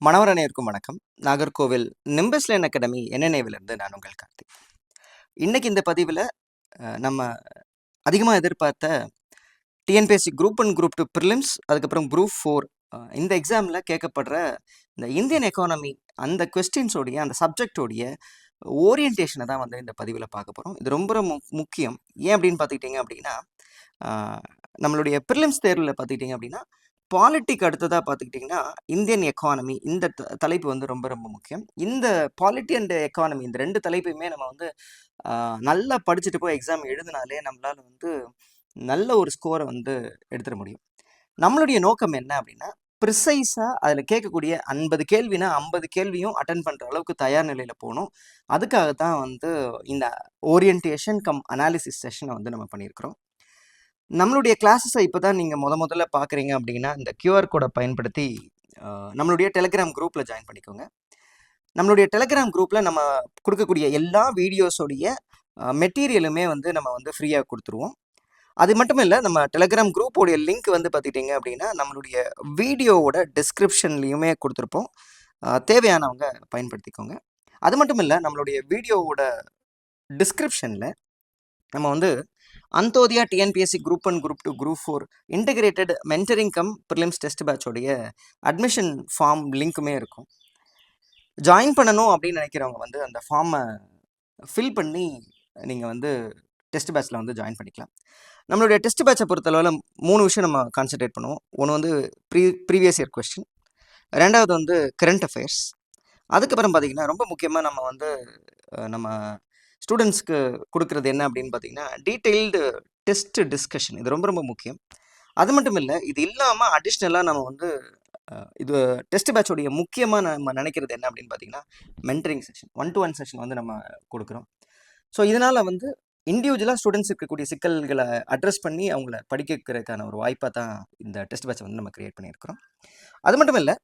மணவர் அனைவருக்கும் வணக்கம். Nagercoil nimbus line academy என்என்ஏவிலிருந்து நான் உங்கள் கார்த்திக். இன்னைக்கு இந்த பதிவில் நம்ம அதிகமாக எதிர்பார்த்த டிஎன்பிஎஸ்சி குரூப் 1 குரூப் 2 ப்ரிலிம்ஸ், அதுக்கப்புறம் குரூப் 4 இந்த எக்ஸாமில் கேட்கப்படுற இந்த இந்தியன் எக்கானமி அந்த கொஸ்டின்ஸோடைய அந்த சப்ஜெக்டோடைய ஓரியன்டேஷனை தான் வந்து இந்த பதிவில் பார்க்க போகிறோம். இது ரொம்ப ரொம்ப முக்கியம். ஏன் அப்படின்னு பார்த்துக்கிட்டிங்க அப்படின்னா, நம்மளுடைய ப்ரிலிம்ஸ் தேர்வில் பார்த்துக்கிட்டிங்க அப்படின்னா பாலிட்டிக் அடுத்ததாக பார்த்துக்கிட்டிங்கன்னா இந்தியன் எக்கானமி இந்த தலைப்பு வந்து ரொம்ப ரொம்ப முக்கியம். இந்த பாலிட்டி அண்ட் எக்கானமி இந்த 2 தலைப்பையுமே நம்ம வந்து நல்லா படிச்சுட்டு போய் எக்ஸாம் எழுதினாலே நம்மளால் வந்து நல்ல ஒரு ஸ்கோரை வந்து எடுத்துட முடியும். நம்மளுடைய நோக்கம் என்ன அப்படின்னா, ப்ரிசைஸாக அதில் கேட்கக்கூடிய 50 கேள்வினா 50 கேள்வியும் அட்டன் பண்ணுற அளவுக்கு தயார் நிலையில் போகணும். அதுக்காக தான் வந்து இந்த ஓரியன்டேஷன் கம் அனாலிசிஸ் செஷனை வந்து நம்ம பண்ணியிருக்கிறோம். நம்மளுடைய கிளாஸஸை இப்போ தான் நீங்கள் முதல்ல பார்க்குறீங்க அப்படின்னா, இந்த QR கோடை பயன்படுத்தி நம்மளுடைய டெலிகிராம் குரூப்பில் ஜாயின் பண்ணிக்கோங்க. நம்மளுடைய டெலிகிராம் குரூப்பில் நம்ம கொடுக்கக்கூடிய எல்லா வீடியோஸோடைய மெட்டீரியலுமே வந்து நம்ம வந்து ஃப்ரீயாக கொடுத்துருவோம். அது மட்டும் இல்லை, நம்ம டெலிகிராம் குரூப்போடைய லிங்க் வந்து பார்த்துக்கிட்டிங்க அப்படின்னா நம்மளுடைய வீடியோவோட டிஸ்கிரிப்ஷன்லேயுமே கொடுத்துருப்போம். தேவையானவங்க பயன்படுத்திக்கோங்க. அது மட்டும் இல்லை, நம்மளுடைய வீடியோவோட டிஸ்கிரிப்ஷனில் நம்ம வந்து அந்தோதியா TNPSC group 1 group 2 group 4 integrated mentoring cum prelims test பேட்சோடைய அட்மிஷன் ஃபார்ம் லிங்க்குமே இருக்கும். ஜாயின் பண்ணணும் அப்படின்னு நினைக்கிறவங்க வந்து அந்த ஃபார்மை ஃபில் பண்ணி நீங்கள் வந்து டெஸ்ட் பேட்சில் வந்து ஜாயின் பண்ணிக்கலாம். நம்மளுடைய டெஸ்ட் பேட்சை பொறுத்தளவில் 3 விஷயம் நம்ம கான்சன்ட்ரேட் பண்ணுவோம். ஒன்று வந்து ப்ரீவியஸ் இயர் கொஸ்டின், ரெண்டாவது வந்து கரண்ட் அஃபேர்ஸ், அதுக்கப்புறம் பார்த்திங்கன்னா ரொம்ப முக்கியமாக நம்ம வந்து நம்ம ஸ்டூடெண்ட்ஸ்க்கு கொடுக்குறது என்ன அப்படின்னு பார்த்தீங்கன்னா டீட்டெயில்டு டெஸ்ட் டிஸ்கஷன். இது ரொம்ப ரொம்ப முக்கியம். அது மட்டும் இல்லை, இது இல்லாமல் அடிஷ்னலாக நம்ம வந்து இது டெஸ்ட் பேட்சோடைய முக்கியமாக நம்ம நினைக்கிறது என்ன அப்படின்னு பார்த்தீங்கன்னா மென்டரிங் செஷன், 1-to-1 செஷன் வந்து நம்ம கொடுக்குறோம். ஸோ இதனால் வந்து இண்டிவிஜுவலாக ஸ்டூடெண்ட்ஸ் இருக்கக்கூடிய சிக்கல்களை அட்ரஸ் பண்ணி அவங்கள படிக்க வைக்கிறதுக்கான ஒரு வாய்ப்பாக தான் இந்த டெஸ்ட் பேட்சை வந்து நம்ம க்ரியேட் பண்ணியிருக்கிறோம். அது மட்டும் இல்லை,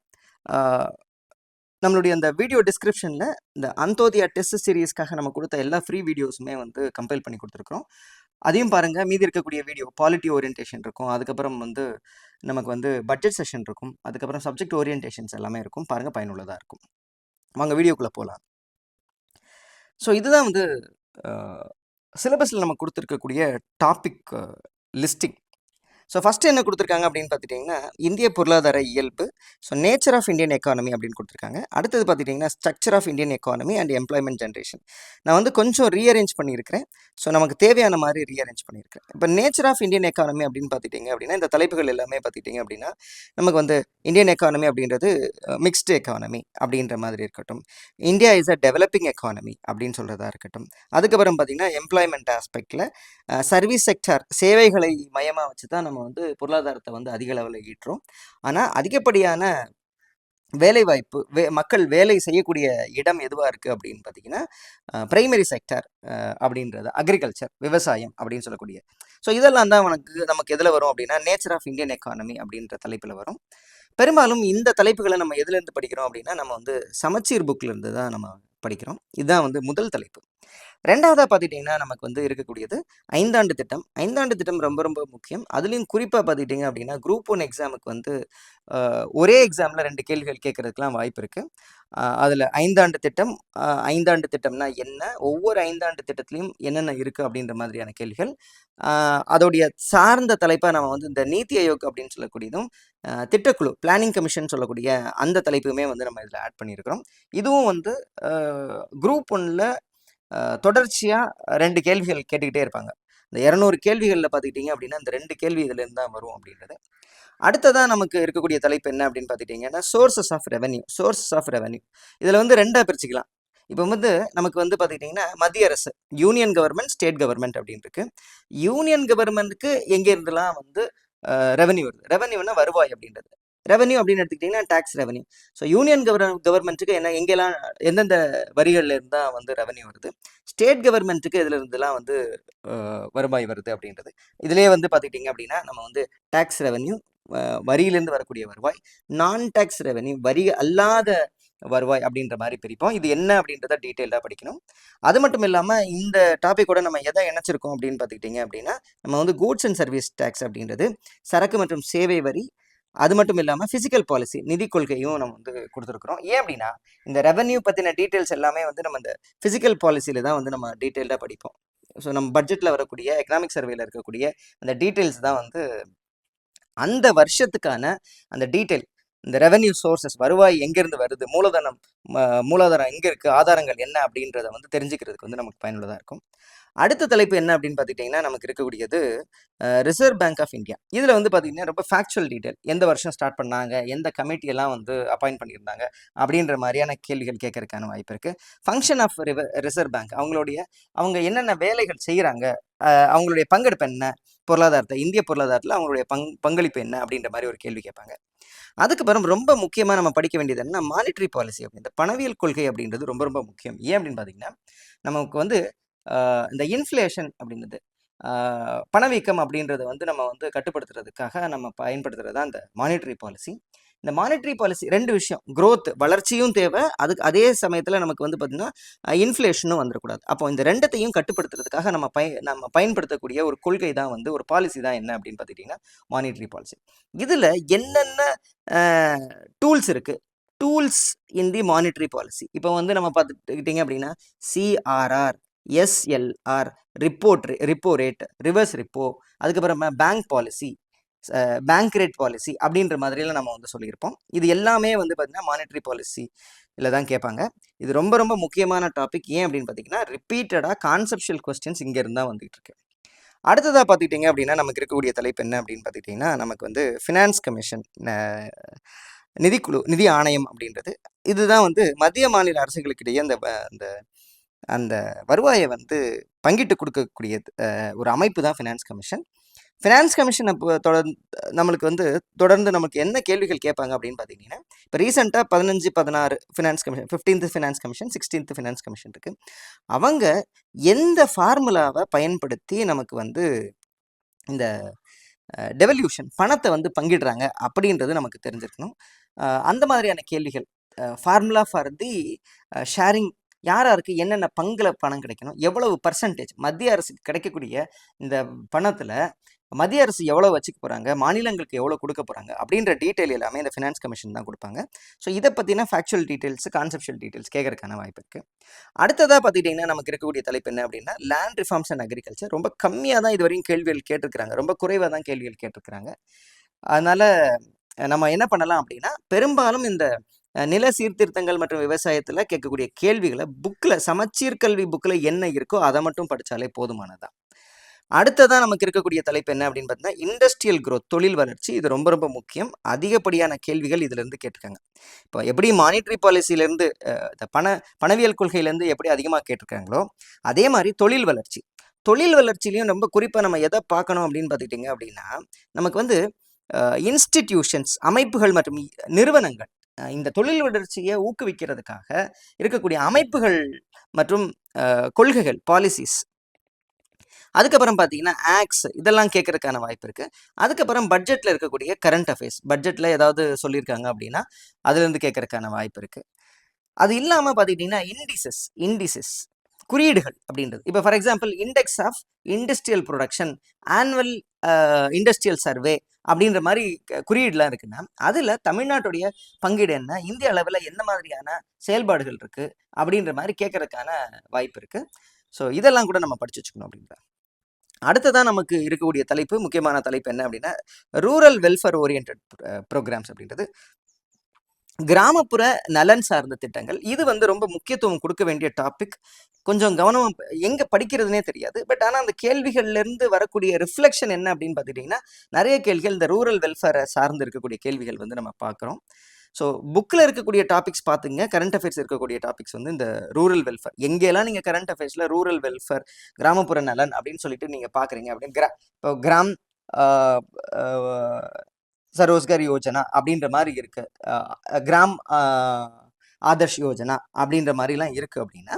நம்மளுடைய அந்த வீடியோ டிஸ்கிரிப்ஷனில் இந்த அந்தோதியா டெஸ்ட் சீரீஸ்க்காக நம்ம கொடுத்த எல்லா ஃப்ரீ வீடியோஸுமே வந்து கம்பைல் பண்ணி கொடுத்துருக்குறோம். அதையும் பாருங்கள். மீதி இருக்கக்கூடிய வீடியோ பாலிட்டி ஓரியன்டேஷன் இருக்கும், அதுக்கப்புறம் வந்து நமக்கு வந்து பட்ஜெட் செஷன் இருக்கும், அதுக்கப்புறம் சப்ஜெக்ட் ஓரியன்டேஷன்ஸ் எல்லாமே இருக்கும். பாருங்கள், பயனுள்ளதாக இருக்கும். வாங்க வீடியோக்குள்ளே போகலாம். ஸோ இதுதான் வந்து சிலபஸில் நம்ம கொடுத்துருக்கக்கூடிய டாபிக் லிஸ்டிங். ஸோ ஃபஸ்ட்டு என்ன கொடுத்துருக்காங்க அப்படின்னு பார்த்துட்டிங்கன்னா இந்திய பொருளாதார இயல்பு, so nature of Indian economy அப்படின்னு கொடுத்துருக்காங்க. அடுத்தது பார்த்துட்டிங்கன்னா structure of Indian economy and employment generation. நான் வந்து கொஞ்சம் ரீஅரேஞ்ச் பண்ணியிருக்கிறேன். ஸோ நமக்கு தேவையான மாதிரி ரீஅரேஞ்ச் பண்ணியிருக்கிறேன். இப்போ நேச்சர் ஆஃப் இந்தியன் எக்கானமி அப்படின்னு பார்த்துட்டிங்க அப்படின்னா இந்த தலைப்புகள் எல்லாமே பார்த்துட்டிங்க அப்படின்னா நமக்கு வந்து இந்தியன் எக்கானமி அப்படின்றது மிக்ஸ்டு எக்கானமி அப்படின்ற மாதிரி இருக்கட்டும், India is a developing economy அப்படின்னு சொல்கிறதா இருக்கட்டும், அதுக்கப்புறம் பார்த்திங்கன்னா எம்ப்ளாய்மெண்ட் ஆஸ்பெக்டில் சர்வீஸ் செக்டார் சேவைகளை மையமாக வச்சு தான் நம்ம வந்து பொருளாதாரத்தை வந்து அதிக அளவில் ஈட்டுறோம். ஆனால் அதிகப்படியான வேலைவாய்ப்பு மக்கள் வேலை செய்யக்கூடிய இடம் எதுவாக இருக்குது அப்படின்னு பார்த்தீங்கன்னா பிரைமரி செக்டார் அப்படின்றது அக்ரிகல்ச்சர், விவசாயம் அப்படின்னு சொல்லக்கூடிய. ஸோ இதெல்லாம் தான் நமக்கு எதில் வரும் அப்படின்னா நேச்சர் ஆஃப் இந்தியன் எக்கானமி அப்படின்ற தலைப்பில் வரும். பெரும்பாலும் இந்த தலைப்புகளை நம்ம எதுலேருந்து படிக்கிறோம் அப்படின்னா நம்ம வந்து சமச்சீர் புக்கிலேருந்து தான் நம்ம படிக்கிறோம். இதுதான் வந்து முதல் தலைப்பு. ரெண்டாவதாக பார்த்துட்டிங்கன்னா நமக்கு வந்து இருக்கக்கூடியது 5 ஆண்டு திட்டம். 5 ஆண்டு திட்டம் ரொம்ப ரொம்ப முக்கியம். அதுலேயும் குறிப்பாக பார்த்துக்கிட்டிங்க அப்படின்னா குரூப் 1 எக்ஸாமுக்கு வந்து ஒரே எக்ஸாமில் 2 கேள்விகள் கேட்குறதுக்கெலாம் வாய்ப்பு இருக்குது. அதில் 5 ஆண்டு திட்டம், 5 ஆண்டு திட்டம்னா என்ன, ஒவ்வொரு 5 ஆண்டு திட்டத்துலையும் என்னென்ன இருக்குது அப்படின்ற மாதிரியான கேள்விகள். அதோடைய சார்ந்த தலைப்பாக நம்ம வந்து இந்த நீத்தி ஆயோக் அப்படின்னு சொல்லக்கூடியதும் திட்டக்குழு பிளானிங் கமிஷன் சொல்லக்கூடிய அந்த தலைப்புமே வந்து நம்ம இதில் ஆட் பண்ணியிருக்கிறோம். இதுவும் வந்து குரூப் 1ல் தொடர்ச்சியாக 2 கேள்விகள் கேட்டுக்கிட்டே இருப்பாங்க. இந்த 200 கேள்விகளில் பார்த்துக்கிட்டிங்க அப்படின்னா இந்த 2 கேள்வி இதுலேருந்து தான் வரும் அப்படின்றது. அடுத்ததாக நமக்கு இருக்கக்கூடிய தலைப்பு என்ன அப்படின்னு பார்த்துக்கிட்டிங்கன்னா sources of revenue. Sources of revenue இதில் வந்து 2ஆக பிரிச்சுக்கலாம். இப்போ வந்து நமக்கு வந்து பார்த்துக்கிட்டிங்கன்னா மத்திய அரசு, யூனியன் கவர்மெண்ட், ஸ்டேட் கவர்மெண்ட் அப்படின்னு இருக்கு. யூனியன் கவர்மெண்ட்டுக்கு எங்கேருந்துலாம் வந்து ரெவன்யூ வருது, ரெவன்யூனா வருவாய் அப்படின்றது. ரெவன்யூ அப்படின்னு எடுத்துக்கிட்டிங்கன்னா டேக்ஸ் ரெவன்யூ. ஸோ யூனியன் கவர்மெண்ட்டுக்கு எங்கெல்லாம் எந்தெந்த வரிகள்ல இருந்தால் வந்து ரெவன்யூ வருது, ஸ்டேட் கவர்மெண்ட்டுக்கு இதில் இருந்துலாம் வந்து வருவாய் வருது அப்படின்றது. இதிலே வந்து பார்த்துக்கிட்டிங்க அப்படின்னா நம்ம வந்து டேக்ஸ் ரெவன்யூ வரியிலேருந்து வரக்கூடிய வருவாய், நான் டேக்ஸ் ரெவன்யூ வரி அல்லாத வருவாய் அப்படின்ற மாதிரி பிரிப்போம். இது என்ன அப்படின்றத டீட்டெயிலாக படிக்கணும். அது மட்டும் இல்லாமல் இந்த டாப்பிக்கோட நம்ம எதை இணைச்சிருக்கோம் அப்படின்னு பார்த்துக்கிட்டிங்க அப்படின்னா நம்ம வந்து கூட்ஸ் அண்ட் சர்வீஸ் டேக்ஸ் அப்படின்றது, சரக்கு மற்றும் சேவை வரி, அது மட்டும் இல்லாமல் ஃபிசிக்கல் பாலிசி நிதி கொள்கையும் நம்ம வந்து கொடுத்துருக்குறோம். ஏன் அப்படின்னா இந்த ரெவன்யூ பற்றின டீட்டெயில்ஸ் எல்லாமே வந்து நம்ம இந்த ஃபிசிக்கல் பாலிசியில் தான் வந்து நம்ம டீட்டெயில்டாக படிப்போம். ஸோ நம்ம பட்ஜெட்டில் வரக்கூடிய எக்கனாமிக் சர்வேல இருக்கக்கூடிய அந்த டீட்டெயில்ஸ் தான் வந்து அந்த வருஷத்துக்கான அந்த டீட்டெயில். இந்த ரெவன்யூ சோர்சஸ், வருவாய் எங்கேருந்து வருது, மூலதனம் எங்கே இருக்குது, ஆதாரங்கள் என்ன அப்படின்றத வந்து தெரிஞ்சுக்கிறதுக்கு வந்து நமக்கு பயனுள்ளதாக இருக்கும். அடுத்த தலைப்பு என்ன அப்படின்னு பார்த்துக்கிட்டிங்கன்னா நமக்கு இருக்கக்கூடியது ரிசர்வ் பேங்க் ஆஃப் இந்தியா. இதில் வந்து பார்த்திங்கன்னா ரொம்ப ஃபேக்சுவல் டீட்டெயில், எந்த வருஷம் ஸ்டார்ட் பண்ணாங்க, எந்த கமிட்டியெல்லாம் வந்து அப்பாயிண்ட் பண்ணியிருந்தாங்க அப்படின்ற மாதிரியான கேள்விகள் கேட்கறதுக்கான வாய்ப்பு இருக்குது. ஃபங்க்ஷன் ஆஃப் ரிசர்வ் பேங்க், அவங்க என்னென்ன வேலைகள் செய்கிறாங்க, அவங்களுடைய பங்கெடுப்பு என்ன, இந்திய பொருளாதாரத்தில் அவங்களுடைய பங்களிப்பு என்ன அப்படின்ற மாதிரி ஒரு கேள்வி கேட்பாங்க. அதுக்கப்புறம் ரொம்ப முக்கியமாக நம்ம படிக்க வேண்டியது என்ன, மானிட்டரி பாலிசி அப்படின்ற பணவியல் கொள்கை அப்படின்றது ரொம்ப ரொம்ப முக்கியம். ஏன் அப்படின்னு பார்த்தீங்கன்னா நமக்கு வந்து இந்த இன்ஃப்ளேஷன் அப்படின்றது பணவீக்கம் அப்படின்றத வந்து நம்ம வந்து கட்டுப்படுத்துறதுக்காக நம்ம பயன்படுத்துறது தான் இந்த மானிட்டரி பாலிசி. இந்த மானிட்டரி பாலிசி 2 விஷயம், க்ரோத் வளர்ச்சியும் தேவை, அதுக்கு அதே சமயத்தில் நமக்கு வந்து பார்த்திங்கன்னா இன்ஃப்ளேஷனும் வந்துடக்கூடாது. அப்போ இந்த 2த்தையும் கட்டுப்படுத்துறதுக்காக நம்ம பயன்படுத்தக்கூடிய ஒரு கொள்கை தான் வந்து ஒரு பாலிசி தான் என்ன அப்படின்னு பார்த்துக்கிட்டிங்கன்னா மானிட்டரி பாலிசி. இதில் என்னென்ன டூல்ஸ் இருக்குது, tools in the monetary policy. இப்போ வந்து நம்ம பார்த்துக்கிட்டிங்க அப்படின்னா CRR, SLR, repo rate, reverse repo, அதுக்கப்புறமா bank policy, bank rate policy அப்படின்ற மாதிரிலாம் நம்ம வந்து சொல்லியிருப்போம். இது எல்லாமே வந்து பார்த்தீங்கன்னா மானிட்டரி பாலிசி இல்லை தான் கேட்பாங்க. இது ரொம்ப ரொம்ப முக்கியமான டாபிக். ஏன் அப்படின்னு பார்த்தீங்கன்னா ரிப்பீட்டடாக கான்செப்ஷுவல் கொஸ்டின்ஸ் இங்கேருந்து தான் வந்துகிட்டு இருக்கு. அடுத்ததாக பார்த்துக்கிட்டிங்க அப்படின்னா நமக்கு இருக்கக்கூடிய தலைப்பு என்ன அப்படின்னு பார்த்துக்கிட்டிங்கன்னா நமக்கு வந்து ஃபினான்ஸ் கமிஷன், நிதி ஆணையம் அப்படின்றது. இதுதான் வந்து மத்திய மாநில அரசுகளுக்கிடையே அந்த அந்த வருவாயை வந்து பங்கிட்டு கொடுக்கக்கூடிய ஒரு அமைப்பு தான் ஃபினான்ஸ் கமிஷன். ஃபினான்ஸ் கமிஷன் நம்மளுக்கு வந்து தொடர்ந்து நமக்கு என்ன கேள்விகள் கேட்பாங்க அப்படின்னு பார்த்தீங்கன்னா இப்போ ரீசெண்டாக 15, 16 finance commission, 15th finance commission, 16th finance commission இருக்குது. அவங்க எந்த ஃபார்முலாவை பயன்படுத்தி நமக்கு வந்து இந்த டெவல்யூஷன் பணத்தை வந்து பங்கிடுறாங்க அப்படின்றது நமக்கு தெரிஞ்சிருக்கணும். அந்த மாதிரியான கேள்விகள், ஃபார்முலா ஃபார் தி ஷேரிங், யாருக்கு என்னென்ன பங்கில் பணம் கிடைக்கணும், எவ்வளவு பர்சன்டேஜ் மத்திய அரசுக்கு கிடைக்கக்கூடிய இந்த பணத்தில் மத்திய அரசு எவ்வளோ வச்சுக்க போகிறாங்க, மாநிலங்களுக்கு எவ்வளோ கொடுக்க போகிறாங்க அப்படின்ற டீட்டெயில் எல்லாமே இந்த ஃபினான்ஸ் கமிஷன் தான் கொடுப்பாங்க. ஸோ இதை பற்றின ஃபேக்சுவல் டீட்டெயில்ஸ், கான்செப்ஷுவல் டீட்டெயில்ஸ் கேட்கறதுக்கான வாய்ப்பு இருக்குது. அடுத்ததாக பார்த்துக்கிட்டிங்கன்னா நமக்கு இருக்கக்கூடிய தலைப்பு என்ன அப்படின்னா லேண்ட் ரிஃபார்ம்ஸ் அண்ட் அக்ரிகல்ச்சர். ரொம்ப கம்மியாக தான் இது வரையும் கேள்விகள் கேட்டிருக்கிறாங்க, ரொம்ப குறைவாக தான் கேள்விகள் கேட்டிருக்கிறாங்க. அதனால் நம்ம என்ன பண்ணலாம் அப்படின்னா பெரும்பாலும் இந்த நில சீர்திருத்தங்கள் மற்றும் விவசாயத்தில் கேட்கக்கூடிய கேள்விகளை புக்கில், சமச்சீர் கல்வி புக்கில் என்ன இருக்கோ அதை மட்டும் படித்தாலே போதுமானதான். அடுத்ததான் நமக்கு இருக்கக்கூடிய தலைப்பு என்ன அப்படின்னு பார்த்தீங்கன்னா இண்டஸ்ட்ரியல் க்ரோத், தொழில் வளர்ச்சி. இது ரொம்ப ரொம்ப முக்கியம். அதிகப்படியான கேள்விகள் இதிலிருந்து கேட்டிருக்காங்க. இப்போ எப்படி மானிட்டரி பாலிசியிலேருந்து பணவியல் கொள்கையிலேருந்து எப்படி அதிகமாக கேட்டிருக்காங்களோ அதே மாதிரி தொழில் வளர்ச்சியிலையும் ரொம்ப குறிப்பாக நம்ம எதை பார்க்கணும் அப்படின்னு பார்த்துக்கிட்டிங்க அப்படின்னா நமக்கு வந்து இன்ஸ்டிடியூஷன்ஸ், அமைப்புகள் மற்றும் நிறுவனங்கள், இந்த தொழில் வளர்ச்சியை ஊக்குவிக்கிறதுக்காக இருக்கக்கூடிய அமைப்புகள் மற்றும் கொள்கைகள், பாலிசிஸ். அதுக்கப்புறம் பார்த்தீங்கன்னா ஆக்ட்ஸ், இதெல்லாம் கேட்கறதுக்கான வாய்ப்பு இருக்குது. அதுக்கப்புறம் பட்ஜெட்டில் இருக்கக்கூடிய கரண்ட் அஃபேர்ஸ், பட்ஜெட்டில் ஏதாவது சொல்லியிருக்காங்க அப்படின்னா அதுலேருந்து கேட்கறதுக்கான வாய்ப்பு இருக்குது. அது இல்லாமல் பார்த்துக்கிட்டிங்கன்னா இண்டிசஸ், குறியீடுகள் அப்படின்றது. இப்போ for example index of industrial production, annual industrial survey அப்படின்ற மாதிரி குறியீடுலாம் இருக்குன்னா அதில் தமிழ்நாட்டுடைய பங்கீடு என்ன, இந்திய அளவில் என்ன மாதிரியான செயல்பாடுகள் இருக்குது அப்படின்ற மாதிரி கேட்கறதுக்கான வாய்ப்பு இருக்குது. ஸோ இதெல்லாம் கூட நம்ம படிச்சு வச்சுக்கணும் அப்படின்ற. அடுத்ததான் நமக்கு இருக்கக்கூடிய தலைப்பு, முக்கியமான தலைப்பு என்ன அப்படின்னா ரூரல் வெல்ஃபேர் ஓரியன்ட் ப்ரோக்ராம்ஸ் அப்படின்றது. கிராமப்புற நலன் சார்ந்த திட்டங்கள். இது வந்து ரொம்ப முக்கியத்துவம் கொடுக்க வேண்டிய டாபிக். கொஞ்சம் கவனமாக எங்கே படிக்கிறதுனே தெரியாது. பட் ஆனால் அந்த கேள்விகள்லேருந்து வரக்கூடிய ரிஃப்ளெக்ஷன் என்ன அப்படின்னு பார்த்துக்கிட்டிங்கன்னா நிறைய கேள்விகள் இந்த ரூரல் வெல்ஃபேரை சார்ந்து இருக்கக்கூடிய கேள்விகள் வந்து நம்ம பார்க்குறோம். ஸோ புக்கில் இருக்கக்கூடிய டாபிக்ஸ் பார்த்துங்க. கரண்ட் அஃபேர்ஸ் இருக்கக்கூடிய டாபிக்ஸ் வந்து இந்த ரூரல் வெல்ஃபேர். எங்கெல்லாம் நீங்கள் கரண்ட் அஃபேர்ஸில் ரூரல் வெல்ஃபேர், கிராமப்புற நலன் அப்படின்னு சொல்லிட்டு நீங்கள் பார்க்குறீங்க அப்படின்னு இப்போ கிராம் சரோஸ்கர் யோஜனா அப்படின்ற மாதிரி இருக்கு, கிராம் ஆதர்ஷ் யோஜனா அப்படின்ற மாதிரிலாம் இருக்குது அப்படின்னா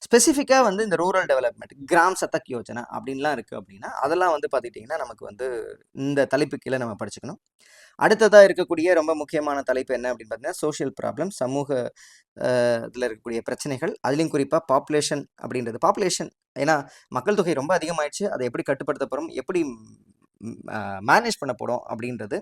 ஸ்பெசிஃபிக்காக வந்து இந்த rural development, gram Sadak Yojana அப்படின்லாம் இருக்குது அப்படின்னா அதெல்லாம் வந்து பார்த்துக்கிட்டிங்கன்னா நமக்கு வந்து இந்த தலைப்பு கீழே நம்ம படிச்சுக்கணும். அடுத்ததாக இருக்கக்கூடிய ரொம்ப முக்கியமான தலைப்பு என்ன அப்படின்னு பார்த்தீங்கன்னா சோஷியல் ப்ராப்ளம், சமூக இதில் இருக்கக்கூடிய பிரச்சனைகள். அதுலேயும் குறிப்பாக பாப்புலேஷன் அப்படின்றது. பாப்புலேஷன் ஏன்னா மக்கள் தொகை ரொம்ப அதிகமாகிடுச்சு, அதை எப்படி கட்டுப்படுத்த போகிறோம், எப்படி மேனேஜ் பண்ண போகிறோம் அப்படின்றது.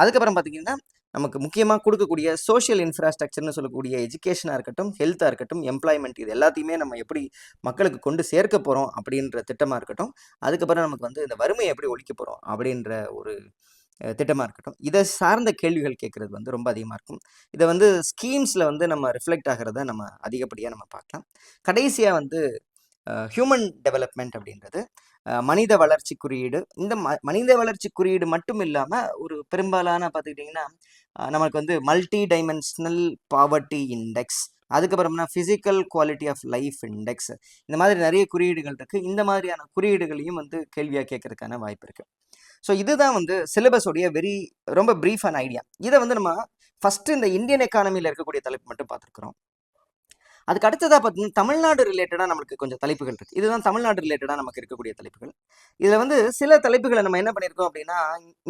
அதுக்கப்புறம் பார்த்தீங்கன்னா நமக்கு முக்கியமாக கொடுக்கக்கூடிய சோஷியல் இன்ஃப்ராஸ்ட்ரக்சர்னு சொல்லக்கூடிய எஜுகேஷனாக இருக்கட்டும், ஹெல்த்தாக இருக்கட்டும், எம்ப்ளாய்மெண்ட், இது எல்லாத்தையுமே நம்ம எப்படி மக்களுக்கு கொண்டு சேர்க்க போகிறோம் அப்படின்ற திட்டமாக இருக்கட்டும், அதுக்கப்புறம் நமக்கு வந்து இந்த வறுமையை எப்படி ஒழிக்க போகிறோம் அப்படின்ற ஒரு திட்டமாக இருக்கட்டும், இதை சார்ந்த கேள்விகள் கேட்குறது வந்து ரொம்ப அதிகமாக இருக்கும். இதை வந்து ஸ்கீம்ஸில் வந்து நம்ம ரிஃப்ளெக்ட் ஆகிறத நம்ம அதிகப்படியாக நம்ம பார்க்கலாம். கடைசியாக வந்து ஹியூமன் டெவலப்மெண்ட் அப்படின்றது மனித வளர்ச்சி குறியீடு. இந்த மனித வளர்ச்சி குறியீடு மட்டும் இல்லாமல் ஒரு பெரும்பாலான பார்த்துக்கிட்டிங்கன்னா நமக்கு வந்து மல்டி டைமென்ஷனல் பாவர்ட்டி இண்டெக்ஸ், அதுக்கப்புறம்னா physical quality of life index, இந்த மாதிரி நிறைய குறியீடுகள் இருக்குது. இந்த மாதிரியான குறியீடுகளையும் வந்து கேள்வியாக கேட்கறதுக்கான வாய்ப்பு இருக்குது. ஸோ இதுதான் வந்து சிலபஸோடைய ரொம்ப ப்ரீஃபான ஐடியா. இதை வந்து நம்ம ஃபஸ்ட்டு இந்த இந்தியன் எக்கானமியில் இருக்கக்கூடிய தலைப்பு மட்டும் பார்த்துருக்குறோம். அதுக்கு அடுத்ததாக பார்த்தீங்கன்னா தமிழ்நாடு ரிலேட்டடாக நம்மளுக்கு கொஞ்சம் தலைப்புகள் இருக்குது. இதுதான் தமிழ்நாடு ரிலேட்டடாக நமக்கு இருக்கக்கூடிய தலைப்புகள். இதில் வந்து சில தலைப்புகளை நம்ம என்ன பண்ணியிருக்கோம் அப்படின்னா,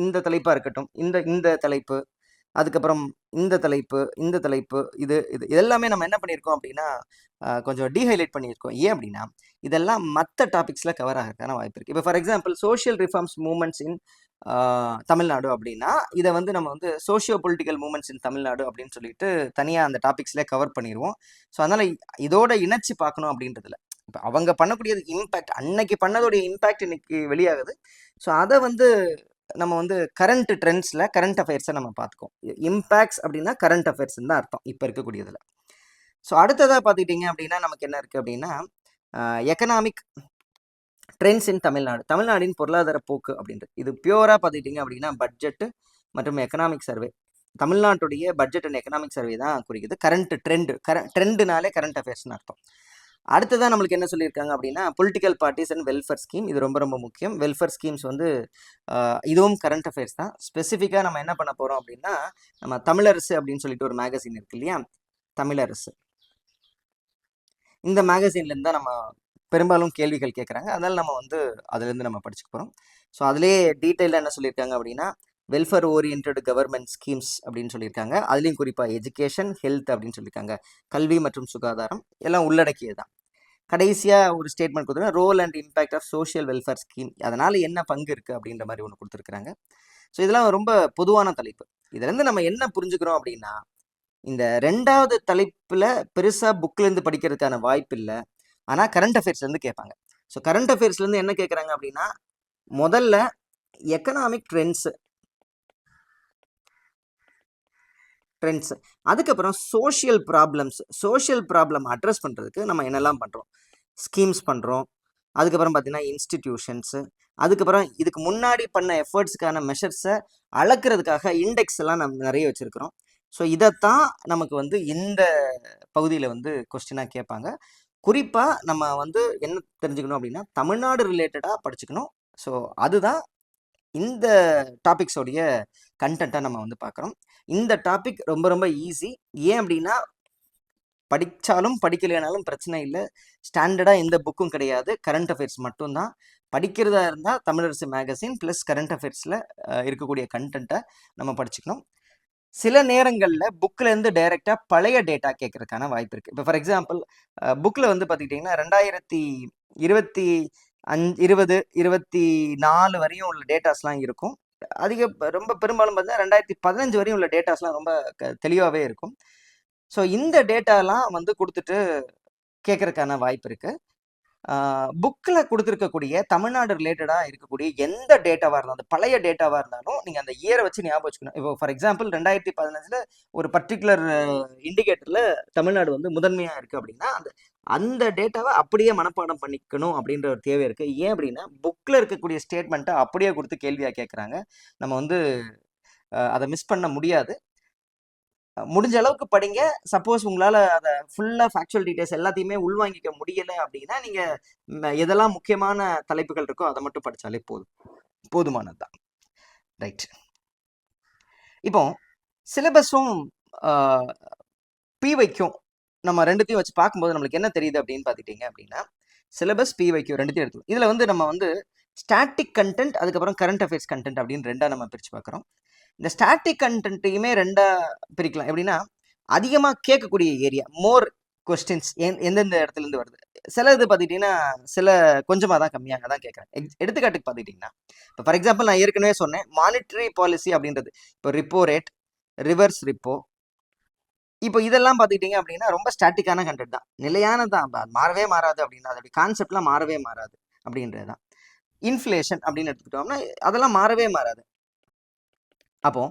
இந்த தலைப்பாக இருக்கட்டும், இந்த இந்த தலைப்பு, அதுக்கப்புறம் இந்த தலைப்பு, இந்த தலைப்பு, இது இது இதெல்லாமே நம்ம என்ன பண்ணியிருக்கோம் அப்படின்னா கொஞ்சம் டீஹைலைட் பண்ணியிருக்கோம். ஏன் அப்படின்னா இதெல்லாம் மற்ற டாபிக்ஸில் கவர் ஆகிறதுக்கான வாய்ப்பு இருக்குது. இப்போ for example social reforms moments in Tamil Nadu அப்படின்னா இதை வந்து நம்ம வந்து socio political moments in Tamil Nadu அப்படின்னு சொல்லிட்டு தனியாக அந்த டாபிக்ஸ்லேயே கவர் பண்ணிடுவோம். ஸோ அதனால் இதோட இணைச்சி பார்க்கணும் அப்படின்றதுல இப்போ அவங்க பண்ணக்கூடியது இம்பேக்ட், அன்னைக்கு பண்ணதோடைய இம்பேக்ட் இன்னைக்கு வெளியாகுது. ஸோ அதை வந்து நம்ம வந்து கரண்ட் ட்ரெண்ட்ஸில் கரண்ட் அஃபேர்ஸை நம்ம பார்த்துக்கோம். இம்பேக்ட்ஸ் அப்படின்னா கரண்ட் அஃபேர்ஸ்ன்னு தான் அர்த்தம் இப்போ இருக்கக்கூடியதில். ஸோ அடுத்ததாக பார்த்துக்கிட்டிங்க அப்படின்னா நமக்கு என்ன இருக்குது அப்படின்னா எக்கனாமிக் ட்ரெண்ட்ஸ் இன் தமிழ்நாடு, தமிழ்நாடின் பொருளாதார போக்கு அப்படின்றது. இது பியூராக பார்த்துக்கிட்டிங்க அப்படின்னா பட்ஜெட்டு மற்றும் எக்கனாமிக் சர்வே, தமிழ்நாட்டுடைய பட்ஜெட் அண்ட் எக்கனாமிக் சர்வே தான் குறிக்குது. கரண்ட் ட்ரெண்டுனாலே கரண்ட் அஃபேர்ஸ்னு அர்த்தம். அடுத்ததான் நம்மளுக்கு என்ன சொல்லியிருக்காங்க அப்படின்னா political parties and welfare scheme. இது ரொம்ப ரொம்ப முக்கியம். வெல்ஃபேர் ஸ்கீம்ஸ் வந்து இதுவும் கரண்ட் அஃபேர்ஸ் தான். ஸ்பெசிஃபிக்காக நம்ம என்ன பண்ண போகிறோம் அப்படின்னா நம்ம தமிழரசு அப்படின்னு சொல்லிட்டு ஒரு மேகசின் இருக்கு இல்லையா, தமிழரசு, இந்த மேகசின்லேருந்து தான் நம்ம பெரும்பாலும் கேள்விகள் கேட்குறாங்க. அதனால் நம்ம வந்து அதுலேருந்து நம்ம படிச்சுக்க போகிறோம். ஸோ அதிலே டீட்டெயிலாக என்ன சொல்லியிருக்காங்க அப்படின்னா வெல்ஃபேர் ஓரியன்ட் கவர்மெண்ட் ஸ்கீம்ஸ் அப்படின்னு சொல்லியிருக்காங்க. அதுலேயும் குறிப்பாக எஜுகேஷன், ஹெல்த் அப்படின்னு சொல்லியிருக்காங்க. கல்வி மற்றும் சுகாதாரம் எல்லாம் உள்ளடக்கியது தான். கடைசியாக ஒரு ஸ்டேட்மெண்ட் கொடுத்துருக்காங்க, role and impact of social welfare scheme, அதனால் என்ன பங்கு இருக்குது அப்படின்ற மாதிரி ஒன்று கொடுத்துருக்குறாங்க. ஸோ இதெல்லாம் ரொம்ப பொதுவான தலைப்பு. இதுலேருந்து நம்ம என்ன புரிஞ்சுக்கிறோம் அப்படின்னா இந்த 2வது தலைப்பில் பெருசாக புக்கிலேருந்து படிக்கிறதுக்கான வாய்ப்பு இல்லை. ஆனால் கரண்ட் அஃபேர்ஸ்லேருந்து கேட்பாங்க. ஸோ கரண்ட் அஃபேர்ஸ்லேருந்து என்ன கேட்குறாங்க அப்படின்னா முதல்ல எக்கனாமிக் ட்ரெண்ட்ஸ், அதுக்கப்புறம் சோஷியல் ப்ராப்ளம் அட்ரஸ் பண்ணுறதுக்கு நம்ம என்னெல்லாம் பண்ணுறோம், ஸ்கீம்ஸ் பண்ணுறோம், அதுக்கப்புறம் பார்த்தீங்கன்னா இன்ஸ்டிடியூஷன்ஸு, அதுக்கப்புறம் இதுக்கு முன்னாடி பண்ண எஃபர்ட்ஸுக்கான மெஷர்ஸை அளக்கிறதுக்காக இண்டெக்ஸ் எல்லாம் நம்ம நிறைய வச்சுருக்கிறோம். ஸோ இதைத்தான் நமக்கு வந்து இந்த பகுதியில் வந்து கொஸ்டினாக கேட்பாங்க. குறிப்பாக நம்ம வந்து என்ன தெரிஞ்சுக்கணும் அப்படின்னா தமிழ்நாடு ரிலேட்டடாக படிச்சுக்கணும். ஸோ அதுதான் இந்த டாபிக்ஸோடைய கண்டென்ட்டாக நம்ம வந்து பார்க்குறோம். இந்த டாபிக் ரொம்ப ரொம்ப ஈஸி. ஏன் அப்படின்னா படித்தாலும் படிக்கலைனாலும் பிரச்சனை இல்லை. ஸ்டாண்டர்டாக எந்த புக்கும் கிடையாது, கரண்ட் அஃபேர்ஸ் மட்டும்தான். படிக்கிறதா இருந்தால் தமிழரசு மேகசின் ப்ளஸ் கரண்ட் அஃபேர்ஸில் இருக்கக்கூடிய கண்டென்ட்டை நம்ம படிச்சுக்கணும். சில நேரங்களில் புக்கிலேருந்து டைரெக்டாக பழைய டேட்டா கேட்குறதுக்கான வாய்ப்பு இருக்குது. இப்போ ஃபார் எக்ஸாம்பிள் புக்கில் வந்து பார்த்துக்கிட்டிங்கன்னா 2020, 24 வரையும் உள்ள டேட்டாஸ்லாம் இருக்கும். ரொம்ப பெரும்பாலும் பார்த்தீங்கன்னா 2015 வரையும் உள்ள டேட்டாஸ்லாம் ரொம்ப தெளிவாகவே இருக்கும். ஸோ இந்த டேட்டாலாம் வந்து கொடுத்துட்டு கேட்குறதுக்கான வாய்ப்பு இருக்குது. புக்கில் கொடுத்துருக்கக்கூடிய தமிழ்நாடு ரிலேட்டடாக இருக்கக்கூடிய எந்த டேட்டாவாக இருந்தாலும், அந்த பழைய டேட்டாவாக இருந்தாலும் நீங்கள் அந்த இயரை வச்சு ஞாபகம் வச்சுக்கணும். இப்போ ஃபார் எக்ஸாம்பிள் 2015 ஒரு பர்டிகுலர் இண்டிகேட்டரில் தமிழ்நாடு வந்து முதன்மையாக இருக்குது அப்படின்னா அந்த டேட்டாவை அப்படியே மனப்பாடம் பண்ணிக்கணும் அப்படின்ற ஒரு தேவை இருக்குது. ஏன் அப்படின்னா புக்கில் இருக்கக்கூடிய ஸ்டேட்மெண்ட்டை அப்படியே கொடுத்து கேள்வியாக கேட்குறாங்க. நம்ம வந்து அதை மிஸ் பண்ண முடியாது. முடிஞ்ச அளவுக்கு படிங்க. சப்போஸ் உங்களால் அதை ஃபுல்லாக ஃபேக்சுவல் டீட்டெயில்ஸ் எல்லாத்தையுமே உள்வாங்கிக்க முடியலை அப்படின்னா நீங்கள் எதெல்லாம் முக்கியமான தலைப்புகள் இருக்கோ அதை மட்டும் படித்தாலே போதுமானது தான். ரைட். இப்போ சிலபஸும் பிவைக்கும் நம்ம ரெண்டுத்தையும் வச்சு பார்க்கும்போது நம்மளுக்கு என்ன தெரியுது அப்படின்னு பார்த்துக்கிட்டிங்க அப்படின்னா சிலபஸ், பிவைக்கும் ரெண்டுத்தையும் எடுத்துக்கணும். இதில் வந்து நம்ம வந்து ஸ்டாட்டிக் கண்டென்ட், அதுக்கப்புறம் கரண்ட் அஃபேர்ஸ் கண்டென்ட் அப்படின்னு ரெண்டாக நம்ம பிரித்து பார்க்குறோம். இந்த ஸ்டாட்டிக் கண்டென்ட்டையுமே ரெண்டாக பிரிக்கலாம். எப்படின்னா அதிகமாக கேட்கக்கூடிய ஏரியா, மோர் கொஸ்டின்ஸ் எந்தெந்த இடத்துலேருந்து வருது, சில இது பார்த்துக்கிட்டிங்கன்னா சில கொஞ்சமாக தான் கம்மியாக தான் கேட்குறேன். எடுத்துக்காட்டுக்கு பார்த்துக்கிட்டிங்கன்னா இப்போ ஃபார் எக்ஸாம்பிள் நான் ஏற்கனவே சொன்னேன் மானிட்டரி பாலிசி அப்படின்றது இப்போ ரிப்போ ரேட், ரிவர்ஸ் ரிப்போ, இப்போ இதெல்லாம் பார்த்துக்கிட்டிங்க அப்படின்னா ரொம்ப ஸ்டாட்டிக்கான கண்டென்ட் தான், நிலையானது தான், மாறவே மாறாது அப்படின்னா அதோடைய கான்செப்ட்லாம் மாறவே மாறாது அப்படின்றது தான். இன்ஃப்ளேஷன் அப்படின்னு எடுத்துக்கிட்டோம்னா அதெல்லாம் மாறவே மாறாது. அப்போ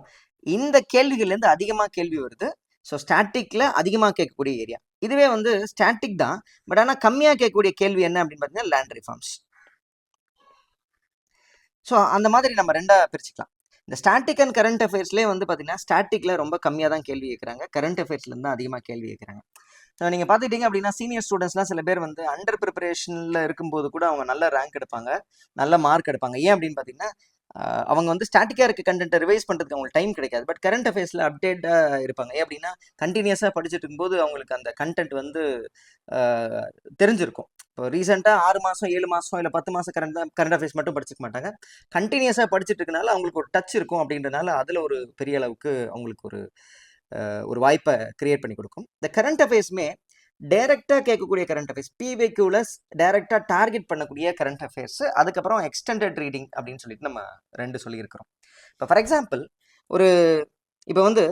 இந்த கேள்விகள்லேருந்து அதிகமாக கேள்வி வருது. ஸோ ஸ்டாட்டிக்கில் அதிகமாக கேட்கக்கூடிய ஏரியா இதுவே வந்து ஸ்டாட்டிக் தான். பட் ஆனால் கம்மியாக கேட்கக்கூடிய கேள்வி என்ன அப்படின்னு பார்த்தீங்கன்னா லேண்ட் ரிஃபார்ம்ஸ். ஸோ அந்த மாதிரி நம்ம ரெண்டாக பிரிச்சுக்கலாம். இந்த ஸ்டாட்டிக் அண்ட் கரண்ட் அஃபேர்ஸ்லேயே வந்து பார்த்தீங்கன்னா ஸ்டாட்டிக்கில் ரொம்ப கம்மியாக தான் கேள்வி கேட்குறாங்க, கரண்ட் அஃபேர்ஸ்லேருந்து தான் அதிகமாக கேள்வி கேட்குறாங்க. ஸோ நீங்கள் பார்த்துக்கிட்டிங்க அப்படின்னா சீனியர் ஸ்டூடெண்ட்ஸ்லாம் சில பேர் வந்து அண்டர் ப்ரிப்பரேஷனில் இருக்கும்போது கூட அவங்க நல்ல ரேங்க் எடுப்பாங்க, நல்ல மார்க் எடுப்பாங்க. ஏன் அப்படின்னு பார்த்தீங்கன்னா அவங்க வந்து ஸ்டாட்டிக்காக இருக்க கண்டென்ட்டை ரிவைஸ் பண்ணுறதுக்கு அவங்களுக்கு டைம் கிடைக்காது. பட் கரண்ட் அஃபேர்ஸில் அப்டேட்டாக இருப்பாங்க. ஏன் அப்படின்னா கண்டினியூஸாக படிச்சுட்டு இருக்கும்போது அவங்களுக்கு அந்த கண்டென்ட் வந்து தெரிஞ்சிருக்கும். இப்போ ரீசெண்டாக 6 மாதம் 7 மாதம் இல்லை 10 மாதம் கரண்ட் அஃபேர்ஸ் மட்டும் படிச்சுக்க மாட்டாங்க, கண்டினியூஸாக படிச்சுட்டு இருக்கனால அவங்களுக்கு ஒரு டச் இருக்கும். அப்படின்றனால அதில் ஒரு பெரிய அளவுக்கு அவங்களுக்கு ஒரு வாய்ப்பை கிரியேட் பண்ணி கொடுக்கும். இந்த கரண்ட் அஃபேர்ஸுமே டைரெக்டாக கேட்கக்கூடிய கரண்ட் அஃபேர்ஸ், பிவைக்யூவில் டைரெக்டாக டார்கெட் பண்ணக்கூடிய கரண்ட் அஃபேர்ஸ், அதுக்கப்புறம் எக்ஸ்டெண்டட் ரீடிங் அப்படின்னு சொல்லிட்டு நம்ம 2 சொல்லியிருக்கிறோம். இப்போ ஃபார் எக்ஸாம்பிள் ஒரு இப்போ வந்து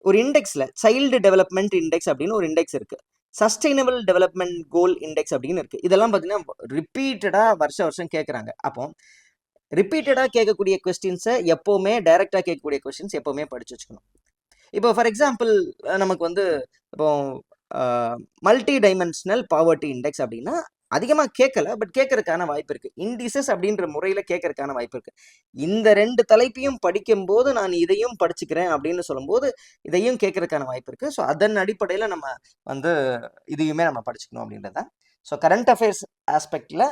ஒரு இண்டெக்ஸில் சைல்டு டெவலப்மெண்ட் இண்டெக்ஸ் அப்படின்னு ஒரு இண்டெக்ஸ் இருக்குது, சஸ்டைனபிள் டெவலப்மெண்ட் கோல் இண்டெக்ஸ் அப்படின்னு இருக்குது. இதெல்லாம் பார்த்தீங்கன்னா ரிப்பீட்டடாக வருஷம் கேட்குறாங்க. அப்போ ரிப்பீட்டடாக கேட்கக்கூடிய கொஸ்டின்ஸை எப்போவுமே டைரெக்டாக கேட்கக்கூடிய கொஸ்டின்ஸ் எப்போவுமே படித்து வச்சுக்கணும். இப்போ ஃபார் எக்ஸாம்பிள் நமக்கு வந்து இப்போ மல்டி டைமென்ஷனல் பாவர்ட்டி இண்டெக்ஸ் அப்படின்னா அதிகமாக கேட்கல, பட் கேட்கறதுக்கான வாய்ப்பு இருக்குது. இண்டிசஸ் அப்படின்ற முறையில் கேட்கறதுக்கான வாய்ப்பு இருக்குது. இந்த 2 தலைப்பையும் படிக்கும்போது நான் இதையும் படிச்சுக்கிறேன் அப்படின்னு சொல்லும்போது இதையும் கேட்கறதுக்கான வாய்ப்பு இருக்குது. ஸோ அதன் அடிப்படையில் நம்ம வந்து இதையுமே நம்ம படிச்சுக்கணும் அப்படின்றது தான். ஸோ கரண்ட் அஃபேர்ஸ் ஆஸ்பெக்டில்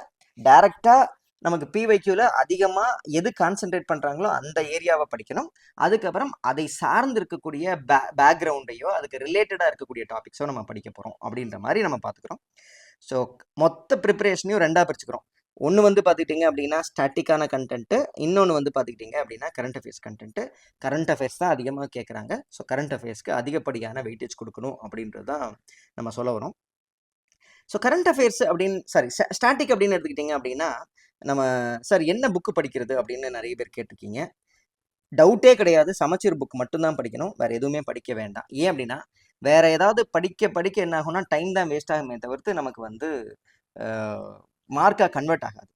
டைரெக்டாக நமக்கு பிவைக்யூவில் அதிகமாக எது கான்சென்ட்ரேட் பண்ணுறாங்களோ அந்த ஏரியாவை படிக்கணும். அதுக்கப்புறம் அதை சார்ந்து இருக்கக்கூடிய பேக்ரவுண்டையோ அதுக்கு ரிலேட்டடாக இருக்கக்கூடிய டாபிக்ஸோ நம்ம படிக்க போகிறோம் அப்படின்ற மாதிரி நம்ம பார்த்துக்கிறோம். ஸோ மொத்த ப்ரிப்பரேஷனையும் 2ஆக பிரிச்சுக்கிறோம். ஒன்று வந்து பார்த்துக்கிட்டிங்க அப்படின்னா ஸ்டாட்டிக்கான கண்டென்ட்டு, இன்னொன்று வந்து பார்த்துக்கிட்டிங்க அப்படின்னா current affairs content. Current affairs தான் அதிகமாக கேட்குறாங்க. ஸோ கரண்ட் அஃபேர்ஸ்க்கு அதிகப்படியான வெயிட்டேஜ் கொடுக்கணும் அப்படின்றது தான் நம்ம சொல்ல வரோம். ஸோ கரண்ட் அஃபேர்ஸ் அப்படின்னு ஸ்டாட்டிக் அப்படின்னு எடுத்துக்கிட்டிங்க அப்படின்னா நம்ம சார் என்ன புக்கு படிக்கிறது அப்படின்னு நிறைய பேர் கேட்டிருக்கீங்க. டவுட்டே கிடையாது, சமச்சீர் புக் மட்டும்தான் படிக்கணும், வேறு எதுவுமே படிக்க வேண்டாம். ஏன் அப்படின்னா வேறு ஏதாவது படிக்க என்ன ஆகும்னா டைம் தான் வேஸ்ட் ஆகுமே தவிர்த்து நமக்கு வந்து மார்க்காக கன்வெர்ட் ஆகாது.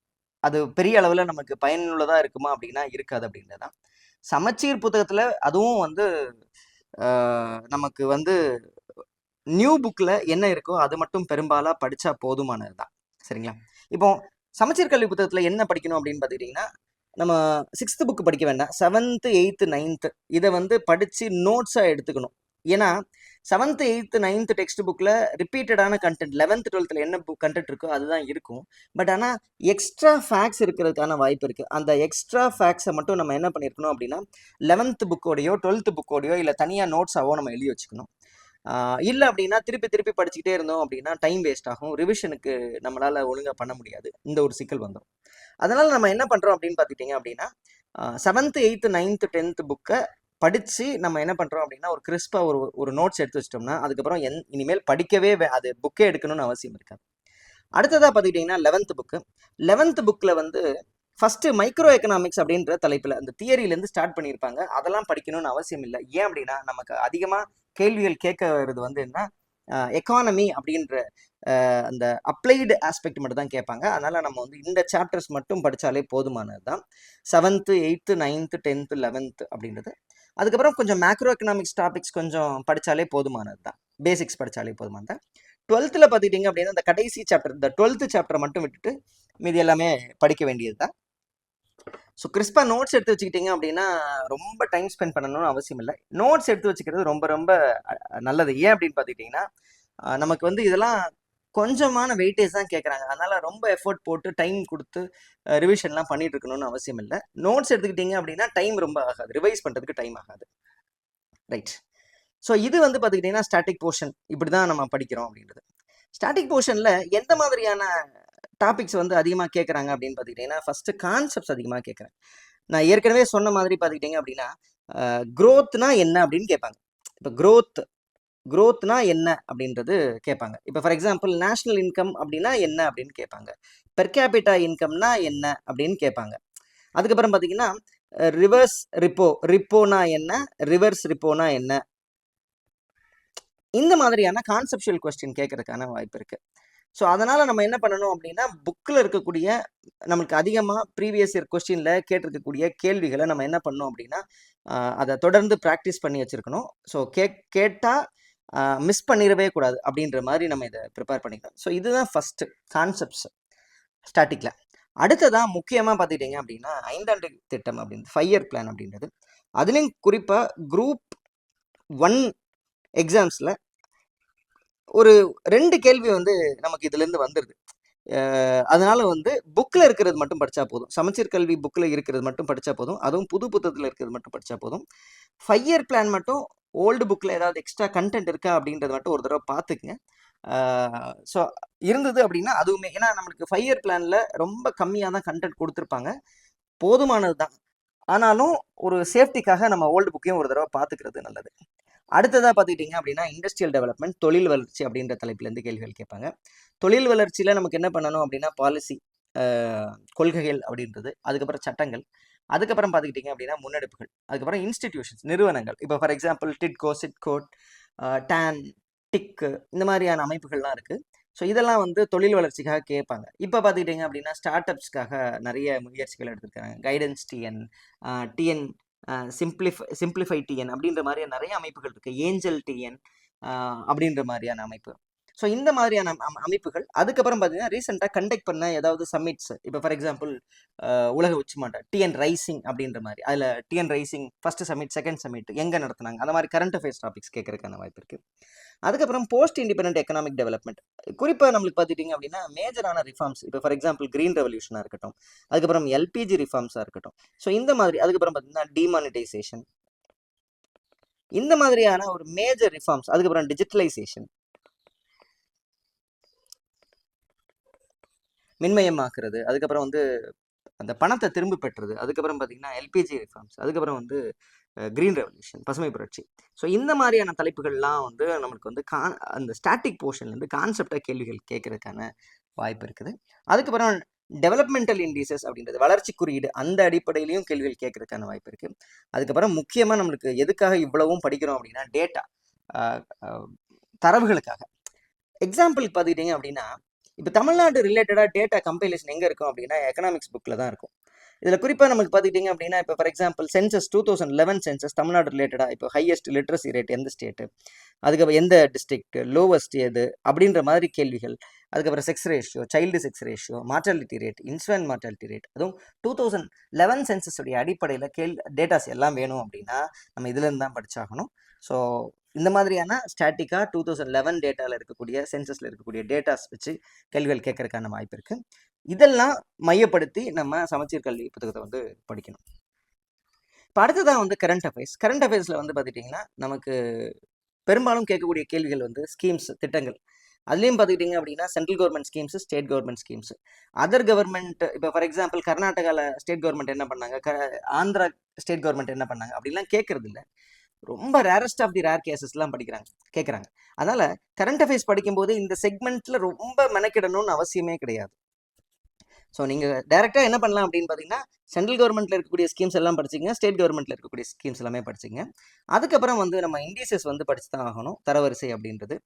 அது பெரிய அளவில் நமக்கு பயனுள்ளதாக இருக்குமா அப்படின்னா இருக்காது அப்படின்றது தான். சமச்சீர் புத்தகத்தில் அதுவும் வந்து நமக்கு வந்து நியூ புக்கில் என்ன இருக்கோ அது மட்டும் பெரும்பாலாக படித்தா போதுமானது தான். சரிங்களா? இப்போ சமச்சீர் கல்வி புத்தகத்தில் என்ன படிக்கணும் அப்படின்னு பார்த்துக்கிட்டிங்கன்னா நம்ம 6th புக்கு படிக்க வேண்டாம், 7th 8th 9th இதை வந்து படித்து நோட்ஸாக எடுத்துக்கணும். ஏன்னா 7th 8th 9th டெக்ஸ்ட் புக்கில் ரிப்பீட்டடான கண்டென்ட் 11th 12th என்ன கண்டென்ட் இருக்கோ அதுதான் இருக்கும். பட் ஆனால் எக்ஸ்ட்ரா ஃபேக்ட்ஸ் இருக்கிறதுக்கான வாய்ப்பு இருக்குது. அந்த எக்ஸ்ட்ரா ஃபேக்ட்ஸை மட்டும் நம்ம என்ன பண்ணியிருக்கணும் அப்படின்னா 11th புக்கோடையோ 12th புக்கோடையோ இல்லை தனியாக நோட்ஸாவோ நம்ம எழுதி வச்சுக்கணும். இல்லை அப்படின்னா திருப்பி படிச்சுக்கிட்டே இருந்தோம் அப்படின்னா டைம் வேஸ்ட் ஆகும், ரிவிஷனுக்கு நம்மளால் ஒழுங்காக பண்ண முடியாது, இந்த ஒரு சிக்கல் வந்துடும். அதனால் நம்ம என்ன பண்ணுறோம் அப்படின்னு பார்த்துக்கிட்டிங்க அப்படின்னா 7th 8th 9th 10th புக்கை படித்து நம்ம என்ன பண்ணுறோம் அப்படின்னா ஒரு கிறிஸ்பாக ஒரு நோட்ஸ் எடுத்து வச்சிட்டோம்னா அதுக்கப்புறம் இனிமேல் படிக்கவே அது புக்கே எடுக்கணும்னு அவசியம் இருக்காது. அடுத்ததாக பார்த்துக்கிட்டிங்கன்னா 11th புக்கில் வந்து ஃபஸ்ட்டு மைக்ரோ எக்கனாமிக்ஸ் அப்படின்ற தலைப்பில் அந்த தியரியிலேருந்து ஸ்டார்ட் பண்ணியிருப்பாங்க. அதெல்லாம் படிக்கணும்னு அவசியம் இல்லை. ஏன் அப்படின்னா நமக்கு அதிகமாக கேள்விகள் கேட்கறது வந்து என்ன எக்கானமி அப்படின்ற அந்த அப்ளைடு ஆஸ்பெக்ட் மட்டும் தான் கேட்பாங்க. அதனால் நம்ம வந்து இந்த சாப்டர்ஸ் மட்டும் படித்தாலே போதுமானது தான். 7th 8th 9th 10th 11th அப்படின்றது. அதுக்கப்புறம் கொஞ்சம் மேக்ரோ எக்கனாமிக்ஸ் டாபிக்ஸ் கொஞ்சம் படித்தாலே போதுமானது தான், பேசிக்ஸ் படித்தாலே போதுமானது தான். 12th பார்த்துக்கிட்டிங்க அப்படின்னா இந்த கடைசி சாப்டர் இந்த 12th சாப்டரை மட்டும் விட்டுட்டு மீதி எல்லாமே படிக்க வேண்டியது தான். ஸோ கிறிஸ்பாக நோட்ஸ் எடுத்து வச்சுக்கிட்டிங்க அப்படின்னா ரொம்ப டைம் ஸ்பெண்ட் பண்ணணும்னு அவசியம் இல்லை. நோட்ஸ் எடுத்து வச்சுக்கிறது ரொம்ப ரொம்ப நல்லது. ஏன் அப்படின்னு பார்த்துக்கிட்டிங்கன்னா நமக்கு வந்து இதெல்லாம் கொஞ்சமான வெயிட்டேஜ் தான் கேட்குறாங்க. அதனால் ரொம்ப எஃபோர்ட் போட்டு டைம் கொடுத்து ரிவிஷன்லாம் பண்ணிட்டு இருக்கணும்னு அவசியம் இல்லை. நோட்ஸ் எடுத்துக்கிட்டிங்க அப்படின்னா டைம் ரொம்ப ஆகாது, ரிவைஸ் பண்ணுறதுக்கு டைம் ஆகாது. ரைட். ஸோ இது வந்து பார்த்துக்கிட்டிங்கன்னா ஸ்டாட்டிக் போர்ஷன் இப்படி தான் நம்ம படிக்கிறோம் அப்படின்றது. ஸ்டாட்டிக் போர்ஷனில் எந்த மாதிரியான டாபிக்ஸ் வந்து அதிகமாக கேட்குறாங்க அப்படின்னு பார்த்துக்கிட்டிங்கன்னா ஃபஸ்ட்டு கான்செப்ட்ஸ் அதிகமாக கேட்குறேன். நான் ஏற்கனவே சொன்ன மாதிரி பார்த்துக்கிட்டிங்க அப்படின்னா க்ரோத்னா என்ன அப்படின்னு கேட்பாங்க. இப்போ க்ரோத் க்ரோத்னா என்ன அப்படின்றது கேட்பாங்க. இப்போ ஃபார் எக்ஸாம்பிள் நேஷனல் இன்கம் அப்படின்னா என்ன அப்படின்னு கேட்பாங்க. பெர் கேபிட்டா இன்கம்னா என்ன அப்படின்னு கேட்பாங்க. அதுக்கப்புறம் பார்த்தீங்கன்னா ரிவர்ஸ் ரிப்போனா என்ன, ரிவர்ஸ் ரிப்போனா என்ன, இந்த மாதிரியான கான்செப்சுவல் கொஸ்டின் கேட்கறதுக்கான வாய்ப்பு இருக்கு. ஸோ அதனால நம்ம என்ன பண்ணணும் அப்படின்னா புக்கில் இருக்கக்கூடிய நம்மளுக்கு அதிகமாக ப்ரீவியஸ் இயர் கொஸ்டின்ல கேட்டிருக்கக்கூடிய கேள்விகளை நம்ம என்ன பண்ணணும் அப்படின்னா அதை தொடர்ந்து ப்ராக்டிஸ் பண்ணி வச்சிருக்கணும். ஸோ கேட்டால் மிஸ் பண்ணிடவே கூடாது அப்படின்ற மாதிரி நம்ம இதை ப்ரிப்பேர் பண்ணிக்கலாம். ஸோ இதுதான் ஃபர்ஸ்ட் கான்செப்ட்ஸ் ஸ்டாட்டிக்ல. அடுத்ததான் முக்கியமாக பார்த்துக்கிட்டீங்க அப்படின்னா 5 ஆண்டு திட்டம் அப்படின்றது 5 இயர் பிளான் அப்படின்றது. அதுலேயும் குறிப்பாக குரூப் 1 எக்ஸாம்ஸில் ஒரு 2 கேள்வி வந்து நமக்கு இதுலேருந்து வந்துடுது. அதனால வந்து புக்கில் இருக்கிறது மட்டும் படித்தா போதும். சமச்சீர் கல்வி புக்கில் இருக்கிறது மட்டும் படித்தா போதும். அதுவும் புது புத்தகத்தில் இருக்கிறது மட்டும் படித்தா போதும். 5 இயர் பிளான் மட்டும் ஓல்டு புக்கில் ஏதாவது எக்ஸ்ட்ரா கண்டென்ட் இருக்கா அப்படின்றத மட்டும் ஒரு தடவை பார்த்துக்குங்க. ஸோ இருந்தது அப்படின்னா அதுவுமே, ஏன்னா நம்மளுக்கு 5 இயர் பிளானில் ரொம்ப கம்மியாக தான் கண்டென்ட் கொடுத்துருப்பாங்க, போதுமானது தான். ஆனாலும் ஒரு சேஃப்டிக்காக நம்ம ஓல்டு புக்கையும் ஒரு தடவை பார்த்துக்கிறது நல்லது. அடுத்ததாக பார்த்துக்கிட்டிங்க அப்படின்னா இண்டஸ்ட்ரியல் டெவலப்மெண்ட், தொழில் வளர்ச்சி அப்படின்ற தலைப்புலேருந்து கேள்விகள் கேட்பாங்க. தொழில் வளர்ச்சியில் நமக்கு என்ன பண்ணணும் அப்படின்னா பாலிசி, கொள்கைகள் அப்படின்றது, அதுக்கப்புறம் சட்டங்கள், அதுக்கப்புறம் பார்த்துக்கிட்டிங்க அப்படின்னா முன்னெடுப்புகள், அதுக்கப்புறம் இன்ஸ்டிடியூஷன்ஸ், நிறுவனங்கள். இப்போ ஃபார் எக்ஸாம்பிள் டிட்கோ, சிட்கோட், டான், டிக்கு, இந்த மாதிரியான அமைப்புகள்லாம் இருக்குது. ஸோ இதெல்லாம் வந்து தொழில் வளர்ச்சிக்காக கேட்பாங்க. இப்போ பார்த்துக்கிட்டிங்க அப்படின்னா ஸ்டார்ட் அப்ஸ்க்காக நிறைய முயற்சிகள் எடுத்திருக்காங்க. Guidance TN, TN simplify TN அப்படின்ற மாதிரியான நிறைய அமைப்புகள் இருக்குது. ஏஞ்சல் டிஎன் அப்படின்ற மாதிரியான அமைப்பு. ஸோ இந்த மாதிரியான அமைப்புகள். அதுக்கப்புறம் பார்த்தீங்கன்னா ரீசெண்டாக கண்டக்ட் பண்ண ஏதாவது சம்மிட்ஸ், இப்போ ஃபார் எக்ஸாம்பிள் உலக உச்சி மாநாடு டிஎன் ரைசிங் அப்படின்ற மாதிரி, அதில் TN rising first summit, second summit எங்கே நடத்துனாங்க, அந்த மாதிரி கரண்ட் அஃபேர்ஸ் டாபிக்ஸ் கேட்கறதுக்கான வாய்ப்பு இருக்குது. அதுக்கப்புறம் போஸ்ட் இண்டிபெண்டன்ட் எக்கனாமிக் டெவலப்மெண்ட், குறிப்பாக நம்மளுக்கு பார்த்துட்டிங்க அப்படின்னா மேஜரான ரிஃபார்ம்ஸ், இப்போ ஃபார் எக்ஸாம்பிள் கிரீன் ரெவல்யூஷனாக இருக்கட்டும், அதுக்கப்புறம் எல்பிஜி ரிஃபார்ம்ஸாக இருக்கட்டும். ஸோ இந்த மாதிரி, அதுக்கப்புறம் பார்த்தீங்கன்னா டிமானிட்டைசேஷன், இந்த மாதிரியான ஒரு மேஜர் ரிஃபார்ம்ஸ், அதுக்கப்புறம் டிஜிட்டலைசேஷன், மின்மயமாக்குறது, அதுக்கப்புறம் வந்து அந்த பணத்தை திரும்ப பெற்றது, அதுக்கப்புறம் பார்த்தீங்கன்னா எல்பிஜி ரிஃபார்ம்ஸ், அதுக்கப்புறம் வந்து கிரீன் ரெவல்யூஷன், பசுமை புரட்சி. ஸோ இந்த மாதிரியான தலைப்புகள்லாம் வந்து நம்மளுக்கு வந்து அந்த ஸ்டாட்டிக் போர்ஷன்லேருந்து கான்செப்டாக கேள்விகள் கேட்கறதுக்கான வாய்ப்பு இருக்குது. அதுக்கப்புறம் டெவலப்மெண்டல் இண்டிசஸ் அப்படின்றது வளர்ச்சி குறியீடு, அந்த அடிப்படையிலையும் கேள்விகள் கேட்கறதுக்கான வாய்ப்பு இருக்குது. அதுக்கப்புறம் முக்கியமாக நம்மளுக்கு எதுக்காக இவ்வளவும் படிக்கிறோம் அப்படின்னா டேட்டா, தரவுகளுக்காக. எக்ஸாம்பிளுக்கு பார்த்துக்கிட்டிங்க அப்படின்னா இப்போ தமிழ்நாடு ரிலேட்டடாக டேட்டா கம்பைலேஷன் எங்கே இருக்கும் அப்படின்னா எக்கனாமிக்ஸ் புக்கில் தான் இருக்கும். இதில் குறிப்பாக நமக்கு பார்த்துக்கிட்டிங்க அப்படின்னா இப்போ for example census 2011 census Tamil Nadu ரிலேட்டடாக இப்போ ஹையஸ்ட் லிட்ரஸி ரேட் எந்த ஸ்டேட்டு, அதுக்கப்புறம் எந்த டிஸ்ட்ரிக்ட், லோவஸ்ட் எது அப்படின்ற மாதிரி கேள்விகள், அதுக்கப்புறம் sex ratio, child sex ratio, mortality rate, infant mortality rate, அதுவும் 2011 சென்சஸுடைய அடிப்படையில் டேட்டாஸ் எல்லாம் வேணும் அப்படின்னா நம்ம இதுலேருந்து தான் படிச்சாகணும். ஸோ இந்த மாதிரியான ஸ்டாட்டிக்காக 2011 டேட்டாவில் இருக்கக்கூடிய சென்சஸில் இருக்கக்கூடிய டேட்டாஸ் வச்சு கேள்விகள் கேட்கறதுக்கான வாய்ப்பு இருக்குது. இதெல்லாம் மையப்படுத்தி நம்ம சமச்சீர் கல்வி புத்தகத்தை வந்து படிக்கணும். இப்போ அடுத்ததான் வந்து கரண்ட் அஃபேர்ஸில் வந்து பார்த்துட்டிங்கன்னா நமக்கு பெரும்பாலும் கேட்கக்கூடிய கேள்விகள் வந்து ஸ்கீம்ஸ், திட்டங்கள். அதுலேயும் பார்த்துக்கிட்டிங்க அப்படின்னா central government schemes, state government schemes, other government. இப்போ ஃபார் எக்ஸாம்பிள் கர்நாடகாவில் ஸ்டேட் கவர்மெண்ட் என்ன பண்ணாங்க, ஆந்திரா ஸ்டேட் கவர்மெண்ட் என்ன பண்ணாங்க அப்படின்லாம் கேட்கறது இல்லை. ரொம்ப ரேரஸ்ட் ஆஃப் தி ரேர் கேசஸ்லாம் கேட்குறாங்க. அதனால் கரண்ட் அஃபேர்ஸ் படிக்கும்போது இந்த செக்மெண்ட்டில் ரொம்ப மெனக்கிடணும்னு அவசியமே கிடையாது. ஸோ நீங்கள் டைரெக்டாக என்ன பண்ணலாம் அப்படின்னு பார்த்தீங்கன்னா சென்ட்ரல் கவர்மெண்ட்டில் இருக்கக்கூடிய ஸ்கீம்ஸ் எல்லாம் படிச்சிங்க, ஸ்டேட் கவர்மெண்ட்டில் இருக்கக்கூடிய ஸ்கீம்ஸ் எல்லாமே படிச்சிங்க. அதுக்கப்புறம் வந்து நம்ம இண்டிசஸ் வந்து படிச்சு தான் ஆகணும், தரவரிசை அப்படின்றது.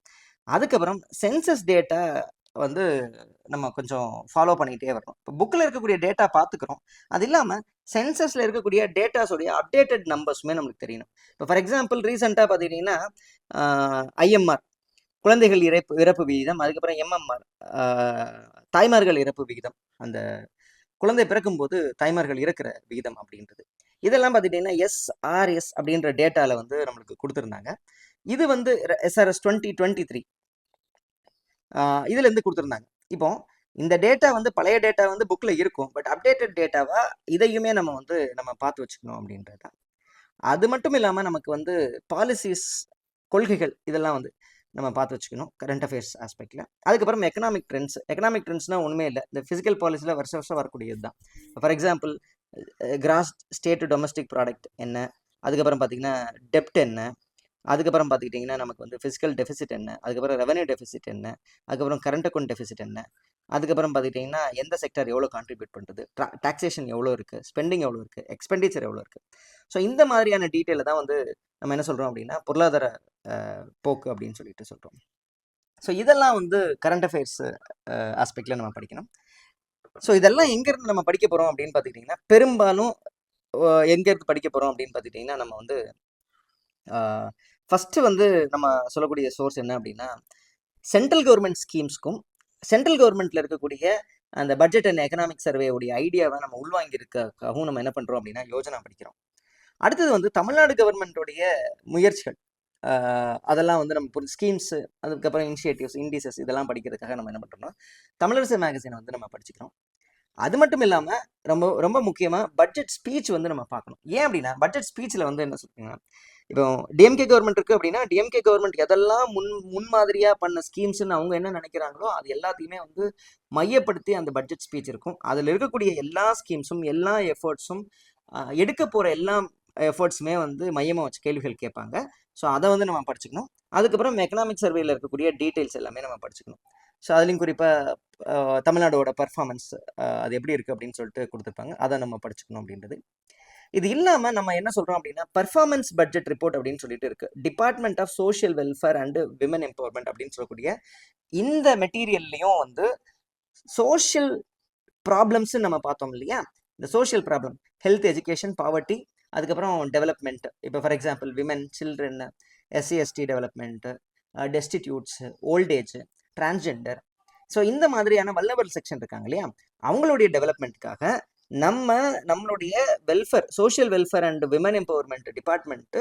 அதுக்கப்புறம் சென்சஸ் டேட்டா வந்து நம்ம கொஞ்சம் ஃபாலோ பண்ணிகிட்டே வரணும். இப்போ புக்கில் இருக்கக்கூடிய டேட்டா பார்த்துக்கிறோம், அது இல்லாமல் சென்சஸில் இருக்கக்கூடிய டேட்டாஸோடைய அப்டேட்டட் நம்பர்ஸுமே நம்மளுக்கு தெரியணும். இப்போ ஃபார் எக்ஸாம்பிள் ரீசெண்டாக பார்த்துக்கிட்டிங்கன்னா ஐஎம்ஆர் குழந்தைகள் இறப்பு விகிதம், அதுக்கப்புறம் எம்எம்ஆர் தாய்மார்கள் இறப்பு விகிதம், அந்த குழந்தை பிறக்கும்போது தாய்மார்கள் இறக்குற விகிதம் அப்படின்றது. இதெல்லாம் பார்த்துட்டிங்கன்னா எஸ்ஆர்எஸ் அப்படின்ற டேட்டாவில் வந்து நம்மளுக்கு கொடுத்துருந்தாங்க. இது வந்து எஸ்ஆர்எஸ் 2023 இதுலேருந்து கொடுத்துருந்தாங்க. இப்போ இந்த டேட்டா வந்து பழைய டேட்டா வந்து புக்கில் இருக்கும், பட் அப்டேட்டட் டேட்டாவா இதையுமே நம்ம பார்த்து வச்சுக்கணும் அப்படின்றது தான். அது மட்டும் இல்லாமல் நமக்கு வந்து பாலிசிஸ், கொள்கைகள், இதெல்லாம் வந்து நம்ம பார்த்து வச்சுக்கணும் கரண்ட் அஃபேர்ஸ் ஆஸ்பெக்டில். அதுக்கப்புறம் எக்கனாமிக் ட்ரெண்ட்ஸ்னால் ஒன்றுமே இல்லை, இந்த ஃபிசிக்கல் பாலிசியில் வருஷம் வரக்கூடியது தான். For example cross state domestic product என்ன, அதுக்கப்புறம் பார்த்திங்கன்னா டெப்ட் என்ன, அதுக்கப்புறம் பார்த்துக்கிட்டிங்கன்னா நமக்கு வந்து ஃபிசிக்கல் டெஃபிசிட் என்ன, அதுக்கப்புறம் ரெவன்யூ டெஃபிசிட் என்ன, அதுக்கப்புறம் கரண்ட் அக்கௌண்ட் டெஃபிசிட் என்ன, அதுக்கப்புறம் பார்த்துக்கிட்டிங்கன்னா எந்த செக்டர் எவ்வளோ கான்ட்ரிபியூட் பண்ணுறது, டாக்ஸேஷன் எவ்வளோ இருக்குது, ஸ்பெண்டிங் எவ்வளோ இருக்குது, எக்ஸ்பெண்டிச்சர் எவ்வளோ இருக்குது. ஸோ இந்த மாதிரியான டீட்டெயிலை தான் வந்து நம்ம என்ன சொல்கிறோம் அப்படின்னா பொருளாதார போக்கு அப்படின்னு சொல்லிட்டு சொல்கிறோம். ஸோ இதெல்லாம் வந்து கரண்ட் அஃபேர்ஸ் ஆஸ்பெக்டில் நம்ம படிக்கணும். ஸோ இதெல்லாம் எங்கேருந்து நம்ம படிக்க போகிறோம் அப்படின்னு பார்த்துக்கிட்டிங்கன்னா பெரும்பாலும் எங்கேருந்து படிக்க போகிறோம் அப்படின்னு பார்த்துக்கிட்டிங்கன்னா நம்ம வந்து ஃபஸ்ட்டு வந்து நம்ம சொல்லக்கூடிய சோர்ஸ் என்ன அப்படின்னா சென்ட்ரல் கவர்மெண்ட் ஸ்கீம்ஸ்க்கும் சென்ட்ரல் கவர்மெண்ட்டில் இருக்கக்கூடிய அந்த பட்ஜெட் அண்ட் எக்கனாமிக் சர்வேவுடைய ஐடியாவை நம்ம உள்வாங்கியிருக்காகவும் நம்ம என்ன பண்ணுறோம் அப்படின்னா யோஜனா படிக்கிறோம். அடுத்தது வந்து தமிழ்நாடு கவர்மெண்ட்டோடைய முயற்சிகள் அதெல்லாம் வந்து நம்ம ஸ்கீம்ஸு, அதுக்கப்புறம் இனிஷியேட்டிவ்ஸ், இண்டிசஸ் இதெல்லாம் படிக்கிறதுக்காக நம்ம என்ன பண்ணுறோம்னா தமிழரசு மேகசினை வந்து நம்ம படிச்சுக்கிறோம். அது மட்டும் இல்லாமல் ரொம்ப ரொம்ப முக்கியமாக பட்ஜெட் ஸ்பீச் வந்து நம்ம பார்க்கணும். ஏன் அப்படின்னா பட்ஜெட் ஸ்பீச்சில் வந்து என்ன சொல்லுங்கன்னா இப்போ டிஎம்கே கவர்மெண்ட் இருக்குது அப்படின்னா டிஎம்கே கவர்மெண்ட் எதெல்லாம் முன்மாதிரியாக பண்ண ஸ்கீம்ஸ்ன்னு அவங்க என்ன நினைக்கிறாங்களோ அது எல்லாத்தையுமே வந்து மையப்படுத்தி அந்த பட்ஜெட் ஸ்பீச் இருக்கும். அதில் இருக்கக்கூடிய எல்லா ஸ்கீம்ஸும் எல்லா எஃபர்ட்ஸும் எடுக்க போகிற எல்லா எஃபர்ட்ஸுமே வந்து மையமாக வச்சு கேள்விகள் கேட்பாங்க. ஸோ அதை வந்து நம்ம படிச்சுக்கணும். அதுக்கப்புறம் எக்கனாமிக் சர்வேயில் இருக்கக்கூடிய டீட்டெயில்ஸ் எல்லாமே நம்ம படிச்சுக்கணும். ஸோ அதுலேயும் குறிப்பாக தமிழ்நாடோட பர்ஃபார்மன்ஸ் அது எப்படி இருக்குது அப்படின்னு சொல்லிட்டு கொடுத்துருப்பாங்க, அதை நம்ம படிச்சுக்கணும் அப்படின்றது. இது இல்லாமல் நம்ம என்ன சொல்கிறோம் அப்படின்னா பர்ஃபார்மன்ஸ் பட்ஜெட் ரிப்போர்ட் அப்படின்னு சொல்லிட்டு இருக்குது. Department of social welfare and women empowerment அப்படின்னு சொல்லக்கூடிய இந்த மெட்டீரியல்லையும் வந்து சோஷியல் ப்ராப்ளம்ஸ் நம்ம பார்த்தோம் இல்லையா, இந்த social problem health, education, poverty, அதுக்கப்புறம் டெவலப்மெண்ட். இப்போ for example women, children, SC/ST development, destitutes, old age, transgender. So இந்த மாதிரியான வல்லவர் செக்ஷன் இருக்காங்க இல்லையா, அவங்களுடைய டெவலப்மெண்ட்டுக்காக நம்மளுடைய welfare, social welfare and women empowerment department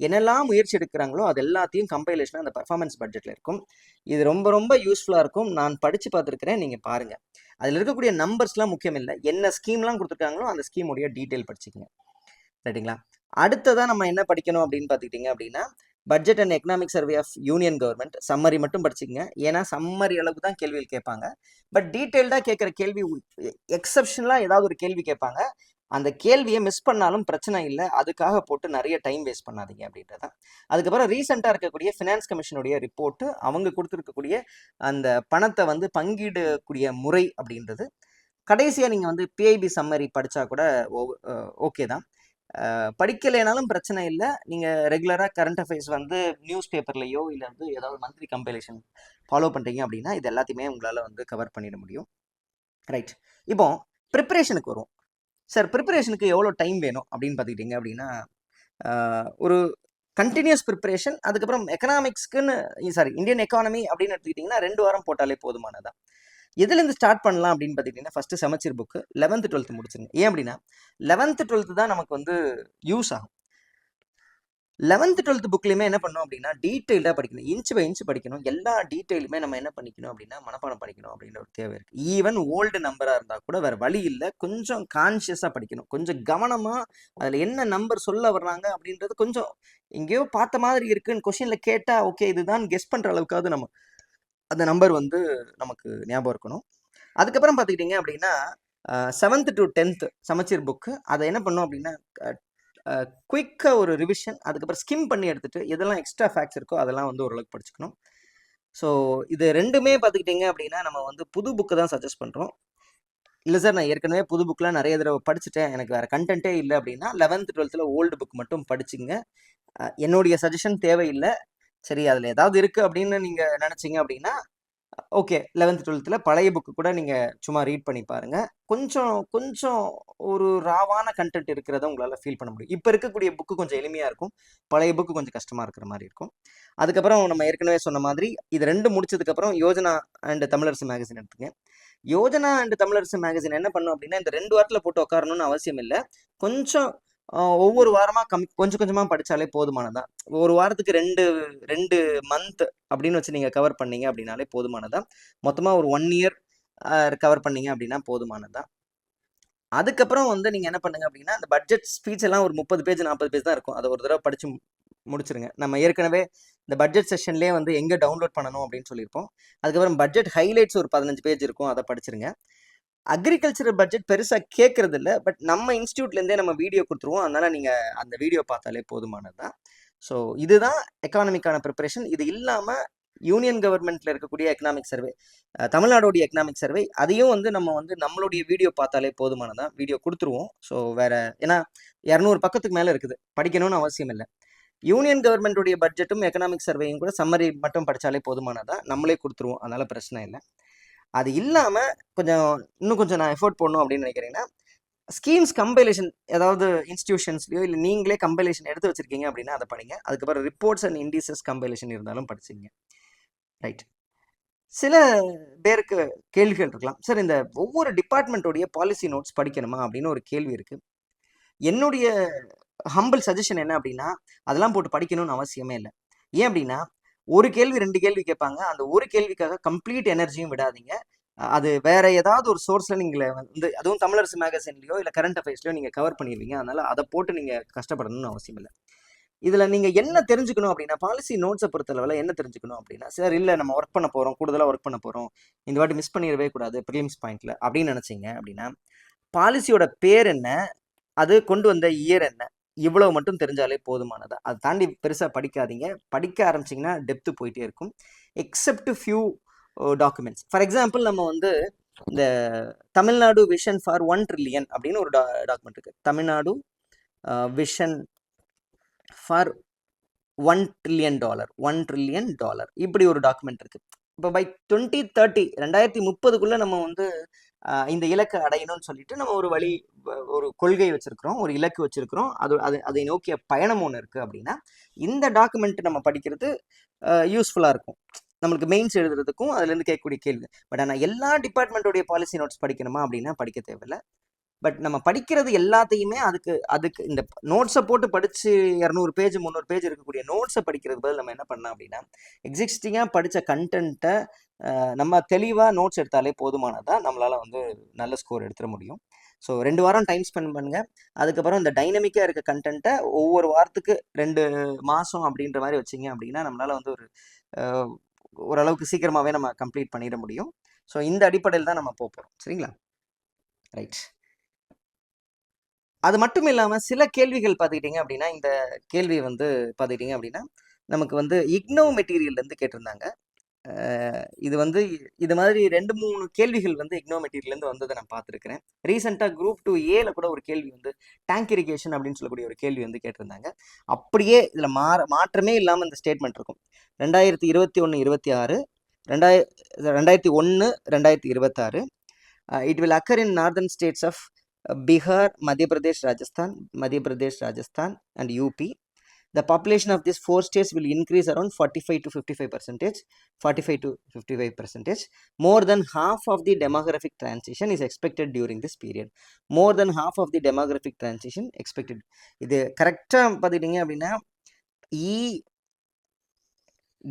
என்னெல்லாம் முயற்சி எடுக்கிறாங்களோ அது எல்லாத்தையும் கம்பைலேஷனாக அந்த பர்ஃபார்மன்ஸ் பட்ஜெட்டில் இருக்கும். இது ரொம்ப ரொம்ப யூஸ்ஃபுல்லாக இருக்கும். நான் படித்து பார்த்துருக்கிறேன், நீங்கள் பாருங்கள். அதில் இருக்கக்கூடிய நம்பர்ஸ்லாம் முக்கியம் இல்லை, என்ன ஸ்கீம்லாம் கொடுத்துருக்காங்களோ அந்த ஸ்கீமுடைய டீட்டெயில் படிச்சுக்கங்க, ரைட்டுங்களா. அடுத்ததான் நம்ம என்ன படிக்கணும் அப்படின்னு பார்த்துக்கிட்டிங்க அப்படின்னா budget and economic survey of union government summary மட்டும் படிச்சுக்கங்க. ஏன்னா சம்மரி அளவுக்கு தான் கேள்விகள் கேட்பாங்க. பட் டீட்டெயில்டாக கேட்குற கேள்வி எக்ஸப்ஷனலாக ஏதாவது ஒரு கேள்வி கேட்பாங்க. அந்த கேள்வியை மிஸ் பண்ணாலும் பிரச்சனை இல்லை, அதுக்காக போட்டு நிறைய டைம் வேஸ்ட் பண்ணாதீங்க அப்படின்றதான். அதுக்கப்புறம் ரீசெண்டாக இருக்கக்கூடிய ஃபினான்ஸ் கமிஷனுடைய ரிப்போர்ட்டு, அவங்க கொடுத்துருக்கக்கூடிய அந்த பணத்தை வந்து பங்கீடக்கூடிய முறை அப்படின்றது. கடைசியாக நீங்கள் வந்து PIB சம்மரி படித்தா கூட ஓகே தான். படிக்கலைனாலும் பிரச்சனை இல்லை, நீங்கள் ரெகுலராக கரண்ட் அஃபேர்ஸ் வந்து நியூஸ் பேப்பர்லையோ இல்லை வந்து ஏதாவது மந்த்லி கம்பைலேஷன் ஃபாலோ பண்ணுறீங்க அப்படின்னா இது எல்லாத்தையுமே உங்களால் வந்து கவர் பண்ணிட முடியும், ரைட். இப்போ ப்ரிப்பரேஷனுக்கு வரும். சார் ப்ரிப்பரேஷனுக்கு எவ்வளோ டைம் வேணும் அப்படின்னு பார்த்துக்கிட்டிங்க அப்படின்னா ஒரு கண்டினியூஸ் ப்ரிப்பரேஷன், அதுக்கப்புறம் எக்கனாமிக்ஸ்க்குன்னு இந்தியன் எக்கானமி அப்படின்னு எடுத்துக்கிட்டிங்கன்னா 2 வாரம் போட்டாலே போதுமானதான். எதுலேருந்து ஸ்டார்ட் பண்ணலாம் அப்படின்னு பார்த்துக்கிட்டிங்கன்னா ஃபஸ்ட்டு சமச்சீர் புக்கு 11th 12th முடிச்சிருங்க. ஏன் அப்படின்னா 11th 12th தான் நமக்கு வந்து யூஸ் ஆகும். 11th 12th புக்லையுமே என்ன பண்ணணும் அப்படின்னா டீட்டெயில்டாக படிக்கணும், இன்ச் பை இன்ச் படிக்கணும். எல்லா டீட்டெயிலுமே நம்ம என்ன பண்ணிக்கணும் அப்படின்னா மனப்பாடம் படிக்கணும் அப்படின்ற ஒரு தேவை இருக்குது. ஈவன் ஓல்டு நம்பராக இருந்தால் கூட வேறு வழி இல்லை, கொஞ்சம் கான்ஷியஸாக படிக்கணும், கொஞ்சம் கவனமாக அதில் என்ன நம்பர் சொல்ல வர்றாங்க அப்படின்றது கொஞ்சம் எங்கேயோ பார்த்த மாதிரி இருக்குன்னு கொஷினில் கேட்டால் ஓகே இதுதான் கெஸ் பண்ணுற அளவுக்காவது நம்ம அந்த நம்பர் வந்து நமக்கு ஞாபகம் இருக்கணும். அதுக்கப்புறம் பார்த்துக்கிட்டிங்க அப்படின்னா 7th to 10th சமச்சீர் புக்கு அதை என்ன பண்ணோம் அப்படின்னா குயிக்காக ஒரு ரிவிஷன், அதுக்கப்புறம் ஸ்கிம் பண்ணி எடுத்துகிட்டு எதெல்லாம் எக்ஸ்ட்ரா ஃபேக்ட்ஸ் இருக்கோ அதெல்லாம் வந்து ஓரளவுக்கு படிச்சுக்கணும். ஸோ இது ரெண்டுமே பார்த்துக்கிட்டிங்க அப்படின்னா நம்ம வந்து புது புக்கு தான் சஜஸ்ட் பண்ணுறோம். இல்லை சார் நான் ஏற்கனவே புது புக்கெலாம் நிறைய தடவை படிச்சுட்டேன், எனக்கு வேறு கண்டென்ட்டே இல்லை அப்படின்னா 11th 12th ஓல்டு புக் மட்டும் படிச்சுங்க. என்னுடைய சஜஷன் தேவையில்லை. சரி அதில் ஏதாவது இருக்குது அப்படின்னு நீங்கள் நினச்சிங்க அப்படின்னா ஓகே 11th 12th பழைய புக்கு கூட நீங்கள் சும்மா ரீட் பண்ணி பாருங்கள். கொஞ்சம் ஒரு ராவான கண்டென்ட் இருக்கிறத உங்களால் ஃபீல் பண்ண முடியும். இப்போ இருக்கக்கூடிய புக்கு கொஞ்சம் எளிமையாக இருக்கும், பழைய புக்கு கொஞ்சம் கஷ்டமாக இருக்கிற மாதிரி இருக்கும். அதுக்கப்புறம் நம்ம ஏற்கனவே சொன்ன மாதிரி இது 2 முடிச்சதுக்கப்புறம் யோஜனா அண்ட் தமிழரசு மேகசின் எடுத்துங்க. யோஜனா அண்ட் தமிழரசு மேகசின் என்ன பண்ணும் அப்படின்னா இந்த 2 வாரத்தில் போட்டு உட்காரணும்னு அவசியம் இல்லை. கொஞ்சம் ஒவ்வொரு வாரமாக கொஞ்சம் கொஞ்சமாக படித்தாலே போதுமானதான். ஒரு வாரத்துக்கு 2 மந்த் அப்படின்னு வச்சு நீங்கள் கவர் பண்ணீங்க அப்படின்னாலே போதுமானதான். மொத்தமாக ஒரு 1 இயர் கவர் பண்ணீங்க அப்படின்னா போதுமானதான். அதுக்கப்புறம் வந்து நீங்கள் என்ன பண்ணுங்க அப்படின்னா இந்த பட்ஜெட் ஸ்பீச் எல்லாம் ஒரு 30 பேஜ் 40 பேஜ் தான் இருக்கும், அதை ஒரு தடவை படித்து முடிச்சிருங்க. நம்ம ஏற்கனவே இந்த பட்ஜெட் செஷன்லேயே வந்து எங்கே டவுன்லோட் பண்ணணும் அப்படின்னு சொல்லியிருப்போம். அதுக்கப்புறம் பட்ஜெட் ஹைலைட்ஸ் ஒரு 15 பேஜ் இருக்கும், அதை படிச்சிருங்க. அக்ரிகல்ச்சரல் பட்ஜெட் பெருசாக கேட்கறது இல்லை, பட் நம்ம இன்ஸ்டியூட்லேருந்தே நம்ம வீடியோ கொடுத்துருவோம், அதனால் நீங்கள் அந்த வீடியோ பார்த்தாலே போதுமானது தான். ஸோ இதுதான் எக்கானமிக்கான ப்ரிப்பரேஷன். இது இல்லாமல் யூனியன் கவர்மெண்ட்ல இருக்கக்கூடிய எக்கனாமிக் சர்வே, தமிழ்நாடோடைய எக்கனாமிக் சர்வே, அதையும் வந்து நம்ம வந்து நம்மளுடைய வீடியோ பார்த்தாலே போதுமானதான். வீடியோ கொடுத்துருவோம். ஸோ வேற ஏன்னா 200 பக்கத்துக்கு மேலே இருக்குது, படிக்கணும்னு அவசியம் இல்லை. யூனியன் கவர்மெண்ட்டுடைய பட்ஜெட்டும் எக்கனாமிக் சர்வேயும் கூட சம்மரி மட்டும் படித்தாலே போதுமானதான், நம்மளே கொடுத்துருவோம், அதனால பிரச்சனை இல்லை. அது இல்லாமல் இன்னும் கொஞ்சம் நான் எஃபோர்ட் போடணும் அப்படின்னு நினைக்கிறீங்கன்னா, ஸ்கீம்ஸ் கம்பைலேஷன் ஏதாவது இன்ஸ்டிடியூஷன்ஸ்லையோ இல்லை நீங்களே கம்பைலேஷன் எடுத்து வச்சிருக்கீங்க அப்படின்னா அதை படிங்க. அதுக்கப்புறம் ரிப்போர்ட்ஸ் அண்ட் இண்டிசஸ் கம்பைலேஷன் இருந்தாலும் படிச்சிங்க. ரைட். சில பேருக்கு கேள்விகள் இருக்கலாம், சார் இந்த ஒவ்வொரு டிபார்ட்மெண்ட்டோடைய பாலிசி நோட்ஸ் படிக்கணுமா அப்படின்னு ஒரு கேள்வி இருக்கு. என்னுடைய ஹம்பிள் சஜஷன் என்ன அப்படின்னா, அதெல்லாம் போட்டு படிக்கணும்னு அவசியமே இல்லை. ஏன் அப்படின்னா, ஒரு கேள்வி 2 கேள்வி கேட்பாங்க, அந்த ஒரு கேள்விக்காக கம்ப்ளீட் எனர்ஜியும் விடாதீங்க. அது வேற ஏதாவது ஒரு சோர்ஸ்ல நீங்க வந்து அதுவும் தமிழரசு மேகசின்லயோ இல்லை கரண்ட் அஃபேர்ஸ்லயோ நீங்க கவர் பண்ணிடுவீங்க. அதனால அதை போட்டு நீங்க கஷ்டப்படணும்னு அவசியம் இல்லை. இதுல நீங்க என்ன தெரிஞ்சுக்கணும் அப்படின்னா, பாலிசி நோட்ஸை பொறுத்தளவுல என்ன தெரிஞ்சுக்கணும் அப்படின்னா, சார் இல்லை நம்ம ஒர்க் பண்ண போறோம், கூடுதலாக ஒர்க் பண்ண போறோம், இந்த வாட்டி மிஸ் பண்ணிடவே கூடாது ப்ரிலிம்ஸ் பாயிண்ட்ல அப்படின்னு நினைச்சீங்க அப்படின்னா, பாலிசியோட பேர் என்ன, அது கொண்டு வந்த இயர் என்ன, இவ்வளவு மட்டும் தெரிஞ்சாலே போதுமானதா. அதை தாண்டி பெருசா படிக்காதீங்க. படிக்க ஆரம்பிச்சிங்கன்னா டெப்த்து போயிட்டே இருக்கும். Accept few documents. For example நம்ம வந்து இந்த தமிழ்நாடு விஷன் ஃபார் 1 ட்ரில்லியன் அப்படின்னு ஒரு டாக்குமெண்ட் இருக்கு. Tamil Nadu vision for $1 trillion $1 trillion இப்படி ஒரு டாக்குமெண்ட் இருக்கு. இப்போ பை 2030 நம்ம வந்து இந்த இலக்கை அடையணும்னு சொல்லிட்டு நம்ம ஒரு கொள்கை வச்சிருக்கிறோம், ஒரு இலக்கு வச்சிருக்கிறோம், அதை நோக்கிய பயணம் ஒன்று இருக்கு அப்படின்னா இந்த டாக்குமெண்ட் நம்ம படிக்கிறது யூஸ்ஃபுல்லாக இருக்கும் நம்மளுக்கு மெயின்ஸ் எழுதுறதுக்கும் அதுலேருந்து கேட்கக்கூடிய கேள்வி. பட் ஆனால் எல்லா டிபார்ட்மெண்ட்டோடைய பாலிசி நோட்ஸ் படிக்கணுமா அப்படின்னா படிக்க தேவையில்லை. பட் நம்ம படிக்கிறது எல்லாத்தையுமே அதுக்கு இந்த நோட்ஸை போட்டு படித்து 200 பேஜ் 300 பேஜ் இருக்கக்கூடிய நோட்ஸை படிக்கிறது பதில் நம்ம என்ன பண்ணலாம் அப்படின்னா, எக்ஸிஸ்டிங்காக படித்த கண்டென்ட்டை நம்ம தெளிவாக நோட்ஸ் எடுத்தாலே போதுமானதான், நம்மளால் வந்து நல்ல ஸ்கோர் எடுத்துட முடியும். ஸோ 2 வாரம் டைம் ஸ்பெண்ட் பண்ணுங்கள். அதுக்கப்புறம் இந்த டைனமிக்காக இருக்க கண்டென்ட்டை ஒவ்வொரு வாரத்துக்கு 2 மாதம் அப்படின்ற மாதிரி வச்சிங்க அப்படின்னா நம்மளால் வந்து ஓரளவுக்கு சீக்கிரமாகவே நம்ம கம்ப்ளீட் பண்ணிட முடியும். ஸோ இந்த அடிப்படையில் தான் நம்ம போகிறோம். சரிங்களா? ரைட். அது மட்டும் இல்லாமல் சில கேள்விகள் பார்த்துக்கிட்டிங்க அப்படின்னா, இந்த கேள்வி வந்து பார்த்துக்கிட்டிங்க அப்படின்னா நமக்கு வந்து இக்னோ மெட்டீரியல்லேருந்து கேட்டிருந்தாங்க. இது மாதிரி 2-3 கேள்விகள் வந்து இக்னோ மெட்டீரியல்லேருந்து வந்ததை நான் பார்த்துருக்கிறேன். ரீசெண்டாக குரூப் 2A கூட ஒரு கேள்வி வந்து டேங்க் இரிகேஷன் அப்படின்னு சொல்லக்கூடிய ஒரு கேள்வி வந்து கேட்டிருந்தாங்க. அப்படியே இதில் மாற்றமே இல்லாமல் இந்த ஸ்டேட்மெண்ட் இருக்கும். 2021-26, 2001-2026 it will occur in northern states of Bihar, Madhya Pradesh, Rajasthan and UP. The population of these 4 states will increase around 45 to 55%. More than half of the demographic transition is expected during this period. More than half of the demographic transition expected. இது கரெக்டாக பார்த்துக்கிட்டிங்க அப்படின்னா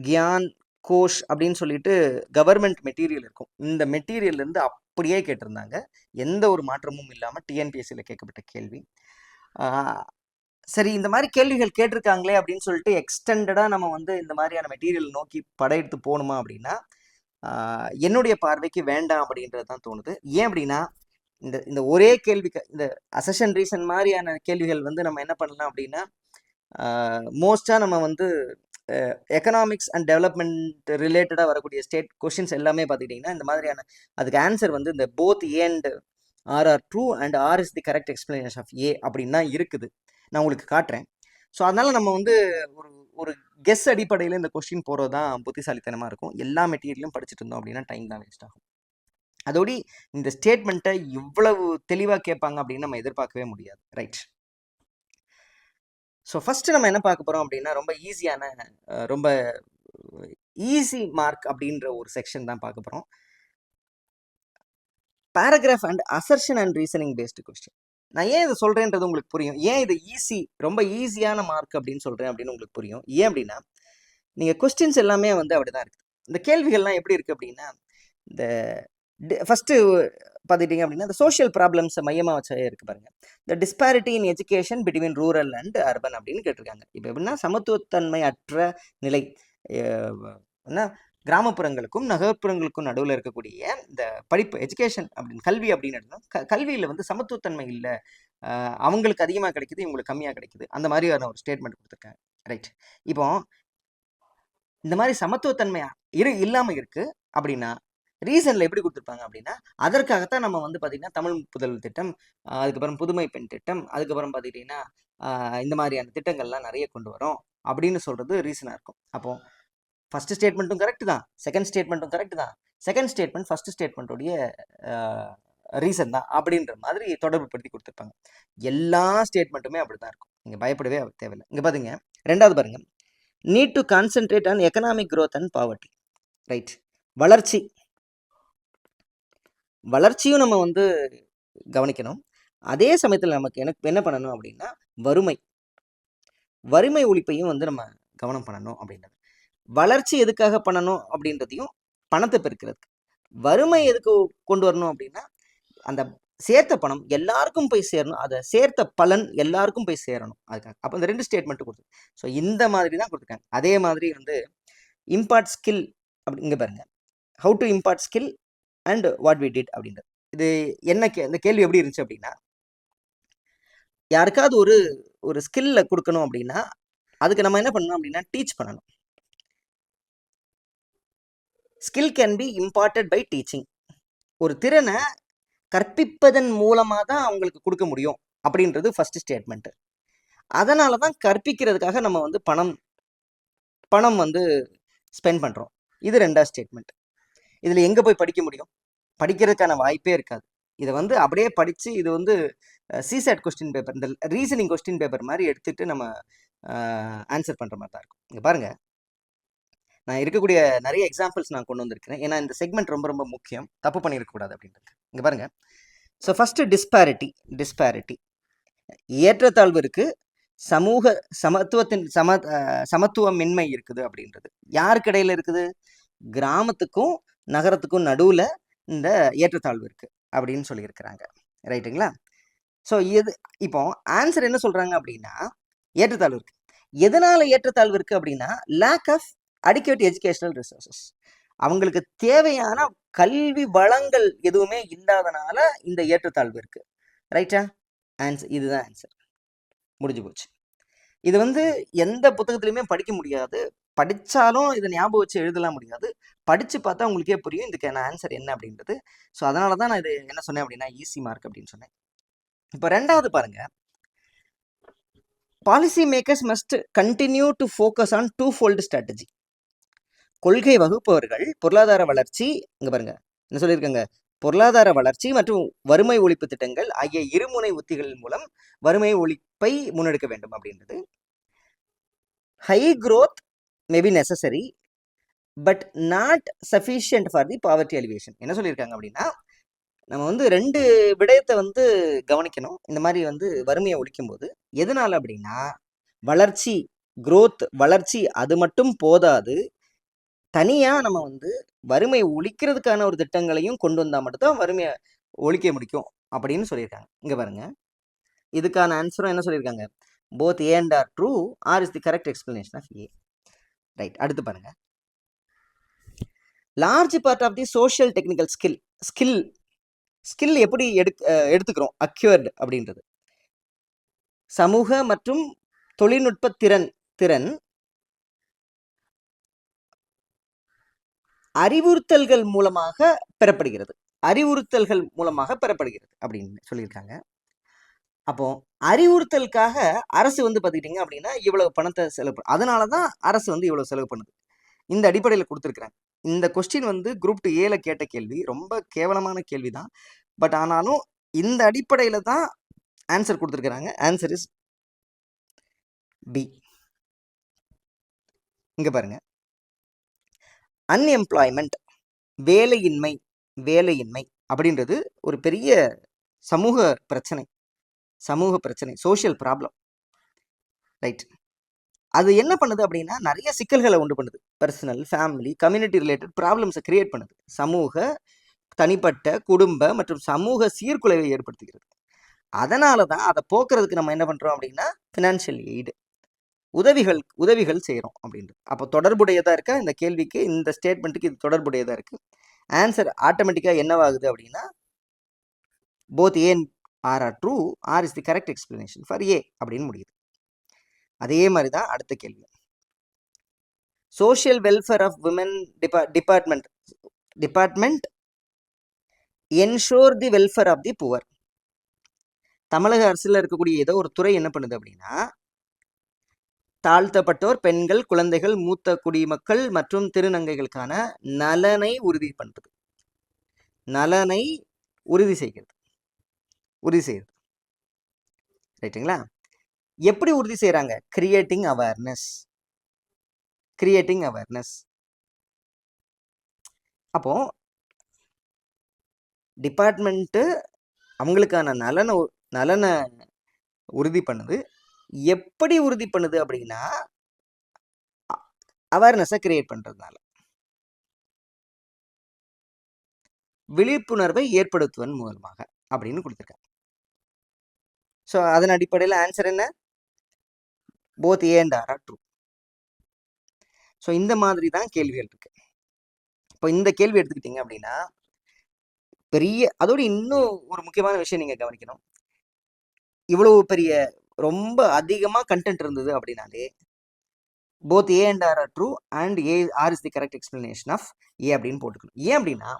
கியான் கோஷ் அப்படின்னு சொல்லிட்டு government material இருக்கும். இந்த மெட்டீரியல்லேருந்து அப்படியே கேட்டிருந்தாங்க, எந்த ஒரு மாற்றமும் இல்லாமல் டிஎன்பிஎஸ்சியில் கேட்கப்பட்ட கேள்வி. சரி, இந்த மாதிரி கேள்விகள் கேட்டிருக்காங்களே அப்படின்னு சொல்லிட்டு எக்ஸ்டெண்டடாக நம்ம வந்து இந்த மாதிரியான மெட்டீரியல் நோக்கி படையெடுத்து போகணுமா அப்படின்னா என்னுடைய பார்வைக்கு வேண்டாம் அப்படின்றது தான் தோணுது. ஏன் அப்படின்னா இந்த ஒரே கேள்விக்கு இந்த அசெஷன் ரீசன் மாதிரியான கேள்விகள் வந்து நம்ம என்ன பண்ணலாம் அப்படின்னா மோஸ்ட்டாக நம்ம வந்து எக்கனாமிக்ஸ் அண்ட் டெவலப்மெண்ட் ரிலேட்டடாக வரக்கூடிய ஸ்டேட் கொஷின்ஸ் எல்லாமே பார்த்துக்கிட்டிங்கன்னா இந்த மாதிரியான அதுக்கு ஆன்சர் வந்து இந்த both A and R are true and R is the correct explanation of A அப்படின்னா இருக்குது. நான் உங்களுக்கு காட்டுறேன். ஸோ அதனால் நம்ம வந்து ஒரு கெஸ் அடிப்படையில் இந்த கொஸ்டின் போகிறது தான் புத்திசாலித்தனமாக இருக்கும். எல்லா மெட்டீரியலும் படிச்சுட்டு இருந்தோம் அப்படின்னா டைம் தான் வேஸ்ட் ஆகும். அதோடி இந்த ஸ்டேட்மெண்ட்டை இவ்வளவு தெளிவாக கேட்பாங்க அப்படின்னு நம்ம எதிர்பார்க்கவே முடியாது. ரைட். ஸோ ஃபஸ்ட்டு நம்ம என்ன பார்க்க போகிறோம் அப்படின்னா ரொம்ப ஈஸி மார்க் அப்படின்ற ஒரு செக்ஷன் தான் பார்க்க போகிறோம். Paragraph and assertion and reasoning based question. நான் ஏன் இதை சொல்கிறேன்றது உங்களுக்கு புரியும். ஏன் இது ரொம்ப ஈஸியான மார்க் அப்படின்னு சொல்கிறேன் அப்படின்னு உங்களுக்கு புரியும். ஏன் அப்படின்னா நீங்கள் கொஸ்டின்ஸ் எல்லாமே வந்து அப்படி தான் இருக்குது. இந்த கேள்விகள்லாம் எப்படி இருக்குது அப்படின்னா இந்த ஃபஸ்ட்டு பார்த்துட்டிங்க அப்படின்னா இந்த சோஷியல் ப்ராப்ளம்ஸை மையமாக வச்சே இருக்குது பாருங்கள். இந்த disparity in education between rural and urban அப்படின்னு கேட்டிருக்காங்க. இப்போ எப்படின்னா சமத்துவத்தன்மை அற்ற நிலை என்ன கிராமப்புறங்களுக்கும் நகர்ப்புறங்களுக்கும் நடுவில் இருக்கக்கூடிய இந்த படிப்பு எஜுகேஷன் அப்படின்னு கல்வி அப்படின்னு கல்வியில் வந்து சமத்துவத்தன்மை இல்லை, அவங்களுக்கு அதிகமாக கிடைக்குது இவங்களுக்கு கம்மியாக கிடைக்குது, அந்த மாதிரியான ஒரு ஸ்டேட்மெண்ட் கொடுத்துருக்காங்க. ரைட். இப்போ இந்த மாதிரி சமத்துவத்தன்மை இல்லாமல் இருக்குது அப்படின்னா ரீசனில் எப்படி கொடுத்துருப்பாங்க அப்படின்னா, அதற்காகத்தான் நம்ம வந்து பார்த்திங்கன்னா தமிழ் புதல்வர் திட்டம், அதுக்கப்புறம் புதுமை பெண் திட்டம், அதுக்கப்புறம் பார்த்துக்கிட்டிங்கன்னா இந்த மாதிரியான திட்டங்கள்லாம் நிறைய கொண்டு வரோம் அப்படின்னு சொல்கிறது ரீசனாக இருக்கும். அப்போது ஃபஸ்ட்டு ஸ்டேட்மெண்ட்டும் கரெக்டு தான், செகண்ட் ஸ்டேட்மெண்ட்டும் கரெக்டு தான். செகண்ட் ஸ்டேட்மெண்ட் ஃபஸ்ட்டு ஸ்டேட்மெண்ட்டோடைய ரீசன் தான் அப்படின்ற மாதிரி தொடர்பு படுத்தி கொடுத்துருப்பாங்க. எல்லா ஸ்டேட்மெண்ட்டுமே அப்படி தான் இருக்கும், நீங்கள் பயப்படவே தேவையில்லை. இங்கே பாருங்க, ரெண்டாவது பாருங்க, need to concentrate on economic growth and poverty. Right. வளர்ச்சியும் நம்ம வந்து கவனிக்கணும். அதே சமயத்தில் நமக்கு எனக்கு என்ன பண்ணணும் அப்படின்னா வறுமை ஒழிப்பையும் வந்து நம்ம கவனம் பண்ணணும் அப்படின்றது. வளர்ச்சி எதுக்காக பண்ணணும் அப்படின்றதையும் பணத்தை பெருக்கிறதுக்கு. வறுமை எதுக்கு கொண்டு வரணும் அப்படின்னா அந்த சேர்த்த பணம் எல்லாருக்கும் போய் சேரணும், அதை சேர்த்த பலன் எல்லாருக்கும் போய் சேரணும் அதுக்காக. அப்போ இந்த 2 ஸ்டேட்மெண்ட்டு கொடுத்து, ஸோ இந்த மாதிரி தான் கொடுத்துருக்காங்க. அதே மாதிரி வந்து இம்பார்ட் ஸ்கில் அப்படி இங்கே பாருங்க, how to impart skill and what we did அப்படின்றது. இது என்ன இந்த கேள்வி எப்படி இருந்துச்சு அப்படின்னா, யாருக்காவது ஒரு ஸ்கில்ல கொடுக்கணும் அப்படின்னா அதுக்கு நம்ம என்ன பண்ணணும் அப்படின்னா டீச் பண்ணணும். Skill can be imparted by teaching. ஒரு திறனை கற்பிப்பதன் மூலமாக தான் அவங்களுக்கு கொடுக்க முடியும் அப்படின்றது ஃபர்ஸ்ட் ஸ்டேட்மெண்ட்டு. அதனால தான் கற்பிக்கிறதுக்காக நம்ம வந்து பணம் வந்து ஸ்பெண்ட் பண்ணுறோம். இது 2வது ஸ்டேட்மெண்ட். இதில் எங்கே போய் படிக்க முடியும்? படிக்கிறதுக்கான வாய்ப்பே இருக்காது. இதை வந்து அப்படியே படித்து இது வந்து சிசேட் கொஸ்டின் பேப்பர், இந்த ரீசனிங் கொஸ்டின் பேப்பர் மாதிரி எடுத்துகிட்டு நம்ம ஆன்சர் பண்ணுற மாதிரி தான் இருக்கும். இங்கே பாருங்கள், நான் இருக்கக்கூடிய நிறைய எக்ஸாம்பிள்ஸ் நான் கொண்டு வந்திருக்கிறேன். ஏன்னா இந்த செக்மெண்ட் ரொம்ப ரொம்ப முக்கியம், தப்பு பண்ணியிருக்கக்கூடாது அப்படின்றது. இங்கே பாருங்கள், ஸோ ஃபஸ்ட்டு டிஸ்பாரிட்டி ஏற்றத்தாழ்வு இருக்குது, சமூக சமத்துவமின்மை இருக்குது அப்படின்றது. யாருக்கு இடையில இருக்குது? கிராமத்துக்கும் நகரத்துக்கும் நடுவில் இந்த ஏற்றத்தாழ்வு இருக்குது அப்படின்னு சொல்லியிருக்கிறாங்க. ரைட்டுங்களா? ஸோ இப்போ ஆன்சர் என்ன சொல்கிறாங்க அப்படின்னா ஏற்றத்தாழ்வு இருக்குது. எதனால் ஏற்றத்தாழ்வு இருக்குது அப்படின்னா lack of adequate educational resources. அவங்களுக்கு தேவையான கல்வி வளங்கள் எதுவுமே இல்லாதனால இந்த ஏற்றத்தாழ்வு இருக்குது. ரைட்டா? இதுதான் ஆன்சர். முடிஞ்சு போச்சு. இது வந்து எந்த புத்தகத்துலையுமே படிக்க முடியாது, படித்தாலும் இதை ஞாபகம் வச்சு எழுதலாம் முடியாது. படித்து பார்த்தா உங்களுக்கே புரியும் இதுக்கான ஆன்சர் என்ன அப்படின்றது. ஸோ அதனால தான் நான் இது என்ன சொன்னேன் அப்படின்னா ஈஸி மார்க் அப்படின்னு சொன்னேன். இப்போ 2வது பாருங்க, policy makers must continue to focus on 2-fold strategy. கொள்கை வகுப்பவர்கள் பொருளாதார வளர்ச்சி, இங்கே பாருங்க என்ன சொல்லியிருக்காங்க, பொருளாதார வளர்ச்சி மற்றும் வறுமை ஒழிப்பு திட்டங்கள் ஆகிய இருமுனை உத்திகளின் மூலம் வறுமை ஒழிப்பை முன்னெடுக்க வேண்டும் அப்படின்றது. High growth may be necessary but not sufficient for the poverty elevation. என்ன சொல்லியிருக்காங்க அப்படின்னா நம்ம வந்து 2 விடயத்தை வந்து கவனிக்கணும் இந்த மாதிரி வந்து வறுமையை ஒழிக்கும் போது. எதனால அப்படின்னா வளர்ச்சி அது மட்டும் போதாது, தனியாக நம்ம வந்து வறுமை ஒழிக்கிறதுக்கான ஒரு திட்டங்களையும் கொண்டு வந்தால் மட்டும்தான் வறுமையை ஒழிக்க முடிக்கும் அப்படின்னு சொல்லியிருக்காங்க. இங்கே பாருங்க, இதுக்கான ஆன்சரும் என்ன சொல்லியிருக்காங்க, both A and R true R is the correct explanation of A. Right. அடுத்து பாருங்க, large part of the social technical skill எப்படி எடுத்துக்கிறோம் அக்யூர்டு அப்படின்றது. சமூக மற்றும் தொழில்நுட்ப திறன் அறிவுறுத்தல்கள் மூலமாக பெறப்படுகிறது அப்படின்னு சொல்லியிருக்காங்க. அப்போ அறிவுறுத்தலுக்காக அரசு வந்து பார்த்துக்கிட்டிங்க அப்படின்னா இவ்வளவு பணத்தை செலவு, அதனால தான் அரசு வந்து இவ்வளவு செலவு பண்ணுது. இந்த அடிப்படையில் கொடுத்துருக்குறாங்க. இந்த கொஸ்டின் வந்து குரூப் 2A கேட்ட கேள்வி, ரொம்ப கேவலமான கேள்வி தான். பட் ஆனாலும் இந்த அடிப்படையில் தான் ஆன்சர் கொடுத்துருக்குறாங்க. Answer is B. இங்கே பாருங்க, அன்எம்ப்ளாய்மெண்ட் வேலையின்மை அப்படின்றது ஒரு பெரிய சமூக பிரச்சனை, சோஷியல் ப்ராப்ளம். ரைட். அது என்ன பண்ணுது அப்படின்னா நிறைய சிக்கல்களை உண்டு பண்ணுது. பர்சனல், ஃபேமிலி, கம்யூனிட்டி ரிலேட்டட் ப்ராப்ளம்ஸை கிரியேட் பண்ணுது. தனிப்பட்ட, குடும்ப மற்றும் சமூக சீர்குலைவை ஏற்படுத்துகிறது. அதனால தான் அதை போக்குறதுக்கு நம்ம என்ன பண்ணுறோம் அப்படின்னா ஃபினான்ஷியல் எய்டு, உதவிகள் செய்கிறோம் அப்படின்றது. அப்போ தொடர்புடையதாக இருக்கா இந்த கேள்விக்கு, இந்த ஸ்டேட்மெண்ட்டுக்கு இது தொடர்புடையதாக இருக்குது. ஆன்சர் ஆட்டோமேட்டிக்காக என்னவாகுது அப்படின்னா both A R true R is the correct explanation for A அப்படின்னு முடியுது. அதே மாதிரி தான் அடுத்த கேள்வி. Social welfare of women department ensure the welfare of the poor. தமிழக அரசில் இருக்கக்கூடிய ஏதோ ஒரு துறை என்ன பண்ணுது அப்படின்னா, தாழ்த்தப்பட்டோர், பெண்கள், குழந்தைகள், மூத்த குடிமக்கள் மற்றும் திருநங்கைகளுக்கான நலனை உறுதி பண்றது, நலனை உறுதி செய்கிறது. ரைட்டுங்களா? எப்படி உறுதி செய்யறாங்க? Creating awareness. அப்போ டிபார்ட்மெண்ட்டு அவங்களுக்கான நலனை உறுதி பண்ணுது. எப்படி உறுதி பண்ணுது அப்படின்னா, அவேர்னஸை கிரியேட் பண்றதுனால, விழிப்புணர்வை ஏற்படுத்துவதன் மூலமாக அப்படின்னு கொடுத்துருக்காங்க. ஸோ அதன் அடிப்படையில் ஆன்சர் என்ன? Both A and R are true. So இந்த மாதிரி தான் கேள்விகள் இருக்கு. இப்போ இந்த கேள்வி எடுத்துக்கிட்டீங்க அப்படின்னா அதோடு இன்னும் ஒரு முக்கியமான விஷயம் நீங்க கவனிக்கணும். இவ்வளவு பெரிய ரொம்ப அதிகமா கண்டென்ட் இருந்தது அப்படின்னாலே both A and R are true and R is the correct explanation of A அப்படின்னு போட்டுக்கணும். ஏன் அப்படின்னா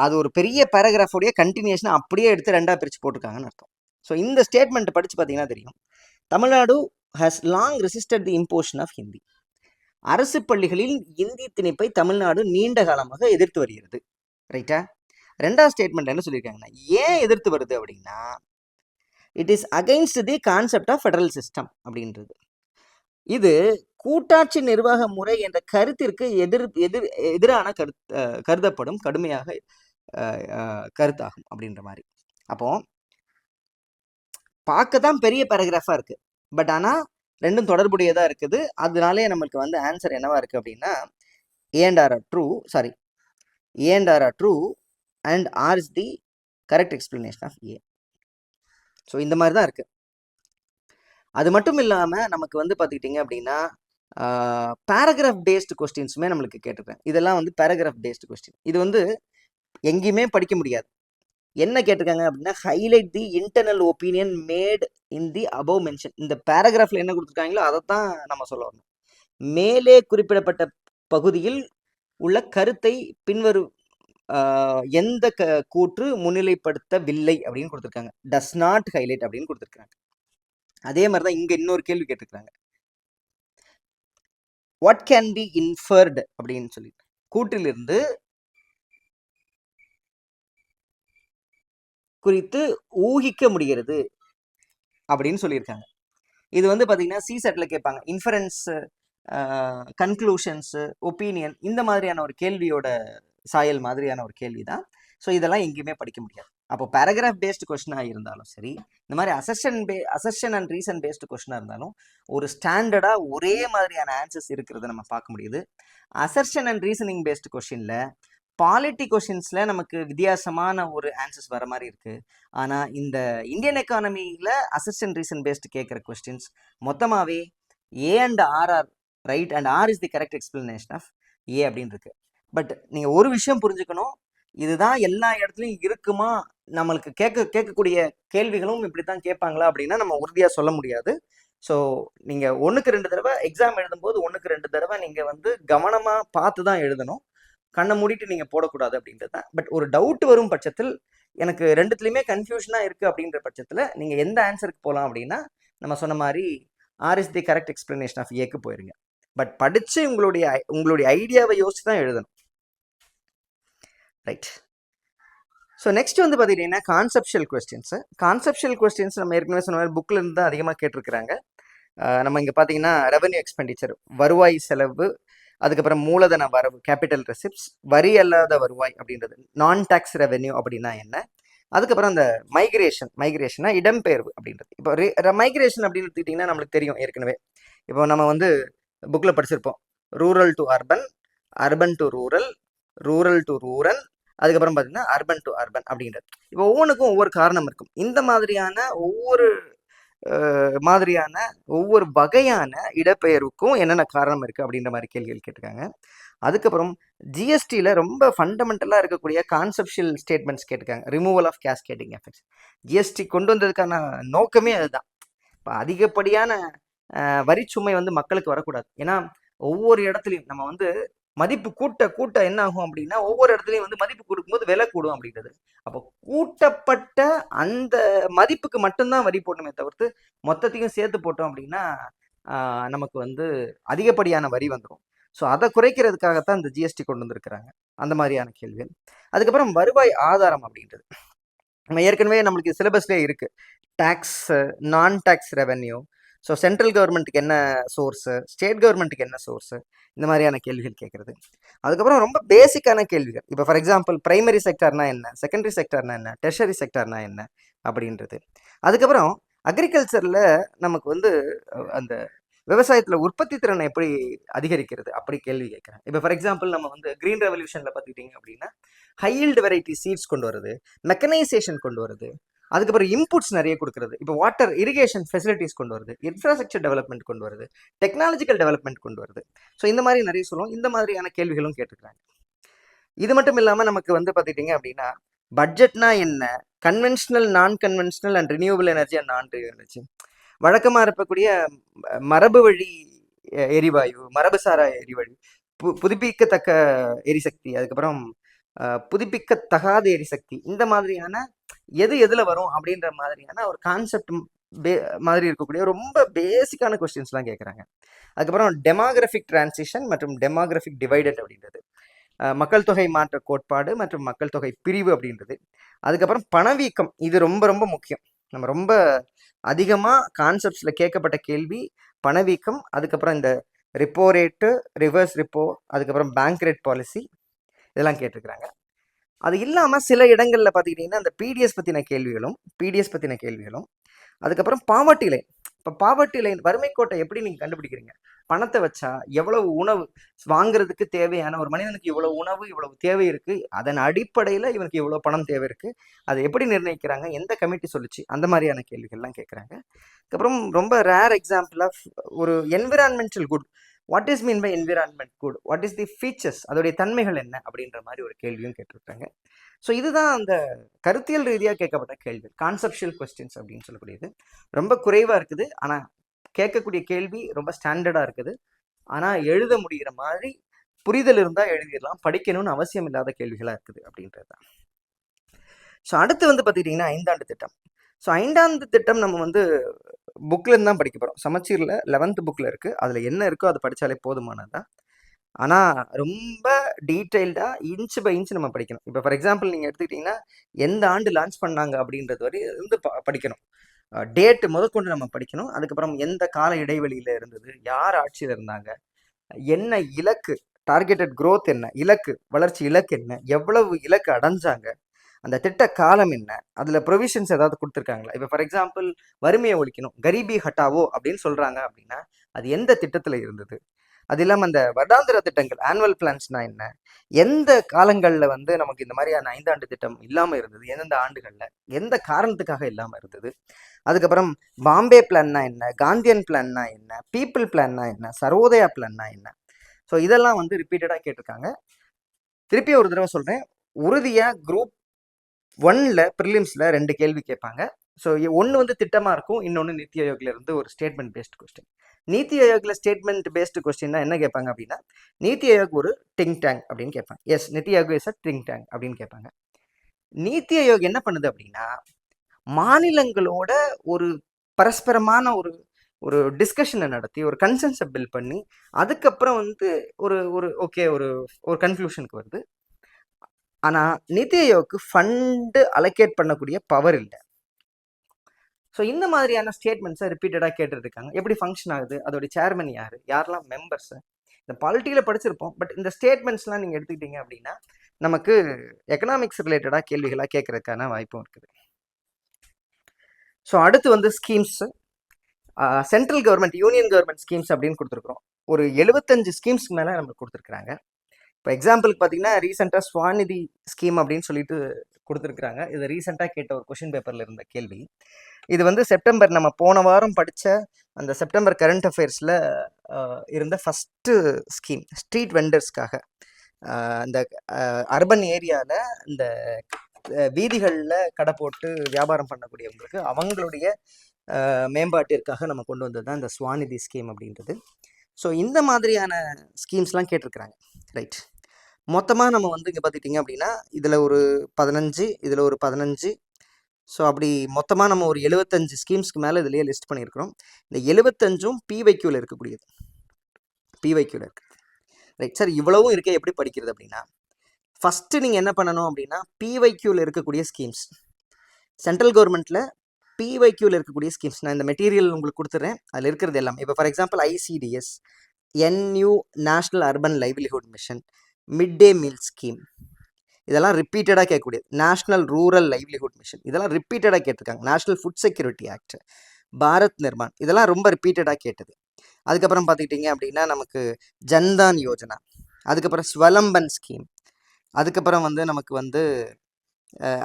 அது ஒரு பெரிய பேராகிராஃபோடைய கண்டினியூஷனை அப்படியே எடுத்து ரெண்டா பிரிச்சு போட்டிருக்காங்கன்னு அர்த்தம். ஸோ இந்த ஸ்டேட்மெண்ட் படிச்சு பார்த்தீங்கன்னா தெரியும். Tamil Nadu has long resisted the imposition of Hindi. அரசு பள்ளிகளில் இந்தி திணிப்பை தமிழ்நாடு நீண்ட காலமாக எதிர்த்து வருகிறது. ரைட்டா? ரெண்டாவது ஸ்டேட்மெண்ட் என்ன சொல்லியிருக்காங்கன்னா, ஏன் எதிர்த்து வருது அப்படின்னா, it is against the concept of federal system அப்படின்றது. இது கூட்டாட்சி நிர்வாக முறை என்ற கருத்திற்கு எதிரான கருதப்படும் கடுமையாக கருத்தாகும் அப்படின்ற மாதிரி. அப்போ பார்க்க தான் பெரிய பேராகிராஃபா இருக்கு, பட் ஆனால் ரெண்டும் தொடர்புடையதாக இருக்குது. அதனாலே நம்மளுக்கு வந்து ஆன்சர் என்னவா இருக்கு அப்படின்னா A and R are true and R is the correct explanation of A. So இந்த மாதிரி தான் இருக்கு. அது மட்டும் இல்லாமல் நமக்கு வந்து பார்த்துக்கிட்டிங்க அப்படின்னா பேராகிராஃப் பேஸ்டு கொஸ்டின்ஸுமே நம்மளுக்கு கேட்டிருக்கேன். இதெல்லாம் வந்து பேராகிராஃப் பேஸ்டு கொஸ்டின். இது வந்து எங்கேயுமே படிக்க முடியாது. என்ன கேட்டிருக்காங்க அப்படின்னா, highlight the internal opinion made in the above mention. இந்த பேராகிராஃப்ல என்ன கொடுத்துருக்காங்களோ அதை தான் நம்ம சொல்ல வரணும். மேலே குறிப்பிடப்பட்ட பகுதியில் உள்ள கருத்தை பின்வரும் எந்த கூற்று முன்னிலைப்படுத்தவில்லை அப்படின்னு கொடுத்துருக்காங்க. டஸ் நாட் ஹைலைட் அப்படின்னு கொடுத்துருக்காங்க. அதே மாதிரி தான் இங்க இன்னொரு கேள்வி கேட்டிருக்காங்க, வாட் கேன் பி இன்ஃபர்டு அப்படின்னு சொல்லி, கூற்றிலிருந்து குறித்து ஊகிக்க முடிகிறது அப்படின்னு சொல்லியிருக்காங்க. இது வந்து பார்த்தீங்கன்னா சிசெட்ல கேட்பாங்க. இன்ஃபரன்ஸ், கன்க்ளூஷன்ஸ், ஒப்பீனியன், இந்த மாதிரியான ஒரு கேள்வியோட சாயல் மாதிரியான ஒரு கேள்வி தான். ஸோ இதெல்லாம் எங்கேயுமே படிக்க முடியாது. அப்போ பேராகிராஃப் பேஸ்டு கொஸ்டினாக இருந்தாலும் சரி, இந்த மாதிரி அசர்ஷன் அண்ட் ரீசன் பேஸ்டு கொஸ்டினாக இருந்தாலும் ஒரு ஸ்டாண்டர்டாக ஒரே மாதிரியான ஆன்சர்ஸ் இருக்கிறத நம்ம பார்க்க முடியுது. அசர்ஷன் அண்ட் ரீசனிங் பேஸ்டு கொஸ்டினில் பாலிட்டி கொஸ்டின்ஸில் நமக்கு வித்தியாசமான ஒரு ஆன்சர்ஸ் வர மாதிரி இருக்குது. ஆனால் இந்த இந்தியன் எக்கானமியில் அசர்ஷன் ரீசன் பேஸ்டு கேட்குற கொஸ்டின்ஸ் மொத்தமாகவே A and R are right and R is the correct explanation of A அப்படின்னு இருக்கு. பட் நீங்கள் ஒரு விஷயம் புரிஞ்சுக்கணும், இதுதான் எல்லா இடத்துலையும் இருக்குமா, நம்மளுக்கு கேட்கக்கூடிய கேள்விகளும் இப்படி தான் கேட்பாங்களா அப்படின்னா நம்ம உறுதியாக சொல்ல முடியாது. ஸோ நீங்கள் 1க்கு 2 தடவை எக்ஸாம் எழுதும்போது 1க்கு 2 தடவை நீங்கள் வந்து கவனமாக பார்த்து தான் எழுதணும். கண்ணை மூடிட்டு நீங்கள் போடக்கூடாது அப்படின்றது தான். பட் ஒரு டவுட் வரும் பட்சத்தில், எனக்கு ரெண்டுத்துலேயுமே கன்ஃபியூஷனாக இருக்குது அப்படின்ற பட்சத்தில் நீங்கள் எந்த ஆன்சருக்கு போகலாம் அப்படின்னா நம்ம சொன்ன மாதிரி R is the correct explanation of ஏக்கு போயிருங்க. பட் படித்து உங்களுடைய ஐடியாவை யோசிச்சு தான் எழுதணும். ரைட். ஸோ நெக்ஸ்ட் வந்து பார்த்தீங்கன்னா கான்செப்ஷுவல் கொஸ்டின்ஸ் நம்ம ஏற்கனவே சொன்ன மாதிரி புக்கில் இருந்து தான் அதிகமாக கேட்டிருக்கிறாங்க. நம்ம இங்கே பார்த்தீங்கன்னா ரெவன்யூ எக்ஸ்பெண்டிச்சர், வருவாய் செலவு, அதுக்கப்புறம் மூலதன வரவு, கேபிட்டல் ரெசிப்ட்ஸ், வரி அல்லாத வருவாய் அப்படின்றது, நான் டாக்ஸ் ரெவென்யூ அப்படின்னா என்ன, அதுக்கப்புறம் அந்த மைக்ரேஷனா இடம்பெயர்வு அப்படின்றது. இப்போ மைக்ரேஷன் அப்படின்னு எடுத்துக்கிட்டிங்கன்னா நம்மளுக்கு தெரியும் ஏற்கனவே. இப்போ நம்ம வந்து புக்கில் படிச்சிருப்போம், rural to urban, urban to rural, rural to rural, அதுக்கப்புறம் பார்த்தீங்கன்னா அர்பன் டு அர்பன் அப்படின்றது. இப்போ ஒவ்வொன்றுக்கும் ஒவ்வொரு காரணம் இருக்கும். இந்த மாதிரியான ஒவ்வொரு வகையான இடப்பெயர்வுக்கும் என்னென்ன காரணம் இருக்குது அப்படின்ற மாதிரி கேள்விகள் கேட்டிருக்காங்க. அதுக்கப்புறம் ஜிஎஸ்டியில் ரொம்ப ஃபண்டமெண்டலாக இருக்கக்கூடிய கான்செப்ஷுவல் ஸ்டேட்மெண்ட்ஸ் கேட்டிருக்காங்க. Removal of cascading effects. GST கொண்டு வந்ததுக்கான நோக்கமே அதுதான். இப்போ அதிகப்படியான வரிச்சுமை வந்து மக்களுக்கு வரக்கூடாது. ஏன்னா ஒவ்வொரு இடத்துலையும் நம்ம வந்து மதிப்பு கூட்ட கூட்ட என்ன ஆகும் அப்படின்னா ஒவ்வொரு இடத்துலையும் வந்து மதிப்பு கொடுக்கும்போது விலை கூடும் அப்படின்றது. அப்போ கூட்டப்பட்ட அந்த மதிப்புக்கு மட்டும்தான் வரி போடணுமே தவிர்த்து மொத்தத்தையும் சேர்த்து போட்டோம் அப்படின்னா நமக்கு வந்து அதிகப்படியான வரி வந்துடும். ஸோ அதை குறைக்கிறதுக்காகத்தான் இந்த ஜிஎஸ்டி கொண்டு வந்திருக்கிறாங்க. அந்த மாதிரியான கேள்விகள். அதுக்கப்புறம் வருவாய் ஆதாரம் அப்படின்றது நம்ம ஏற்கனவே நம்மளுக்கு சிலபஸ்லேயே இருக்கு. டேக்ஸ், நான் டேக்ஸ் ரெவென்யூ, ஸோ சென்ட்ரல் கவர்மெண்ட்டுக்கு என்ன சோர்ஸு, ஸ்டேட் கவர்மெண்ட்டுக்கு என்ன சோர்ஸு, இந்த மாதிரியான கேள்விகள் கேட்குறது. அதுக்கப்புறம் ரொம்ப பேசிக்கான கேள்விகள். இப்போ ஃபார் எக்ஸாம்பிள் பிரைமரி செக்டார்னா என்ன, செகண்டரி செக்டார்னா என்ன, டெர்ஷரி செக்டார்னா என்ன அப்படின்றது. அதுக்கப்புறம் அக்ரிகல்ச்சரில் நமக்கு வந்து அந்த விவசாயத்தில் உற்பத்தி திறனை எப்படி அதிகரிக்கிறது அப்படி கேள்வி கேட்குறேன். இப்போ ஃபார் எக்ஸாம்பிள் நம்ம வந்து கிரீன் ரெவல்யூஷனில் பார்த்துக்கிட்டிங்க அப்படின்னா ஹைல்டு வெரைட்டி சீட்ஸ் கொண்டு வருது, மெக்கனைசேஷன் கொண்டு வருது, அதுக்கப்புறம் இன்புட்ஸ் நிறைய கொடுக்குறது, இப்போ வாட்டர் இரிகேஷன் ஃபெசிலிட்டிஸ் கொண்டு வருது, இன்ஃப்ராஸ்ட்ரக்சர் டெவலப்மெண்ட் கொண்டு வருது, டெக்னாலஜிக்கல் டெவலப்மெண்ட் கொண்டு வருது. ஸோ இந்த மாதிரி நிறைய சொல்லுவோம். இந்த மாதிரியான கேள்விகளும் கேட்டுக்கிறாங்க. இது மட்டும் இல்லாமல் நமக்கு வந்து பார்த்துக்கிட்டிங்க அப்படின்னா பட்ஜெட்னா என்ன, கன்வென்ஷனல், நான் conventional and renewable energy and நான் ரினியூவபிள் எனர்ஜி, வழக்கமாக இருக்கக்கூடிய மரபு வழி எரிவாயு, மரபுசாரா எரிவழி, புதுப்பிக்கத்தக்க எரிசக்தி, அதுக்கப்புறம் புதுப்பிக்கத்தகாத எரிசக்தி, இந்த மாதிரியான எது எதில் வரும் அப்படின்ற மாதிரியான ஒரு கான்செப்ட் மாதிரி இருக்கக்கூடிய ரொம்ப பேசிக்கான கொஸ்டின்ஸ்லாம் கேட்குறாங்க. அதுக்கப்புறம் டெமோகிராஃபிக் டிரான்சிஷன் மற்றும் டெமோகிராஃபிக் டிவைடட் அப்படின்றது, மக்கள் தொகை மாற்ற கோட்பாடு மற்றும் மக்கள் தொகை பிரிவு அப்படின்றது. அதுக்கப்புறம் பணவீக்கம், இது ரொம்ப ரொம்ப முக்கியம். நம்ம ரொம்ப அதிகமாக கான்செப்ட்ஸில் கேட்கப்பட்ட கேள்வி பணவீக்கம். அதுக்கப்புறம் இந்த ரிப்போ ரேட்டு, ரிவர்ஸ் ரிப்போ, அதுக்கப்புறம் பேங்க் ரேட் பாலிசி, இதெல்லாம் கேட்டிருக்கிறாங்க. அது இல்லாமல் சில இடங்களில் பார்த்துக்கிட்டிங்கன்னா அந்த பிடிஎஸ் பற்றின கேள்விகளும், அதுக்கப்புறம் பாவர்ட்டி லைன். இப்போ பாவர்ட்டி லைன், வறுமை கோட்டை எப்படி நீங்கள் கண்டுபிடிக்கிறீங்க? பணத்தை வச்சா எவ்வளவு உணவு வாங்குறதுக்கு தேவையான, ஒரு மனிதனுக்கு இவ்வளவு உணவு இவ்வளவு தேவை இருக்குது, அதன் அடிப்படையில் இவனுக்கு இவ்வளோ பணம் தேவை இருக்குது, அதை எப்படி நிர்ணயிக்கிறாங்க, எந்த கமிட்டி சொல்லிச்சு, அந்த மாதிரியான கேள்விகள்லாம் கேட்குறாங்க. அதுக்கப்புறம் ரொம்ப ரேர் எக்ஸாம்பிள் ஆஃப் ஒரு environmental good, what is mean by environment good, what is the features, அதோடைய தன்மைகள் என்ன அப்படின்ற மாதிரி ஒரு கேள்வியும் கேட்டிருக்காங்க. ஸோ இதுதான் அந்த கருத்தியல் ரீதியாக கேட்கப்பட்ட கேள்வி, கான்செப்ஷுவல் கொஸ்டின்ஸ் அப்படின்னு சொல்லக்கூடியது. ரொம்ப குறைவாக இருக்குது, ஆனால் கேட்கக்கூடிய கேள்வி ரொம்ப ஸ்டாண்டர்டாக இருக்குது. ஆனால் எழுத முடிகிற மாதிரி புரிதல் இருந்தால் எழுதிடலாம், படிக்கணும்னு அவசியம் இல்லாத கேள்விகளாக இருக்குது அப்படின்றது தான். ஸோ அடுத்து வந்து பார்த்துக்கிட்டிங்கன்னா 5ஆண்டு திட்டம். ஸோ 5ஆண்டு திட்டம் நம்ம வந்து புக்லேருந்து தான் படிக்க போகிறோம். சமச்சீரில் 11th புக்கில் இருக்குது. அதில் என்ன இருக்கோ அதை படித்தாலே போதுமானது தான். ஆனால் ரொம்ப டீட்டெயில்டாக இன்ச் பை இன்ச் நம்ம படிக்கணும். இப்போ ஃபார் எக்ஸாம்பிள் நீங்கள் எடுத்துக்கிட்டிங்கன்னா எந்த ஆண்டு லான்ச் பண்ணாங்க அப்படின்றது வரை வந்து படிக்கணும். டேட்டு முதற்கொண்டு நம்ம படிக்கணும். அதுக்கப்புறம் எந்த கால இடைவெளியில் இருந்தது, யார் ஆட்சியில் இருந்தாங்க, என்ன இலக்கு, டார்கெட்டட் க்ரோத் என்ன, இலக்கு வளர்ச்சி இலக்கு என்ன, எவ்வளவு இலக்கு அடைஞ்சாங்க, அந்த திட்ட காலம் என்ன, அதில் ப்ரொவிஷன்ஸ் ஏதாவது கொடுத்துருக்காங்களா. இப்போ ஃபார் எக்ஸாம்பிள் வறுமையை ஒழிக்கணும், கரீபி ஹட்டாவோ அப்படின்னு சொல்கிறாங்க அப்படின்னா அது எந்த திட்டத்தில் இருந்தது. அது இல்லாமல் அந்த வருடாந்திர திட்டங்கள், ஆனுவல் பிளான்ஸ்னா என்ன, எந்த காலங்களில் வந்து நமக்கு இந்த மாதிரியான 5ஆண்டு திட்டம் இல்லாமல் இருந்தது, எந்தெந்த ஆண்டுகளில், எந்த காரணத்துக்காக இல்லாமல் இருந்தது. அதுக்கப்புறம் பாம்பே பிளான்னா என்ன, காந்தியன் பிளான்னா என்ன, பீப்புள் பிளான்னா என்ன, சர்வோதயா பிளான்னா என்ன. ஸோ இதெல்லாம் வந்து ரிப்பீட்டடாக கேட்டிருக்காங்க. திருப்பி ஒரு தடவை சொல்கிறேன், உறுதியாக குரூப் 1ல் ப்ரிலிம்ஸில் 2 கேள்வி கேட்பாங்க. ஸோ ஒன்று வந்து திட்டமாக இருக்கும், இன்னொன்று நித்தி ஆயோக்ல இருந்து ஒரு ஸ்டேட்மெண்ட் பேஸ்டு கொஸ்டின். நீத்தி ஆயோக்ல ஸ்டேட்மெண்ட் பேஸ்டு கொஸ்டின்னா என்ன கேட்பாங்க அப்படின்னா, நீத்தி ஆயோக் ஒரு திங்க் டேங்க் அப்படின்னு கேட்பாங்க. Yes, Niti Aayog is a think tank அப்படின்னு கேட்பாங்க. நீத்தி ஆயோக் என்ன பண்ணுது அப்படின்னா மாநிலங்களோட ஒரு பரஸ்பரமான ஒரு ஒரு டிஸ்கஷனை நடத்தி ஒரு கன்சென்ஸை பில்ட் பண்ணி அதுக்கப்புறம் வந்து ஒரு ஒரு ஓகே ஒரு ஒரு கன்க்ளூஷனுக்கு வருது. ஆனால் நிதி ஆயோக்கு ஃபண்டு அலோகேட் பண்ணக்கூடிய பவர் இல்லை. ஸோ இந்த மாதிரியான ஸ்டேட்மெண்ட்ஸை ரிப்பீட்டடாக கேட்டுருக்காங்க. எப்படி ஃபங்க்ஷன் ஆகுது, அதோடைய சேர்மன் யார், யாரெல்லாம் மெம்பர்ஸு, இந்த பாலிட்டியில் படிச்சிருப்போம். பட் இந்த ஸ்டேட்மெண்ட்ஸ்லாம் நீங்கள் எடுத்துக்கிட்டீங்க அப்படின்னா நமக்கு எக்கனாமிக்ஸ் ரிலேட்டடாக கேள்விகளாக கேட்கறதுக்கான வாய்ப்பும் இருக்குது. ஸோ அடுத்து வந்து schemes, central government, union government schemes அப்படின்னு கொடுத்துருக்குறோம். ஒரு 75 ஸ்கீம்ஸ்க்கு மேலே நம்மளுக்கு கொடுத்துருக்குறாங்க. இப்போ எக்ஸாம்பிளுக்கு பார்த்தீங்கன்னா ரீசெண்டாக ஸ்வாநிதி ஸ்கீம் அப்படின்னு சொல்லிட்டு கொடுத்துருக்குறாங்க. இது ரீசெண்டாக கேட்ட ஒரு கொஷின் பேப்பரில் இருந்த கேள்வி. இது வந்து செப்டம்பர், நம்ம போன வாரம் படித்த அந்த செப்டம்பர் கரண்ட் அஃபேர்ஸில் இருந்த ஃபஸ்ட்டு ஸ்கீம், ஸ்ட்ரீட் வெண்டர்ஸ்க்காக. இந்த அர்பன் ஏரியாவில் இந்த வீதிகளில் கடை போட்டு வியாபாரம் பண்ணக்கூடியவங்களுக்கு அவங்களுடைய மேம்பாட்டிற்காக நம்ம கொண்டு வந்தது தான் இந்த ஸ்வாநிதி ஸ்கீம் அப்படின்றது. ஸோ இந்த மாதிரியான ஸ்கீம்ஸ்லாம் கேட்டிருக்கிறாங்க. ரைட். மொத்தமாக நம்ம வந்து இங்கே பார்த்துக்கிட்டிங்க அப்படின்னா இதில் ஒரு 15, இதில் ஒரு 15. ஸோ அப்படி மொத்தமாக நம்ம ஒரு 75 ஸ்கீம்ஸ்க்கு மேலே இதுலேயே லிஸ்ட் பண்ணியிருக்கிறோம். இந்த 75ம் பிவைக்யூவில் இருக்கக்கூடியது. பிவைக்யூவில் இருக்குது. ரைட் சார், இவ்வளவும் இருக்க எப்படி படிக்கிறது அப்படின்னா, ஃபஸ்ட்டு நீங்கள் என்ன பண்ணணும் அப்படின்னா பிவைக்யூவில் இருக்கக்கூடிய ஸ்கீம்ஸ், சென்ட்ரல் கவர்மெண்ட்டில் பிவைக்யூவில் இருக்கக்கூடிய ஸ்கீம்ஸ், நான் இந்த மெட்டீரியல் உங்களுக்கு கொடுத்துட்றேன். அதில் இருக்கிறது எல்லாம். இப்போ for example ICDS, NU national urban livelihood mission, mid day meal scheme, இதெல்லாம் ரிப்பீட்டடாக கேட்கக்கூடியது. நேஷ்னல் ரூரல் லைவ்லிஹுட் மிஷன், இதெல்லாம் ரிப்பீட்டடாக கேட்டிருக்காங்க. National food security act, Bharat Nirman, இதெல்லாம் ரொம்ப ரிப்பீட்டடாக கேட்டது. அதுக்கப்புறம் பார்த்துக்கிட்டிங்க அப்படின்னா நமக்கு ஜன்தான் யோஜனா, அதுக்கப்புறம் ஸ்வலம்பன் ஸ்கீம், அதுக்கப்புறம் வந்து நமக்கு வந்து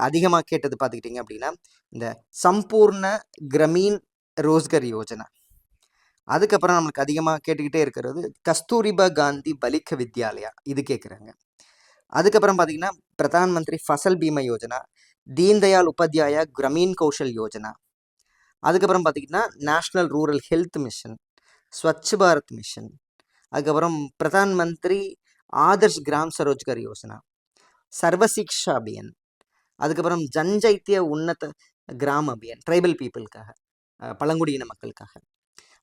அதிகமாக கேட்டது பார்த்துக்கிட்டிங்க அப்படின்னா இந்த சம்பூர்ண கிரமீன் ரோஸ்கர் யோஜனா. அதுக்கப்புறம் நம்மளுக்கு அதிகமாக கேட்டுக்கிட்டே இருக்கிறது கஸ்தூரிபா காந்தி பலிக்க வித்யாலயா, இது கேட்குறாங்க. அதுக்கப்புறம் பார்த்தீங்கன்னா பிரதான் மந்திரி ஃபசல் பீமா யோஜனா, தீன்தயாள் உபாத்யாயா கிரமீன் கௌஷல் யோஜனா. அதுக்கப்புறம் பார்த்தீங்கன்னா national rural health mission, Swachh Bharat mission, அதுக்கப்புறம் பிரதான் மந்திரி ஆதர்ஷ் கிராம் சரோஜ்கர் யோஜனா, சர்வசிக்ஷா அபியான், அதுக்கப்புறம் ஜன்ஜைத்திய உன்னத கிராம் அபியான் ட்ரைபல் பீப்புளுக்காக, பழங்குடியின மக்களுக்காக.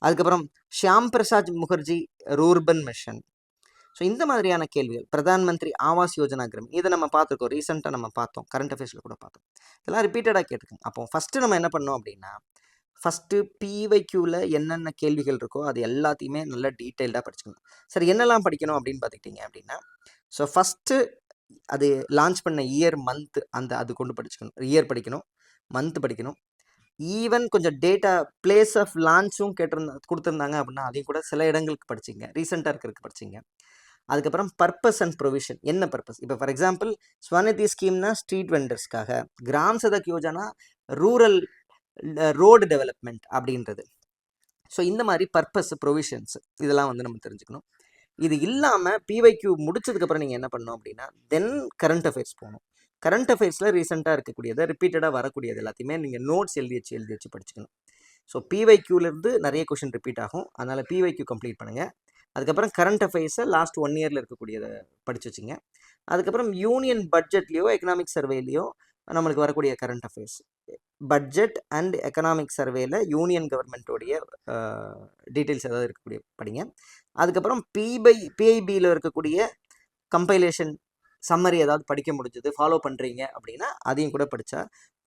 அதுக்கப்புறம் Shyam Prasad Mukherjee rurban mission. So இந்த மாதிரியான கேள்விகள், பிரதான் மந்திரி ஆவாஸ் யோஜனா கிராமீன், இதை நம்ம பார்த்துருக்கோம், ரீசெண்டாக நம்ம பார்த்தோம், கரண்ட் அஃபேர்ஸில் கூட பார்த்தோம். இதெல்லாம் ரிப்பீட்டடாக கேட்டுக்கோங்க. அப்போ ஃபஸ்ட்டு நம்ம என்ன பண்ணோம் அப்படின்னா, ஃபஸ்ட்டு பிவைக்யூவில் என்னென்ன கேள்விகள் இருக்கோ அது எல்லாத்தையுமே நல்லா டீட்டெயில்டாக படிச்சுக்கணும். சரி, என்னெல்லாம் படிக்கணும் அப்படின்னு பார்த்துக்கிட்டிங்க அப்படின்னா, ஸோ ஃபஸ்ட்டு அது லான்ச் பண்ண இயர், மந்த், அது கொண்டு படிச்சுக்கணும். இயர் படிக்கணும், மந்த் படிக்கணும், ஈவன் கொஞ்சம் டேட்டா பிளேஸ் ஆஃப் லான்ச்சும் கொடுத்துருந்தாங்க அப்படின்னா அதையும் கூட சில இடங்களுக்கு படிச்சிங்க, ரீசெண்டாக இருக்கிறதுக்கு படிச்சிங்க. அதுக்கப்புறம் பர்பஸ் அண்ட் ப்ரொவிஷன், என்ன பர்பஸ். இப்போ ஃபார் எக்ஸாம்பிள் ஸ்வநிதி ஸ்கீம்னா ஸ்ட்ரீட் வெண்டர்ஸ்க்காக, Gram Sadak Yojana rural road development அப்படின்றது. ஸோ இந்த மாதிரி பர்பஸ், ப்ரொவிஷன்ஸ், இதெல்லாம் வந்து நம்ம தெரிஞ்சுக்கணும். இது இல்லாமல் பிவைக்யூ முடிச்சதுக்கப்புறம் நீங்கள் என்ன பண்ணணும் அப்படின்னா தென் கரண்ட் அஃபேர்ஸ் போகணும். கரண்ட் அஃபேர்ஸில் ரீசெண்டாக இருக்கக்கூடியதை, ரிப்பீட்டடாக வரக்கூடியது எல்லாத்தையுமே நீங்கள் நோட்ஸ் எழுதி வச்சு படிச்சுக்கணும். ஸோ பிவைக்யூலேருந்து நிறைய கொஷின் ரிப்பீட் ஆகும், அதனால் பிவைக்யூ கம்ப்ளீட் பண்ணுங்கள். அதுக்கப்புறம் கரண்ட் அஃபேர்ஸை லாஸ்ட் 1 இயரில் இருக்கக்கூடியதை படித்து வச்சுங்க. அதுக்கப்புறம் யூனியன் பட்ஜெட்லேயோ எக்கனாமிக் சர்வேலையோ நம்மளுக்கு வரக்கூடிய current affairs, budget and economic சர்வேல யூனியன் கவர்மெண்ட்டோடைய டீட்டெயில்ஸ் ஏதாவது இருக்கக்கூடிய படிங்க. அதுக்கப்புறம் பிஐபியில் இருக்கக்கூடிய கம்பைலேஷன் சம்மரி ஏதாவது படிக்க முடிஞ்சது, ஃபாலோ பண்ணுறீங்க அப்படின்னா அதையும் கூட படித்தா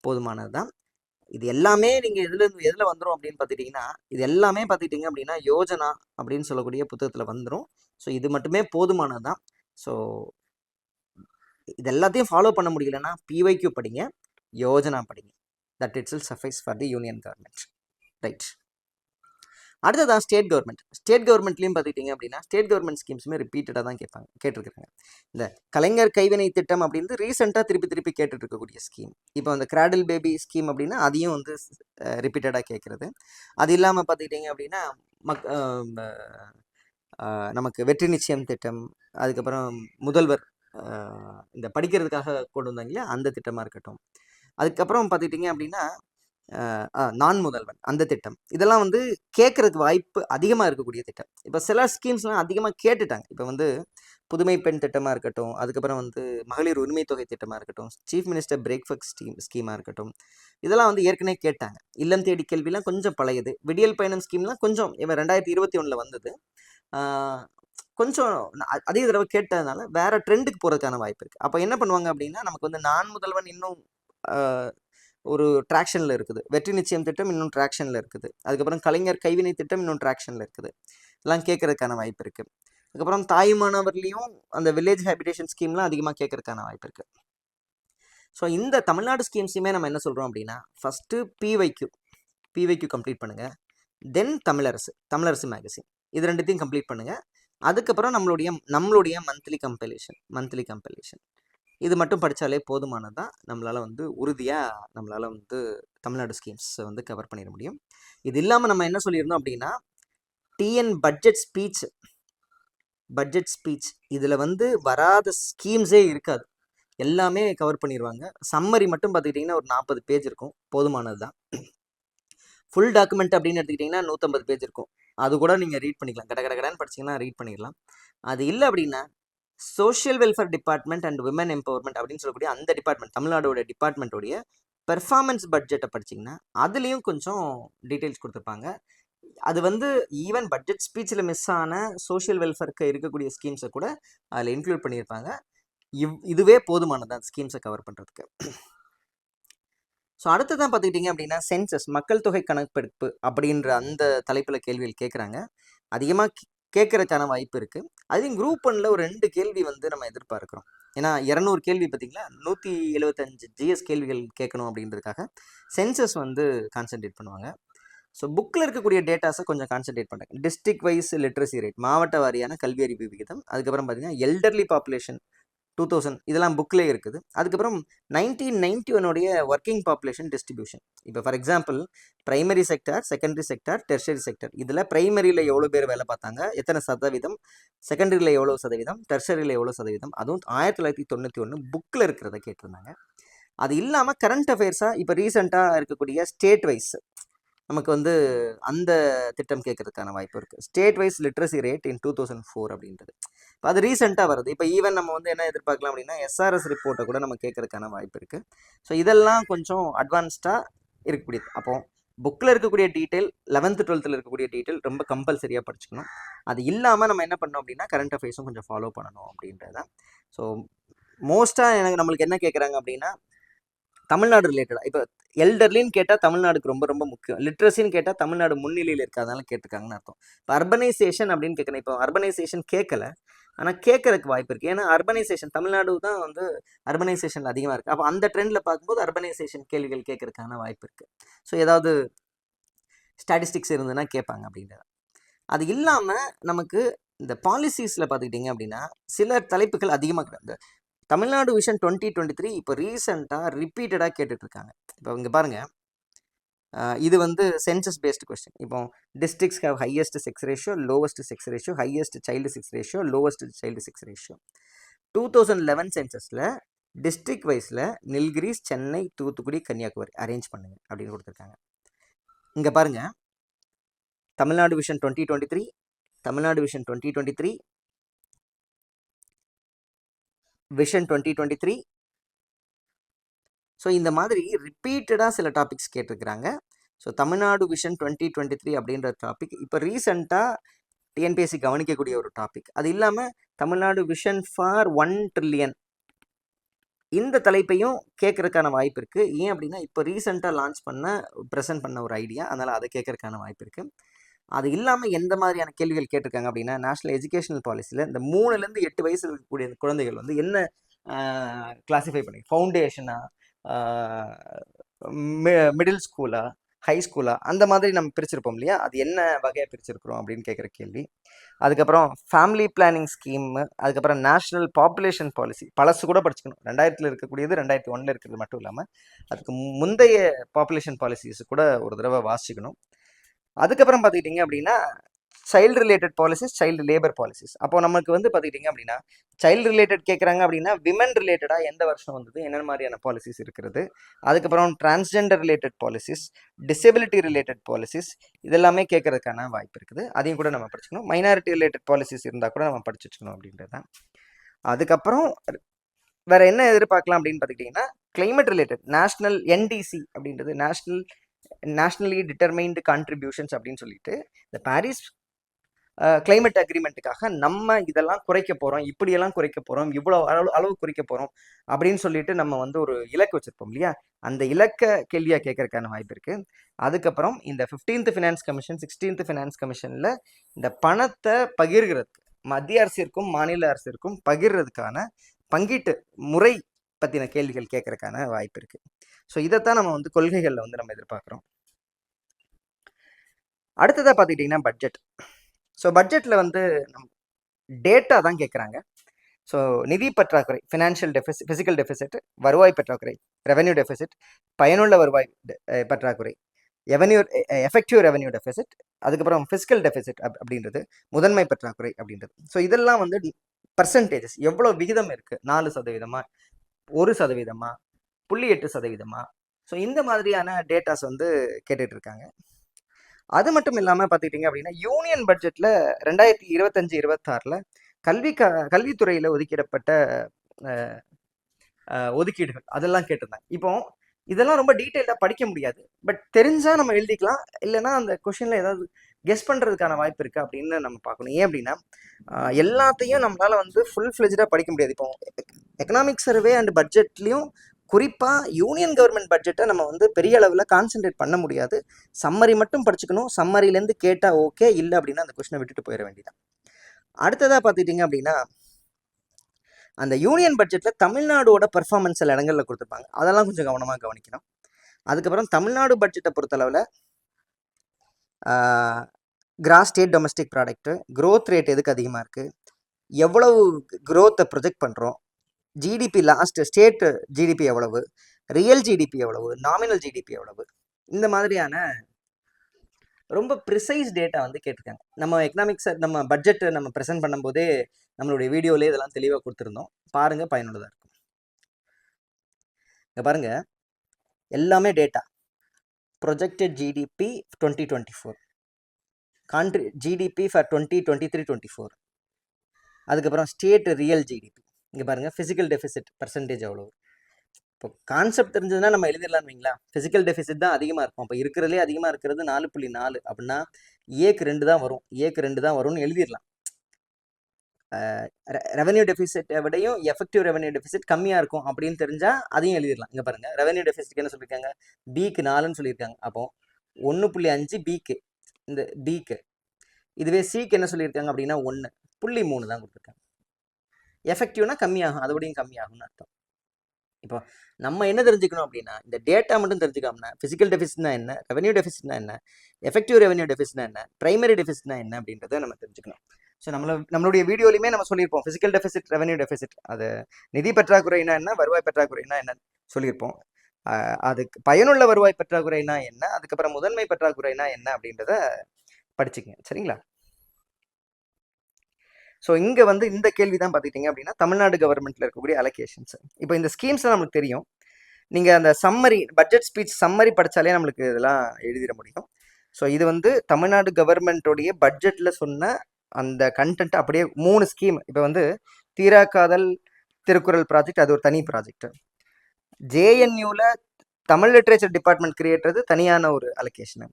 போதுமானது தான். இது எல்லாமே நீங்கள் எதில் வந்துடும் அப்படின்னு பார்த்துட்டிங்கன்னா, இது எல்லாமே பார்த்துக்கிட்டிங்க அப்படின்னா யோஜனா அப்படின்னு சொல்லக்கூடிய புத்தகத்தில் வந்துடும். ஸோ இது மட்டுமே போதுமானது தான். ஸோ இது எல்லாத்தையும் ஃபாலோ பண்ண முடியலன்னா பிவைக்யூ படிங்க, யோஜனா படிங்க. That it's will சஃபைஸ் for the union government. Right. அடுத்ததான் ஸ்டேட் கவர்மெண்ட். ஸ்டேட் கவர்மெண்ட்லேயும் பார்த்துக்கிட்டிங்க அப்படின்னா ஸ்டேட் கவர்மெண்ட் ஸ்கீம்ஸுமே ரிப்பீட்டடாக தான் கேட்டிருக்காங்க. இந்த கலைஞர் கைவினை திட்டம் அப்படின்னு ரீசெண்டாக திருப்பி கேட்டுட்டு இருக்கக்கூடிய ஸ்கீம். இப்போ அந்த கிராடில் பேபி ஸ்கீம் அப்படின்னா அதையும் வந்து ரிப்பீட்டடாக கேட்குறது. அது இல்லாமல் பார்த்துக்கிட்டிங்க அப்படின்னா நமக்கு வெற்றி நிச்சயம் திட்டம், அதுக்கப்புறம் முதல்வர் இந்த படிக்கிறதுக்காக கொண்டு வந்தாங்க இல்லையா, அந்த திட்டமாக இருக்கட்டும். அதுக்கப்புறம் பார்த்துக்கிட்டிங்க அப்படின்னா நான் முதல்வன் அந்த திட்டம், இதெல்லாம் வந்து கேட்கறதுக்கு வாய்ப்பு அதிகமாக இருக்கக்கூடிய திட்டம். இப்போ சில ஸ்கீம்ஸ்லாம் அதிகமாக கேட்டுட்டாங்க. இப்போ வந்து புதுமை பெண் திட்டமாக இருக்கட்டும், அதுக்கப்புறம் வந்து மகளிர் உரிமை தொகை திட்டமாக இருக்கட்டும், சீஃப் மினிஸ்டர் பிரேக்ஃபாஸ்ட் ஸ்கீமாக இருக்கட்டும், இதெல்லாம் வந்து ஏற்கனவே கேட்டாங்க. இல்லம் தேடி கேள்விலாம் கொஞ்சம் பழையது. விடியல் பயணம் ஸ்கீம்லாம் கொஞ்சம் இவன் 2021 வந்தது, கொஞ்சம் அதே தடவை கேட்டதுனால வேற ட்ரெண்டுக்கு போகிறதுக்கான வாய்ப்பு இருக்குது. அப்போ என்ன பண்ணுவாங்க அப்படின்னா நமக்கு வந்து நான் முதல்வன் இன்னும் ஒரு ட்ராக்ஷனில் இருக்குது, வெற்றி நிச்சயம் திட்டம் இன்னும் ட்ராக்ஷனில் இருக்குது, அதுக்கப்புறம் கலைஞர் கைவினை திட்டம் இன்னும் ட்ராக்ஷனில் இருக்குது, எல்லாம் கேட்கறதுக்கான வாய்ப்பு இருக்குது. அதுக்கப்புறம் தாயுமானவர்லேயும் அந்த வில்லேஜ் ஹேபிடேஷன் ஸ்கீம்லாம் அதிகமாக கேட்கறதுக்கான வாய்ப்பு இருக்குது. ஸோ இந்த தமிழ்நாடு ஸ்கீம்ஸுமே நம்ம என்ன சொல்கிறோம் அப்படின்னா ஃபஸ்ட்டு பிவைக்யூ கம்ப்ளீட் பண்ணுங்கள், தென் தமிழரசு மேகசின், இது ரெண்டுத்தையும் கம்ப்ளீட் பண்ணுங்கள். அதுக்கப்புறம் நம்மளுடைய மந்த்லி கம்பைலேஷன் இது மட்டும் படித்தாலே போதுமானது தான். நம்மளால் வந்து உறுதியாக நம்மளால் வந்து தமிழ்நாடு ஸ்கீம்ஸை வந்து கவர் பண்ணிட முடியும். இது இல்லாமல் நம்ம என்ன சொல்லியிருந்தோம் அப்படின்னா டிஎன் பட்ஜெட் ஸ்பீச் இதில் வந்து வராத ஸ்கீம்ஸே இருக்காது, எல்லாமே கவர் பண்ணிடுவாங்க. சம்மரி மட்டும் பார்த்துக்கிட்டிங்கன்னா ஒரு 40 பேஜ் இருக்கும், போதுமானது தான். ஃபுல் டாக்குமெண்ட் அப்படின்னு எடுத்துக்கிட்டிங்கன்னா 150 பேஜ் இருக்கும். அது கூட நீங்கள் ரீட் பண்ணிக்கலாம். கடன்னு படிச்சிங்கன்னா ரீட் பண்ணிடலாம். அது இல்லை அப்படின்னா social welfare department and women empowerment அப்படின்னு சொல்லக்கூடிய அந்த டிபார்ட்மெண்ட், தமிழ்நாடோட டிபார்ட்மெண்ட்டோடைய பெர்ஃபார்மன்ஸ் பட்ஜெட்டை படிச்சிங்கன்னா அதுலேயும் கொஞ்சம் டீட்டெயில்ஸ் கொடுத்துருப்பாங்க. அது வந்து ஈவன் பட்ஜெட் ஸ்பீச்சில் மிஸ் ஆன சோஷியல் வெல்ஃபேருக்கு இருக்கக்கூடிய ஸ்கீம்ஸை கூட அதில் இன்க்ளூட் பண்ணியிருப்பாங்க. இதுவே போதுமானது அந்த ஸ்கீம்ஸை கவர் பண்ணுறதுக்கு. ஸோ அடுத்ததான் பார்த்துக்கிட்டிங்க அப்படின்னா சென்சஸ், மக்கள் தொகை கணக்கெடுப்பு அப்படின்ற அந்த தலைப்பில் கேள்விகள் கேட்குறாங்க. அதிகமாக கேட்கறதுக்கான வாய்ப்பு இருக்குது. அதையும் குரூப் 1ல் ஒரு 2 கேள்வி வந்து நம்ம எதிர்பார்க்குறோம். ஏன்னா 200 கேள்வி பார்த்தீங்களா, 175 ஜிஎஸ் கேள்விகள் கேட்கணும் அப்படின்றதுக்காக சென்சஸ் வந்து கான்சென்ட்ரேட் பண்ணுவாங்க. ஸோ புக்கில் இருக்கக்கூடிய டேட்டாஸை கொஞ்சம் கான்சென்ட்ரேட் பண்ணுறாங்க. டிஸ்ட்ரிக்ட் வைஸ் லிட்ரஸி ரேட், மாவட்ட வாரியான கல்வி அறிவு விகிதம், அதுக்கப்புறம் பார்த்தீங்கன்னா எல்டர்லி பாப்புலேஷன் 2000 இதெல்லாம் புக்லேயே இருக்குது. அதுக்கப்புறம் 1991 ஒர்க்கிங் பாப்புலேஷன் டிஸ்ட்ரிபியூஷன். இப்போ for example primary sector, secondary sector, tertiary sector, இதில் பிரைமரியில் எவ்வளோ பேர் வேலை பார்த்தாங்க, எத்தனை சதவீதம், செகண்டரியில் எவ்வளோ சதவீதம், டெர்ஷரியில் எவ்வளோ சதவீதம், அதுவும் 1991 புக்கில் இருக்கிறத கேட்டிருந்தாங்க. அது இல்லாமல் கரண்ட் அஃபேர்ஸாக இப்போ ரீசெண்டாக இருக்கக்கூடிய ஸ்டேட் வைஸ் நமக்கு வந்து அந்த திட்டம் கேட்கறதுக்கான வாய்ப்பு இருக்குது. ஸ்டேட் வைஸ் லிட்ரஸி ரேட் இன் 2004 அப்படின்றது. இப்போ அது ரீசெண்டாக வருது. இப்போ ஈவன் நம்ம வந்து என்ன எதிர்பார்க்கலாம் அப்படின்னா எஸ்ஆர்எஸ் ரிப்போர்ட்டை கூட நம்ம கேட்கறதுக்கான வாய்ப்பு இருக்குது. ஸோ இதெல்லாம் கொஞ்சம் அட்வான்ஸ்டாக இருக்கக்கூடியது. அப்போ புக்கில் இருக்கக்கூடிய டீட்டெயில், 11th 12th இருக்கக்கூடிய டீட்டெயில் ரொம்ப கம்பல்சரியாக படிச்சுக்கணும். அது இல்லாமல் நம்ம என்ன பண்ணோம் அப்படின்னா கரண்ட் அஃபேர்ஸும் கொஞ்சம் ஃபாலோ பண்ணணும் அப்படின்றதான். ஸோ மோஸ்ட்டாக நம்மளுக்கு என்ன கேட்குறாங்க அப்படின்னா தமிழ்நாடு ரிலேட்டடாக. இப்போ எல்டர்லின்னு கேட்டால் தமிழ்நாடுக்கு ரொம்ப ரொம்ப முக்கியம். லிட்ரஸின்னு கேட்டால் தமிழ்நாடு முன்னிலையில் இருக்காதனால கேட்டிருக்காங்கன்னு அர்த்தம். இப்போ அர்பனைசேஷன் அப்படின்னு கேட்கணும். இப்போ அர்பனைசேஷன் கேட்கல, ஆனால் கேட்கறதுக்கு வாய்ப்பு இருக்குது. ஏன்னா அர்பனைசேஷன் தமிழ்நாடு தான் வந்து அர்பனைசேஷன் அதிகமாக இருக்குது. அப்போ அந்த ட்ரெண்டில் பார்க்கும்போது அர்பனைசேஷன் கேள்விகள் கேட்கறதுக்கான வாய்ப்பு இருக்குது. ஸோ ஏதாவது ஸ்டாட்டிஸ்டிக்ஸ் இருந்ததுன்னா கேட்பாங்க அப்படின்றது. அது இல்லாமல் நமக்கு இந்த பாலிசிஸில் பார்த்துக்கிட்டிங்க அப்படின்னா சில தலைப்புகள் அதிகமாக கிடையாது. தமிழ்நாடு விஷன் 2023 இப்போ ரீசெண்டாக ரிப்பீட்டடாக கேட்டுட்ருக்காங்க. இப்போ இங்கே பாருங்கள், இது வந்து சென்சஸ் பேஸ்டு கொஸ்டின். இப்போ districts have highest sex ratio, lowest sex ratio, highest child sex ratio, lowest child sex ratio. 2011 சென்சஸில் டிஸ்ட்ரிக்ட் வைஸில் நீல்கிரிஸ், சென்னை, தூத்துக்குடி, கன்னியாகுமரி அரேஞ்ச் பண்ணுங்க அப்படின்னு கொடுத்துருக்காங்க. இங்கே பாருங்கள், Tamil Nadu vision 2023, Tamil Nadu vision 2023, vision 2023. So இந்த மாதிரி ரிப்பீட்டடாக சில டாபிக்ஸ் கேட்டிருக்கிறாங்க. ஸோ தமிழ்நாடு விஷன் 2023 அப்படின்ற டாபிக் இப்போ ரீசெண்டாக டிஎன்பிஎஸ்சி கவனிக்கக்கூடிய ஒரு டாபிக். அது இல்லாமல் தமிழ்நாடு விஷன் ஃபார் 1 trillion இந்த தலைப்பையும் கேட்கறதுக்கான வாய்ப்பு இருக்குது. ஏன் அப்படின்னா இப்போ ரீசெண்டாக லான்ச் ப்ரெசென்ட் பண்ண ஒரு ஐடியா, அதனால் அதை கேட்கறதுக்கான வாய்ப்பு இருக்குது. அது இல்லாமல் எந்த மாதிரியான கேள்விகள் கேட்டிருக்காங்க அப்படின்னா நேஷ்னல் எஜுகேஷனல் பாலிசியில் இந்த 3லேருந்து 8 வயசு இருக்கக்கூடிய குழந்தைகள் வந்து என்ன கிளாஸிஃபை பண்ணி, ஃபவுண்டேஷனா, மிடில் ஸ்கூலா, ஹை ஸ்கூலா, அந்த மாதிரி நம்ம பிரிச்சிருப்போம் இல்லையா, அது என்ன வகையாக பிரிச்சிருக்கிறோம் அப்படின்னு கேட்குற கேள்வி. அதுக்கப்புறம் ஃபேமிலி பிளானிங் ஸ்கீமு, அதுக்கப்புறம் நேஷ்னல் பாப்புலேஷன் பாலிசி பழசு கூட படிச்சுக்கணும். 2000 இருக்கக்கூடியது 2001 இருக்கிறது மட்டும் இல்லாமல் அதுக்கு முந்தைய பாப்புலேஷன் பாலிசிஸ் கூட ஒரு தடவை வாசிக்கணும். அதுக்கப்புறம் பார்த்துக்கிட்டிங்க அப்படின்னா child related policies, child labour policies. அப்போ நமக்கு வந்து பார்த்துக்கிட்டிங்க அப்படின்னா சைல்டு ரிலேட்டட் கேட்குறாங்க அப்படின்னா விமன் ரிலேட்டடாக எந்த வருஷம் வந்தது, என்னென்ன மாதிரியான பாலிசிஸ் இருக்கிறது, அதுக்கப்புறம் transgender related policies, disability related policies, இதெல்லாமே கேட்கறதுக்கான வாய்ப்பு இருக்குது. அதையும் கூட நம்ம படிச்சுக்கணும். மைனாரிட்டி ரிலேட்டட் பாலிசிஸ் இருந்தால் கூட நம்ம படிச்சு வச்சுக்கணும் அப்படின்றது தான். அதுக்கப்புறம் வேறு என்ன எதிர்பார்க்கலாம் அப்படின்னு பார்த்துக்கிட்டிங்கன்னா கிளைமேட் ரிலேட்டட், நேஷ்னல் என்டிசி அப்படின்றது நேஷ்னலி டிட்டர்மைன்டு கான்ட்ரிபியூஷன்ஸ் அப்படின்னு சொல்லிட்டு இந்த பாரிஸ் கிளைமேட் அக்ரிமெண்ட்டுக்காக நம்ம இதெல்லாம் குறைக்க போகிறோம், இப்படியெல்லாம் குறைக்க போகிறோம், இவ்வளோ அளவு குறைக்க போகிறோம் அப்படின்னு சொல்லிட்டு நம்ம வந்து ஒரு இலக்கு வச்சுருப்போம் இல்லையா, அந்த இலக்கை கேள்வியாக கேட்கறதுக்கான வாய்ப்பு இருக்குது. அதுக்கப்புறம் இந்த 15th finance commission, 16th finance கமிஷனில் இந்த பணத்தை பகிர்கிறதுக்கு மத்திய அரசிற்கும் மாநில அரசிற்கும் பகிர்றதுக்கான பங்கீட்டு முறை பற்றின கேள்விகள் கேட்கறதுக்கான வாய்ப்பு இருக்குது. ஸோ இதைத்தான் நம்ம வந்து கொள்கைகளில் வந்து நம்ம எதிர்பார்க்குறோம். அடுத்ததாக பார்த்துக்கிட்டிங்கன்னா பட்ஜெட். ஸோ பட்ஜெட்டில் வந்து டேட்டா தான் கேட்குறாங்க. ஸோ நிதி பற்றாக்குறை, ஃபினான்ஷியல் டெஃபிசிட், ஃபிசிக்கல் டெஃபிசிட், வருவாய் பற்றாக்குறை, ரெவென்யூ டெஃபிசிட், பயனுள்ள வருவாய் பற்றாக்குறை, எஃபெக்டிவ் ரெவென்யூ டெஃபிசிட், அதுக்கப்புறம் ஃபிசிக்கல் டெஃபிசிட் அப்படின்றது முதன்மை பற்றாக்குறை அப்படின்றது. ஸோ இதெல்லாம் வந்து பர்சன்டேஜஸ் எவ்வளோ விகிதம் இருக்குது, 4%, 1%, 0.8%. ஸோ இந்த மாதிரியான டேட்டாஸ் வந்து கேட்டுட்ருக்காங்க. அது மட்டும் இல்லாமல் பார்த்துக்கிட்டிங்க அப்படின்னா யூனியன் பட்ஜெட்டில் 2025-26 கல்வித்துறையில் ஒதுக்கிடப்பட்ட ஒதுக்கீடுகள் அதெல்லாம் கேட்டிருந்தாங்க. இப்போ இதெல்லாம் ரொம்ப டீட்டெயிலாக படிக்க முடியாது, பட் தெரிஞ்சால் நம்ம எழுதிக்கலாம், இல்லைன்னா அந்த கொஷினில் ஏதாவது கெஸ் பண்ணுறதுக்கான வாய்ப்பு இருக்குது அப்படின்னு நம்ம பார்க்கணும். ஏன் அப்படின்னா எல்லாத்தையும் நம்மளால் வந்து ஃபுல் ஃப்ளெஜ்டாக படிக்க முடியாது. இப்போ எக்கனாமிக் சர்வே அண்ட் பட்ஜெட்லேயும் குறிப்பாக யூனியன் கவர்மெண்ட் பட்ஜெட்டை நம்ம வந்து பெரிய அளவில் கான்சென்ட்ரேட் பண்ண முடியாது. சம்மரி மட்டும் படிச்சுக்கணும். சம்மரிலேருந்து கேட்டால் ஓகே, இல்லை அப்படின்னா அந்த கொஷினை விட்டுட்டு போயிட வேண்டியதான். அடுத்ததாக பார்த்துக்கிட்டிங்க அப்படின்னா அந்த யூனியன் பட்ஜெட்டில் தமிழ்நாடோட பர்ஃபார்மன்ஸ் சில இடங்களில் கொடுத்துருப்பாங்க, அதெல்லாம் கொஞ்சம் கவனமாக கவனிக்கணும். அதுக்கப்புறம் தமிழ்நாடு பட்ஜெட்டை பொறுத்தளவில் cross state domestic product growth rate எதுக்கு அதிகமாக இருக்குது, எவ்வளவு க்ரோத்தை ப்ரொஜெக்ட் பண்ணுறோம், ஜிடிபி லாஸ்ட் ஸ்டேட் ஜிடிபி எவ்வளவு, ரியல் ஜிடிபி எவ்வளவு, நாமினல் ஜிடிபி எவ்வளவு, இந்த மாதிரியான ரொம்ப ப்ரிசைஸ் டேட்டா வந்து கேட்டிருக்காங்க. நம்ம எக்கனாமிக்ஸ் நம்ம பட்ஜெட் நம்ம ப்ரெசென்ட் பண்ணும்போதே நம்மளுடைய வீடியோலேயே இதெல்லாம் தெளிவாக கொடுத்துருந்தோம், பாருங்கள், பயனுள்ளதாக இருக்கும். இங்கே பாருங்கள், எல்லாமே data. Projected GDP 2024, country GDP for 2023-24, அதுக்கப்புறம் ஸ்டேட் ரியல் ஜிடிபி. இங்கே பாருங்கள், ஃபிசிக்கல் டெஃபிசிட் பர்சன்டேஜ் எவ்வளோ. இப்போ கான்செப்ட் தெரிஞ்சதுன்னா நம்ம எழுதிடலான்னு வைங்களா. ஃபிசிக்கல் டெஃபிசிட் தான் அதிகமாக இருக்கும். அப்போ இருக்கிறதுலே அதிகமாக இருக்கிறது 4.4 அப்படின்னா ஏக்கு 2 தான் வரும், ஏக்கு 2 தான் வரும்னு எழுதிடலாம். ரெவன்யூ டெஃபிசிட்டை விடையும் எஃபெக்டிவ் ரெவன்யூ டெஃபிசிட் கம்மியாக இருக்கும் அப்படின்னு தெரிஞ்சால் அதையும் எழுதிடலாம். இங்கே பாருங்கள், ரெவன்யூ டெஃபிசிட் என்ன சொல்லியிருக்காங்க, பிக்கு 4ன்னு சொல்லியிருக்காங்க. அப்போ 1.5 பிக்கு, இந்த பிக்கு. இதுவே சிக்கு என்ன சொல்லியிருக்காங்க அப்படின்னா 1.3 தான் கொடுத்துருக்காங்க. எஃபெக்டிவ்னா கம்மியாகும், அதோடையும் கம்மியாகும்னு அர்த்தம். இப்போ நம்ம என்ன தெரிஞ்சுக்கணும் அப்படின்னா இந்த டேட்டா மட்டும் தெரிஞ்சுக்காமனா ஃபிசிக்கல் டெஃபிசிட்னா என்ன, ரெவன்யூ டெஃபிசிட்னா என்ன, எஃபெக்டிவ் ரெவன்யூ டெஃபிசிட்னா என்ன, பிரைமரி டெஃபிசிட்னா என்ன அப்படின்றத நம்ம தெரிஞ்சுக்கணும். ஸோ நம்மளுடைய வீடியோலையுமே நம்ம சொல்லியிருப்போம், ஃபிசிக்கல் டெஃபிசிட், ரெவன்யூ டெஃபிசிட், அது நிதி பற்றாக்குறைனா என்ன, வருவாய் பற்றாக்குறைனா என்னன்னு சொல்லியிருப்போம். அதுக்கு பயனுள்ள வருவாய் பற்றாக்குறைனா என்ன, அதுக்கப்புறம் முதன்மை பற்றாக்குறைனா என்ன அப்படின்றத படிச்சுக்கங்க, சரிங்களா. ஸோ இங்கே வந்து இந்த கேள்வி தான் பார்த்துக்கிட்டிங்க அப்படின்னா தமிழ்நாடு கவர்மெண்ட்டில் இருக்கக்கூடிய அலோகேஷன்ஸ். இப்போ இந்த ஸ்கீம்ஸ்லாம் நம்மளுக்கு தெரியும். நீங்கள் அந்த சம்மரி பட்ஜெட் ஸ்பீச் சம்மரி படித்தாலே நம்மளுக்கு இதெல்லாம் எழுதிட முடியும். ஸோ இது வந்து தமிழ்நாடு கவர்மெண்ட்டோடைய பட்ஜெட்டில் சொன்ன அந்த கண்டென்ட் அப்படியே 3 ஸ்கீம். இப்போ வந்து தீராக்காதல் திருக்குறள் ப்ராஜெக்ட், அது ஒரு தனி ப்ராஜெக்ட். ஜேஎன்யூவில் தமிழ் லிட்ரேச்சர் டிபார்ட்மெண்ட் கிரியேட்டது தனியான ஒரு அலோகேஷனு.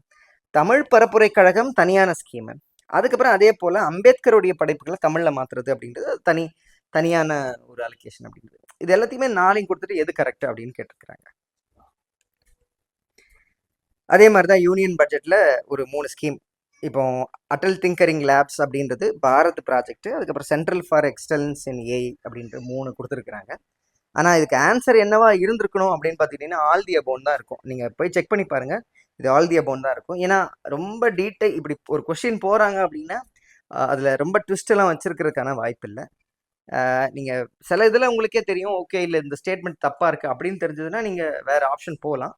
தமிழ் பரப்புரை கழகம் தனியான ஸ்கீமு. அதுக்கப்புறம் அதே போல் அம்பேத்கருடைய படைப்புகளை தமிழில் மாற்றுறது அப்படின்றது தனியான ஒரு அலோகேஷன் அப்படின்றது. இது எல்லாத்தையுமே 4 கொடுத்துட்டு எது கரெக்ட் அப்படின்னு கேட்டிருக்கிறாங்க. அதே மாதிரி தான் யூனியன் பட்ஜெட்டில் ஒரு 3 ஸ்கீம். இப்போ அட்டல் திங்கரிங் லேப்ஸ் அப்படின்றது பாரத் ப்ராஜெக்ட், அதுக்கப்புறம் central for excellence in AI அப்படின்ற 3 கொடுத்துருக்குறாங்க. ஆனால் இதுக்கு ஆன்சர் என்னவா இருந்திருக்கணும் அப்படின்னு பார்த்துக்கிட்டிங்கன்னா ஆல் தி அபோன் தான் இருக்கும். நீங்கள் போய் செக் பண்ணி பாருங்கள், இது ஆல் தி அபோன் தான் இருக்கும். ஏன்னா ரொம்ப டீட்டெயில் இப்படி ஒரு கொஸ்டின் போகிறாங்க அப்படின்னா அதில் ரொம்ப ட்விஸ்டெல்லாம் வச்சுருக்கிறதுக்கான வாய்ப்பு இல்லை. நீங்கள் சில இதில் உங்களுக்கே தெரியும், ஓகே இல்லை இந்த ஸ்டேட்மெண்ட் தப்பாக இருக்குது அப்படின்னு தெரிஞ்சதுன்னா நீங்கள் வேறு ஆப்ஷன் போகலாம்.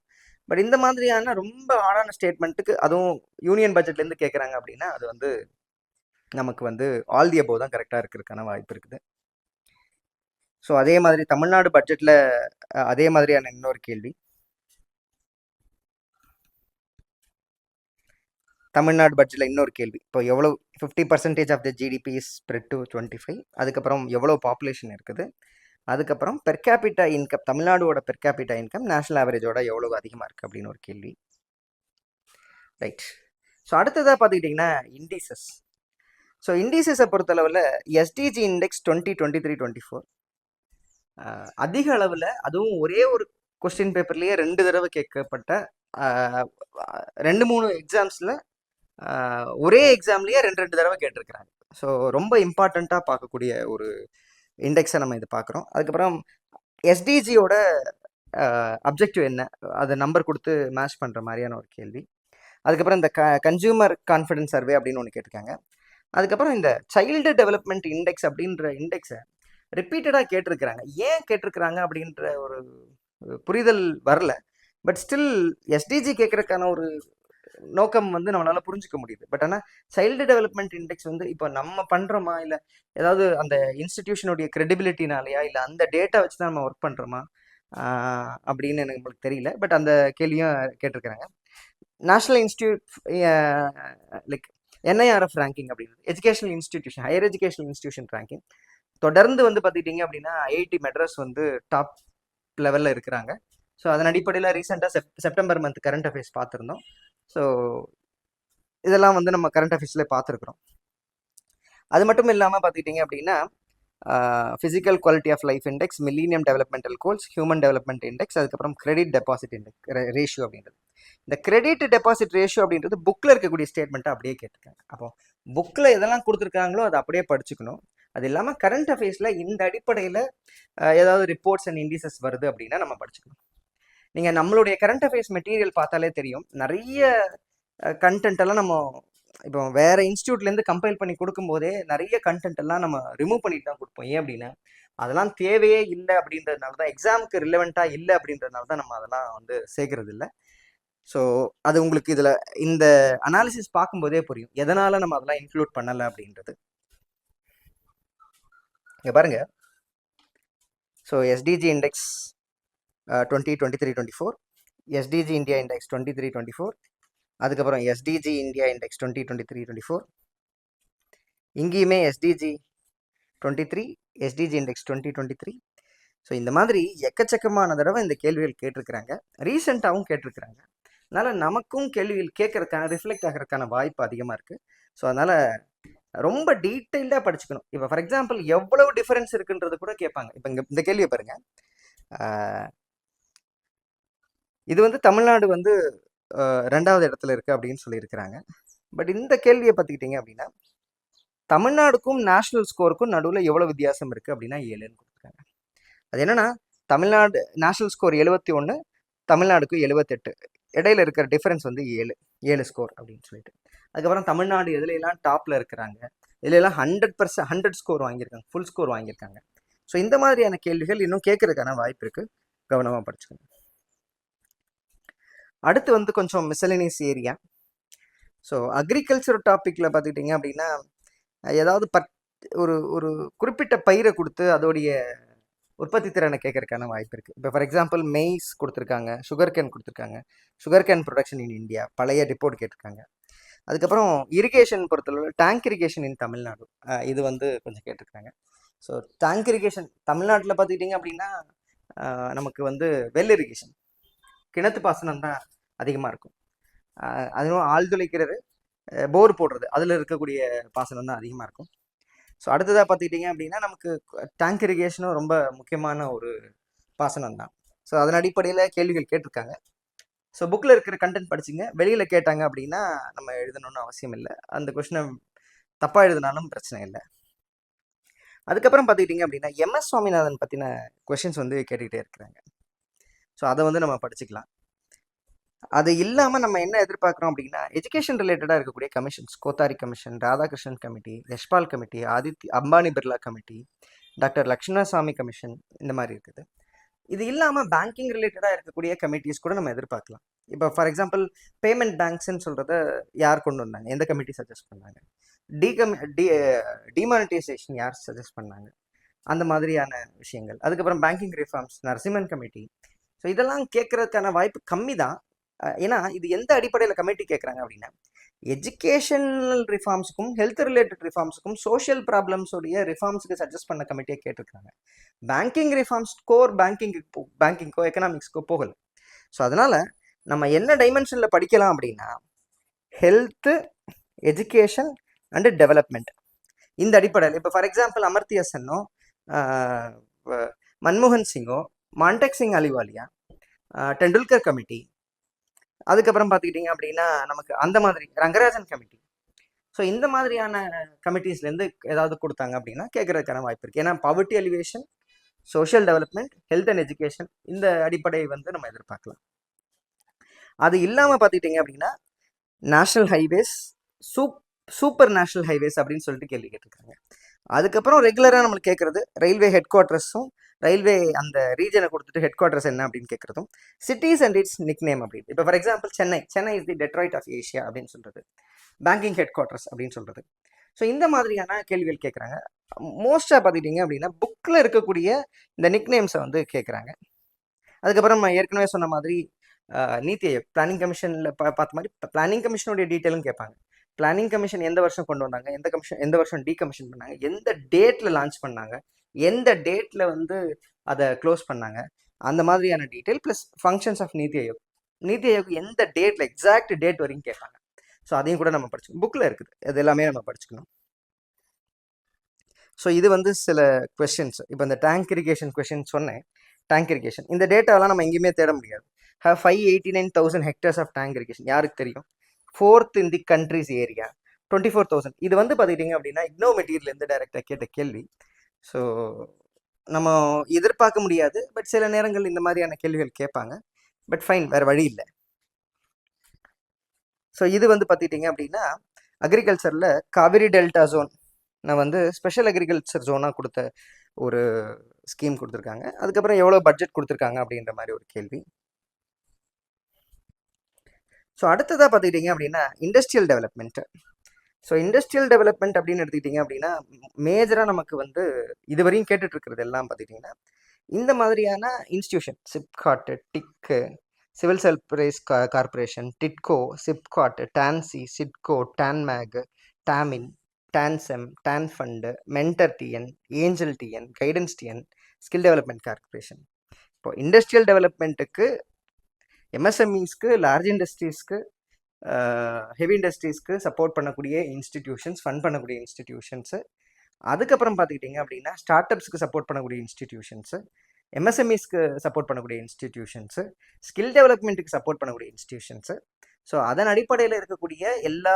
பட் இந்த மாதிரியான ரொம்ப ஆடான ஸ்டேட்மெண்ட்டுக்கு அதுவும் யூனியன் பட்ஜெட்லேருந்து கேட்குறாங்க அப்படின்னா அது வந்து நமக்கு வந்து ஆல் தி அபோவ் தான் கரெக்டாக இருக்கிறதுக்கான வாய்ப்பு இருக்குது. ஸோ அதே மாதிரி தமிழ்நாடு பட்ஜெட்டில் அதே மாதிரியான இன்னொரு கேள்வி. தமிழ்நாடு பட்ஜெட்டில் இன்னொரு கேள்வி. இப்போ எவ்வளோ 50% of the GDP is spread to 25, அதுக்கப்புறம் எவ்வளோ பாப்புலேஷன் இருக்குது, அதுக்கப்புறம் பெர் கேபிட்டா இன்கம், தமிழ்நாடோட பெர் கேபிட்டா இன்கம் நேஷனல் ஆவரேஜோட எவ்வளோ அதிகமாக இருக்குது அப்படின்னு ஒரு கேள்வி. ரைட். ஸோ அடுத்ததாக பார்த்துக்கிட்டிங்கன்னா இண்டிசஸ். ஸோ இண்டிசஸை பொறுத்தளவில் எஸ்டிஜி இண்டெக்ஸ் 2023-24 அதிக அளவில், அதுவும் ஒரே ஒரு கொஸ்டின் பேப்பர்லேயே 2 தடவை கேட்கப்பட்ட 2-3 எக்ஸாம்ஸில் ஒரே எக்ஸாம்லேயே 2 தடவை கேட்டிருக்கிறாங்க. ஸோ ரொம்ப இம்பார்ட்டண்ட்டாக பார்க்கக்கூடிய ஒரு இண்டெக்ஸை நம்ம இது பார்க்குறோம். அதுக்கப்புறம் எஸ்டிஜியோட அப்ஜெக்டிவ் என்ன, அதை நம்பர் கொடுத்து மேட்ச் பண்ணுற மாதிரியான ஒரு கேள்வி. அதுக்கப்புறம் இந்த கன்சியூமர் கான்ஃபிடன்ஸ் சர்வே அப்படின்னு ஒன்று கேட்டிருக்காங்க. அதுக்கப்புறம் இந்த சைல்டு டெவலப்மெண்ட் இண்டெக்ஸ் அப்படின்ற இண்டெக்ஸை ரிப்பீட்டடாக கேட்டிருக்கிறாங்க. ஏன் கேட்டிருக்கிறாங்க அப்படின்ற ஒரு புரிதல் வரல. பட் ஸ்டில் எஸ்டிஜி கேட்குறதுக்கான ஒரு நோக்கம் வந்து நம்மளால் புரிஞ்சுக்க முடியுது. பட் ஆனால் சைல்டு டெவலப்மெண்ட் இண்டெக்ஸ் வந்து இப்போ நம்ம பண்ணுறோமா, இல்லை ஏதாவது அந்த இன்ஸ்டிடியூஷனுடைய கிரெடிபிலிட்டினாலையா, இல்லை அந்த டேட்டா வச்சு தான் நம்ம ஒர்க் பண்ணுறோமா அப்படின்னு எனக்கு நம்மளுக்கு தெரியல. பட் அந்த கேள்வியும் கேட்டிருக்கிறாங்க. National institute like NIRF ranking அப்படின்றது educational institution, higher educational institution ranking. தொடர்ந்து வந்து பார்த்துக்கிட்டிங்க அப்படின்னா ஐஐடி மெட்ராஸ் வந்து டாப் லெவலில் இருக்கிறாங்க. ஸோ அதன் அடிப்படையில் ரீசெண்டாக செப்டம்பர் மந்த் கரண்ட் அஃபேர்ஸ் பார்த்துருந்தோம். ஸோ இதெல்லாம் வந்து நம்ம கரண்ட் அஃபேர்ஸ்லேயே பார்த்துருக்குறோம். அது மட்டும் இல்லாமல் பார்த்துக்கிட்டிங்க அப்படின்னா physical quality of life index, millennium developmental goals, human development index, அதுக்கப்புறம் கிரெடிட் டெபாசிட் இண்டெக்ஸ் ரேஷியோ அப்படின்றது. இந்த கிரெடிட் டெபாசிட் ரேஷியோ அப்படின்றது புக்கில் இருக்கக்கூடிய ஸ்டேட்மெண்ட்டை அப்படியே கேட்டிருக்காங்க. அப்போ புக்கில் எதெல்லாம் கொடுத்துருக்காங்களோ அதை அப்படியே படிச்சுக்கணும். அது இல்லாமல் கரண்ட் அஃபேர்ஸில் இந்த அடிப்படையில் ஏதாவது ரிப்போர்ட்ஸ் அண்ட் இண்டிசஸ் வருது அப்படின்னா நம்ம படிச்சுக்கணும். நீங்கள் நம்மளுடைய கரண்ட் அஃபேர்ஸ் மெட்டீரியல் பார்த்தாலே தெரியும், நிறைய கண்டென்ட் எல்லாம் நம்ம இப்போ வேற இன்ஸ்டியூட்லேருந்து கம்பைல் பண்ணி கொடுக்கும்போதே நிறைய கண்டென்ட் எல்லாம் நம்ம ரிமூவ் பண்ணிட்டு தான் கொடுப்போம். ஏன் அப்படின்னா அதெல்லாம் தேவையே இல்லை அப்படின்றதுனால தான், எக்ஸாமுக்கு ரிலவெண்ட்டாக இல்லை அப்படின்றதுனால தான் நம்ம அதெல்லாம் வந்து சேர்க்கறது இல்லை. ஸோ அது உங்களுக்கு இதில் இந்த அனாலிசிஸ் பார்க்கும்போதே புரியும் எதனால் நம்ம அதெல்லாம் இன்க்ளூட் பண்ணலை அப்படின்றது. இங்கே பாருங்க, so SDG index 2023-24, SDG India index 23-24, அதுக்கப்புறம் எஸ்டிஜி இந்தியா இண்டெக்ஸ் 2023-24, இங்கேயுமே எஸ்டிஜி 23, எஸ்டிஜி இண்டெக்ஸ் 2023. ஸோ இந்த மாதிரி எக்கச்சக்கமான தடவை இந்த கேள்விகள் கேட்டிருக்கிறாங்க, ரீசெண்டாகவும் கேட்டிருக்கிறாங்க. அதனால் நமக்கும் கேள்விகள் கேட்கறதுக்கான ரிஃப்ளெக்ட் ஆகிறதுக்கான வாய்ப்பு அதிகமாக இருக்குது. ஸோ அதனால் ரொம்ப டீட்டெயில்டாக படிச்சுக்கணும். இப்போ ஃபார் எக்ஸாம்பிள் எவ்வளவு டிஃபரன்ஸ் இருக்குன்றது கூட கேட்பாங்க. இப்போ இங்கே இந்த கேள்வியை பாருங்கள், இது வந்து தமிழ்நாடு வந்து 2வது இடத்துல இருக்குது அப்படின்னு சொல்லியிருக்கிறாங்க. பட் இந்த கேள்வியை பார்த்துக்கிட்டிங்க அப்படின்னா தமிழ்நாடுக்கும் நேஷ்னல் ஸ்கோருக்கும் நடுவில் எவ்வளோ வித்தியாசம் இருக்குது அப்படின்னா 7ன்னு கொடுத்துருக்காங்க. அது என்னென்னா தமிழ்நாடு நேஷ்னல் ஸ்கோர் 71, தமிழ்நாடுக்கு 78, இடையில இருக்கிற டிஃபரன்ஸ் வந்து 7 ஸ்கோர் அப்படின்னு சொல்லிட்டு. அதுக்கப்புறம் தமிழ்நாடு எதுலாம் டாப்பில் இருக்கிறாங்க, இதுலாம் 100% ஸ்கோர் வாங்கியிருக்காங்க, ஃபுல் ஸ்கோர் வாங்கியிருக்காங்க. ஸோ இந்த மாதிரியான கேள்விகள் இன்னும் கேட்கறதுக்கான வாய்ப்பு இருக்குது, கவனமாக படிச்சுக்கணும். அடுத்து வந்து கொஞ்சம் மிசலினியஸ் ஏரியா. ஸோ அக்ரிகல்ச்சர் டாப்பிக்கில் பார்த்துக்கிட்டிங்க அப்படின்னா ஏதாவது ஒரு ஒரு குறிப்பிட்ட பயிரை கொடுத்து அதோடைய உற்பத்தி திறனை கேட்கறதுக்கான வாய்ப்பு இருக்குது. இப்போ ஃபார் எக்ஸாம்பிள் மெய்ஸ் கொடுத்துருக்காங்க, சுகர் கேன் கொடுத்துருக்காங்க, sugar cane production in India பழைய ரிப்போர்ட் கேட்டிருக்காங்க. அதுக்கப்புறம் இரிகேஷன் பொறுத்தளவு டேங்க் இரிகேஷன் இன் தமிழ்நாடு, இது வந்து கொஞ்சம் கேட்டிருக்காங்க. ஸோ டேங்க் இரிகேஷன் தமிழ்நாட்டில் பார்த்துக்கிட்டிங்க அப்படின்னா நமக்கு வந்து வெல் இரிகேஷன், கிணத்து பாசனம் தான் அதிகமாக இருக்கும். அதுவும் ஆழ்துளைக்கிறது, போர் போடுறது, அதில் இருக்கக்கூடிய பாசனம் தான் அதிகமாக இருக்கும். ஸோ அடுத்ததாக பார்த்துக்கிட்டிங்க அப்படின்னா நமக்கு டேங்க் இரிகேஷனும் ரொம்ப முக்கியமான ஒரு பாசனம் தான். ஸோ அதன் அடிப்படையில் கேள்விகள் கேட்டிருக்காங்க. ஸோ புக்கில் இருக்கிற கண்டென்ட் படிச்சுங்க, வெளியில் கேட்டாங்க அப்படின்னா நம்ம எழுதணும்னு அவசியம் இல்லை, அந்த கொஷினை தப்பாக எழுதினாலும் பிரச்சனை இல்லை. அதுக்கப்புறம் பார்த்துக்கிட்டிங்க அப்படின்னா எம்எஸ் சுவாமிநாதன் பற்றின கொஷின்ஸ் வந்து கேட்டுக்கிட்டே இருக்கிறாங்க. ஸோ அதை வந்து நம்ம படிச்சுக்கலாம். அது இல்லாமல் நம்ம என்ன எதிர்பார்க்குறோம் அப்படின்னா எஜுகேஷன் ரிலேட்டடாக இருக்கக்கூடிய commissions, Kothari commission, Radhakrishnan committee, Yashpal committee, Ambani Birla committee, doctor Lakshmanaswamy commission, இந்த மாதிரி இருக்குது. இது இல்லாமல் பேங்கிங் ரிலேட்டடாக இருக்கக்கூடிய கமிட்டிஸ் கூட நம்ம எதிர்பார்க்கலாம். இப்போ ஃபார் எக்ஸாம்பிள் பேமெண்ட் பேங்க்ஸ்ன்னு சொல்கிறத யார் கொண்டு வந்தாங்க, எந்த கமிட்டி சஜஸ்ட் பண்ணாங்க, டிமானிட்டைசேஷன் யார் சஜஸ்ட் பண்ணாங்க, அந்த மாதிரியான விஷயங்கள். அதுக்கப்புறம் banking reforms, Narasimhan committee. So இதெல்லாம் கேட்கறதுக்கான வாய்ப்பு கம்மி தான். ஏன்னா இது எந்த அடிப்படையில் கமிட்டி கேட்குறாங்க அப்படின்னா எஜுகேஷனல் ரிஃபார்ம்ஸுக்கும் ஹெல்த் ரிலேட்டட் ரிஃபார்ம்ஸுக்கும் சோஷியல் ப்ராப்ளம்ஸோடைய ரிஃபார்ம்ஸுக்கு சஜஸ்ட் பண்ண கமிட்டியை கேட்டிருக்காங்க. பேங்கிங் ரிஃபார்ம்ஸ் கோர் பேங்கிங்கோ எக்கனாமிக்ஸ்க்கோ போகலை. ஸோ அதனால் நம்ம என்ன டைமென்ஷனில் படிக்கலாம் அப்படின்னா ஹெல்த்து, எஜுகேஷன் அண்டு டெவலப்மெண்ட், இந்த அடிப்படையில். இப்போ ஃபார் எக்ஸாம்பிள் அமர்த்தியா சென்னோ, மன்மோகன் சிங்கோ, மான்டெக் சிங் அலிவாலியா, டெண்டுல்கர் கமிட்டி, அதுக்கப்புறம் பார்த்துக்கிட்டிங்க அப்படின்னா நமக்கு அந்த மாதிரி ரங்கராஜன் கமிட்டி. ஸோ இந்த மாதிரியான கமிட்டிஸ்லேருந்து ஏதாவது கொடுத்தாங்க அப்படின்னா கேட்குறதுக்கான வாய்ப்பு இருக்குது. ஏன்னா poverty alleviation, social development, health and education, இந்த அடிப்படை வந்து நம்ம எதிர்பார்க்கலாம். அது இல்லாமல் பார்த்துக்கிட்டிங்க அப்படின்னா national highways, super national highways அப்படின்னு சொல்லிட்டு கேள்வி கேட்டிருக்காங்க. அதுக்கப்புறம் ரெகுலராக நம்மளுக்கு கேட்குறது ரயில்வே ஹெட் குவார்ட்டர்ஸும், ரயில்வே அந்த ரீஜனை கொடுத்துட்டு ஹெட் குவார்ட்டர்ஸ் என்ன அப்படின்னு கேட்குறதும், cities and its nickname அப்படின்னு. இப்போ for example Chennai is the Detroit of Asia அப்படின்னு சொல்கிறது, பேங்கிங் ஹெட் குவார்ட்டர்ஸ் அப்படின்னு சொல்கிறது. ஸோ இந்த மாதிரியான கேள்விகள் கேட்குறாங்க. மோஸ்ட்டாக பார்த்துக்கிட்டிங்க அப்படின்னா புக்கில் இருக்கக்கூடிய இந்த நிக் நேம்ஸை வந்து கேட்குறாங்க. அதுக்கப்புறம் நம்ம ஏற்கனவே சொன்ன மாதிரி நீத்தி ஆயோக் பிளானிங் கமிஷனில் பார்த்த மாதிரி பிளானிங் கமிஷனுடைய டீட்டெயிலும் கேட்பாங்க. பிளானிங் கமிஷன் எந்த வருஷம் கொண்டு வந்தாங்க, எந்த வருஷம் டீகமிஷன் பண்ணாங்க, எந்த டேட்டில் லான்ச் பண்ணாங்க, எந்த டேட்டில் வந்து அதை க்ளோஸ் பண்ணாங்க, அந்த மாதிரியான detail plus functions of Niti Aayog. Niti Aayog எந்த டேட்டில் எக்ஸாக்ட் டேட் வரைக்கும் கேட்பாங்க. ஸோ அதையும் கூட நம்ம படிச்சுக்கணும். புக்கில் இருக்குது, அது எல்லாமே நம்ம படிச்சுக்கணும். ஸோ இது வந்து சில கொஸ்டின்ஸ். இப்போ இந்த டேங்க் இரிகேஷன் கொஸ்டின் சொன்னேன். டேங்க் இரிகேஷன் இந்த டேட்டாலாம் நம்ம எங்கேயுமே தேட முடியாது. 589,000 hectares ஆஃப் டேங்க் இரிகேஷன் யாருக்கு தெரியும்? 4th in the country's area 24,000. இது வந்து பார்த்துக்கிட்டிங்க அப்படின்னா இக்னோ மெட்டீரியல்லேருந்து டைரெக்டாக கேட்ட கேள்வி. ஸோ நம்ம எதிர்பார்க்க முடியாது, பட் சில நேரங்கள் இந்த மாதிரியான கேள்விகள் கேட்பாங்க. பட் ஃபைன், வேறு வழி இல்லை. ஸோ இது வந்து பார்த்துக்கிட்டிங்க அப்படின்னா அக்ரிகல்ச்சரில் காவிரி டெல்டா ஜோன் நான் வந்து ஸ்பெஷல் அக்ரிகல்ச்சர் ஜோனாக கொடுத்த ஒரு ஸ்கீம் கொடுத்துருக்காங்க. அதுக்கப்புறம் எவ்வளோ பட்ஜெட் கொடுத்துருக்காங்க அப்படின்ற மாதிரி ஒரு கேள்வி. ஸோ அடுத்ததாக பார்த்துக்கிட்டிங்க அப்படின்னா industrial development. So industrial development அப்படின்னு எடுத்துக்கிட்டிங்க அப்படின்னா மேஜராக நமக்கு வந்து இதுவரையும் கேட்டுட்ருக்கிறது எல்லாம் பார்த்துக்கிட்டிங்கன்னா இந்த மாதிரியான இன்ஸ்டியூஷன் சிப்காட்டு, டிக்கு, civil supplies corporation, TIDCO, SIPCOT, TANSI, SIDCO, TANMAG, TAMIN, TANCEM, TANFUND, mentor TN, angel TN, guidance TN, skill development corporation. இப்போ இண்டஸ்ட்ரியல் டெவலப்மெண்ட்டுக்கு, எம்எஸ்எம்இஸ்க்கு, லார்ஜ் இண்டஸ்ட்ரீஸ்க்கு, ஹெவி இண்டஸ்ட்ரீஸ்க்கு சப்போர்ட் பண்ணக்கூடிய இன்ஸ்டிடியூஷன்ஸ், ஃபண்ட் பண்ணக்கூடிய இன்ஸ்டிடியூஷன்ஸு. அதுக்கப்புறம் பார்த்துக்கிட்டிங்க அப்படின்னா ஸ்டார்ட் அப்ஸ்க்கு சப்போர்ட் பண்ணக்கூடிய இன்ஸ்டிடியூஷன்ஸு, எம்எஸ்எம்இஸ்க்கு சப்போர்ட் பண்ணக்கூடிய இன்ஸ்டிடியூஷன்ஸு, ஸ்கில் டெவலப்மெண்ட்டுக்கு சப்போர்ட் பண்ணக்கூடிய இன்ஸ்டிடியூஷன்ஸு. ஸோ அதன் அடிப்படையில் இருக்கக்கூடிய எல்லா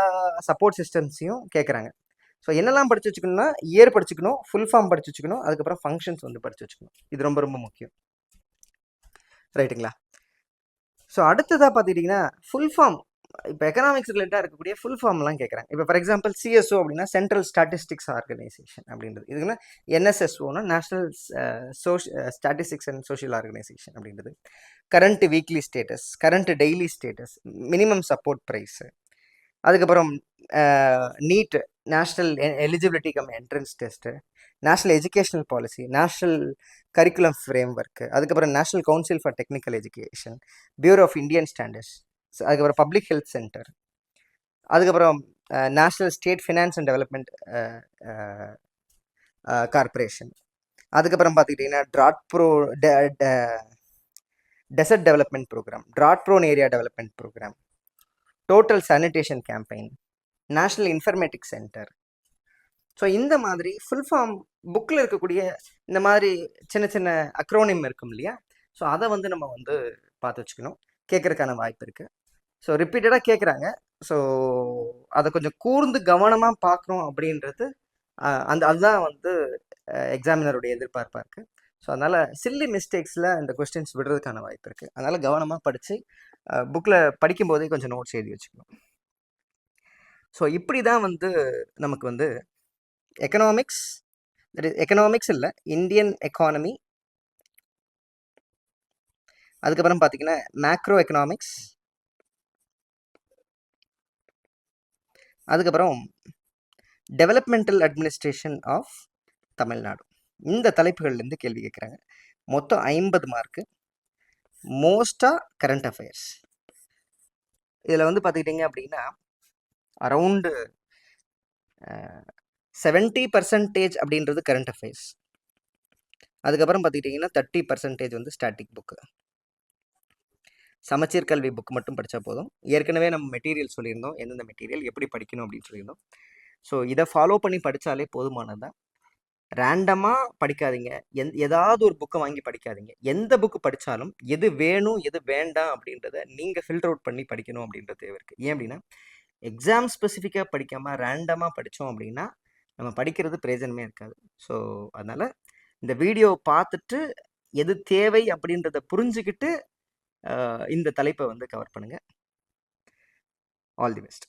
சப்போர்ட் சிஸ்டம்ஸையும் கேட்குறாங்க. ஸோ என்னெல்லாம் படித்து வச்சுக்கணும்னா இயர் படிச்சுக்கணும், ஃபுல் ஃபார்ம் படித்து வச்சுக்கணும், அதுக்கப்புறம் ஃபங்க்ஷன்ஸ் வந்து படித்து வச்சுக்கணும். இது ரொம்ப ரொம்ப முக்கியம், ரைட்டுங்களா? ஸோ அடுத்ததாக பார்த்துக்கிட்டிங்கன்னா ஃபுல் ஃபார்ம், இப்போ எக்கனாமிக்ஸ் ரிலேட்டாக இருக்கக்கூடிய ஃபுல் ஃபார்ம்லாம் கேட்குறாங்க. இப்போ ஃபார் எக்ஸாம்பிள் சிஎஸ்ஓ அப்படின்னா சென்ட்ரல் ஸ்டாட்டிஸ்டிக்ஸ் ஆர்கனைசேஷன் அப்படின்றது. இதுக்குன்னா என்எஸ்எஸ்ஓனா national statistics and social organisation அப்படின்றது. Current weekly status, current daily status, minimum support price, அதுக்கப்புறம் NEET national eligibility cum entrance test, national educational policy, national curriculum framework, அதுக்கப்புறம் national council for technical education, bureau of Indian standards, அதுக்கப்புறம் public health centre, அதுக்கப்புறம் national state finance and development corporation, அதுக்கப்புறம் பார்த்துக்கிட்டிங்கன்னா drought prone desert development programme, drought prone area development programme, total sanitation campaign, national informatics centre. So இந்த மாதிரி full form புக்கில் இருக்கக்கூடிய இந்த மாதிரி சின்ன சின்ன அக்ரோனிம் இருக்கும் இல்லையா? ஸோ அதை வந்து நம்ம வந்து பார்த்து வச்சுக்கணும், கேட்குறதுக்கான வாய்ப்பு இருக்குது. ஸோ ரிப்பீட்டடாக கேட்குறாங்க. ஸோ அதை கொஞ்சம் கூர்ந்து கவனமாக பார்க்குறோம் அப்படின்றது அதுதான் வந்து எக்ஸாமினருடைய எதிர்பார்ப்பாக இருக்குது. ஸோ அதனால் சில்லி மிஸ்டேக்ஸில் இந்த கொஸ்டின்ஸ் விடுறதுக்கான வாய்ப்பு இருக்குது. அதனால் கவனமாக படித்து புக்கில் படிக்கும்போதே கொஞ்சம் நோட்ஸ் எழுதி வச்சுக்கணும். ஸோ இப்படி தான் வந்து நமக்கு வந்து எக்கனாமிக்ஸ் இல்லை, இந்தியன் எக்கானமி, அதுக்கப்புறம் பார்த்தீங்கன்னா மேக்ரோ எக்கனாமிக்ஸ், அதுக்கப்புறம் டெவலப்மெண்டல் அட்மினிஸ்ட்ரேஷன் ஆஃப் தமிழ்நாடு. இந்த தலைப்புகள்லேருந்து கேள்வி கேட்குறாங்க. மொத்தம் 50 மார்க்கு. மோஸ்ட்டாக கரண்ட் அஃபேர்ஸ். இதில் வந்து பார்த்துக்கிட்டிங்க அப்படின்னா அரவுண்டு 70% அப்படின்றது கரண்ட் அஃபேர்ஸ். அதுக்கப்புறம் பார்த்துக்கிட்டிங்கன்னா 30% வந்து ஸ்டாட்டிக் புக்கு. சமச்சீர் கல்வி புக் மட்டும் படித்தா போதும். ஏற்கனவே நம்ம மெட்டீரியல் சொல்லியிருந்தோம், எந்தெந்த மெட்டீரியல் எப்படி படிக்கணும் அப்படின்னு சொல்லியிருந்தோம். ஸோ இதை ஃபாலோ பண்ணி படித்தாலே போதுமானது தான். ரேண்டமாக படிக்காதீங்க, ஏதாவது ஒரு புக்கை வாங்கி படிக்காதீங்க. எந்த புக்கு படித்தாலும் எது வேணும் எது வேண்டாம் அப்படின்றத நீங்கள் ஃபில்டர் அவுட் பண்ணி படிக்கணும் அப்படின்ற தேவை இருக்குது. ஏன் அப்படின்னா எக்ஸாம் ஸ்பெசிஃபிக்காக படிக்காமல் ரேண்டமாக படித்தோம் அப்படின்னா நம்ம படிக்கிறது பிரயோஜனமே இருக்காது. ஸோ அதனால் இந்த வீடியோ பார்த்துட்டு எது தேவை அப்படின்றத புரிஞ்சுக்கிட்டு இந்த தலைப்பை வந்து கவர் பண்ணுங்கள். All the best.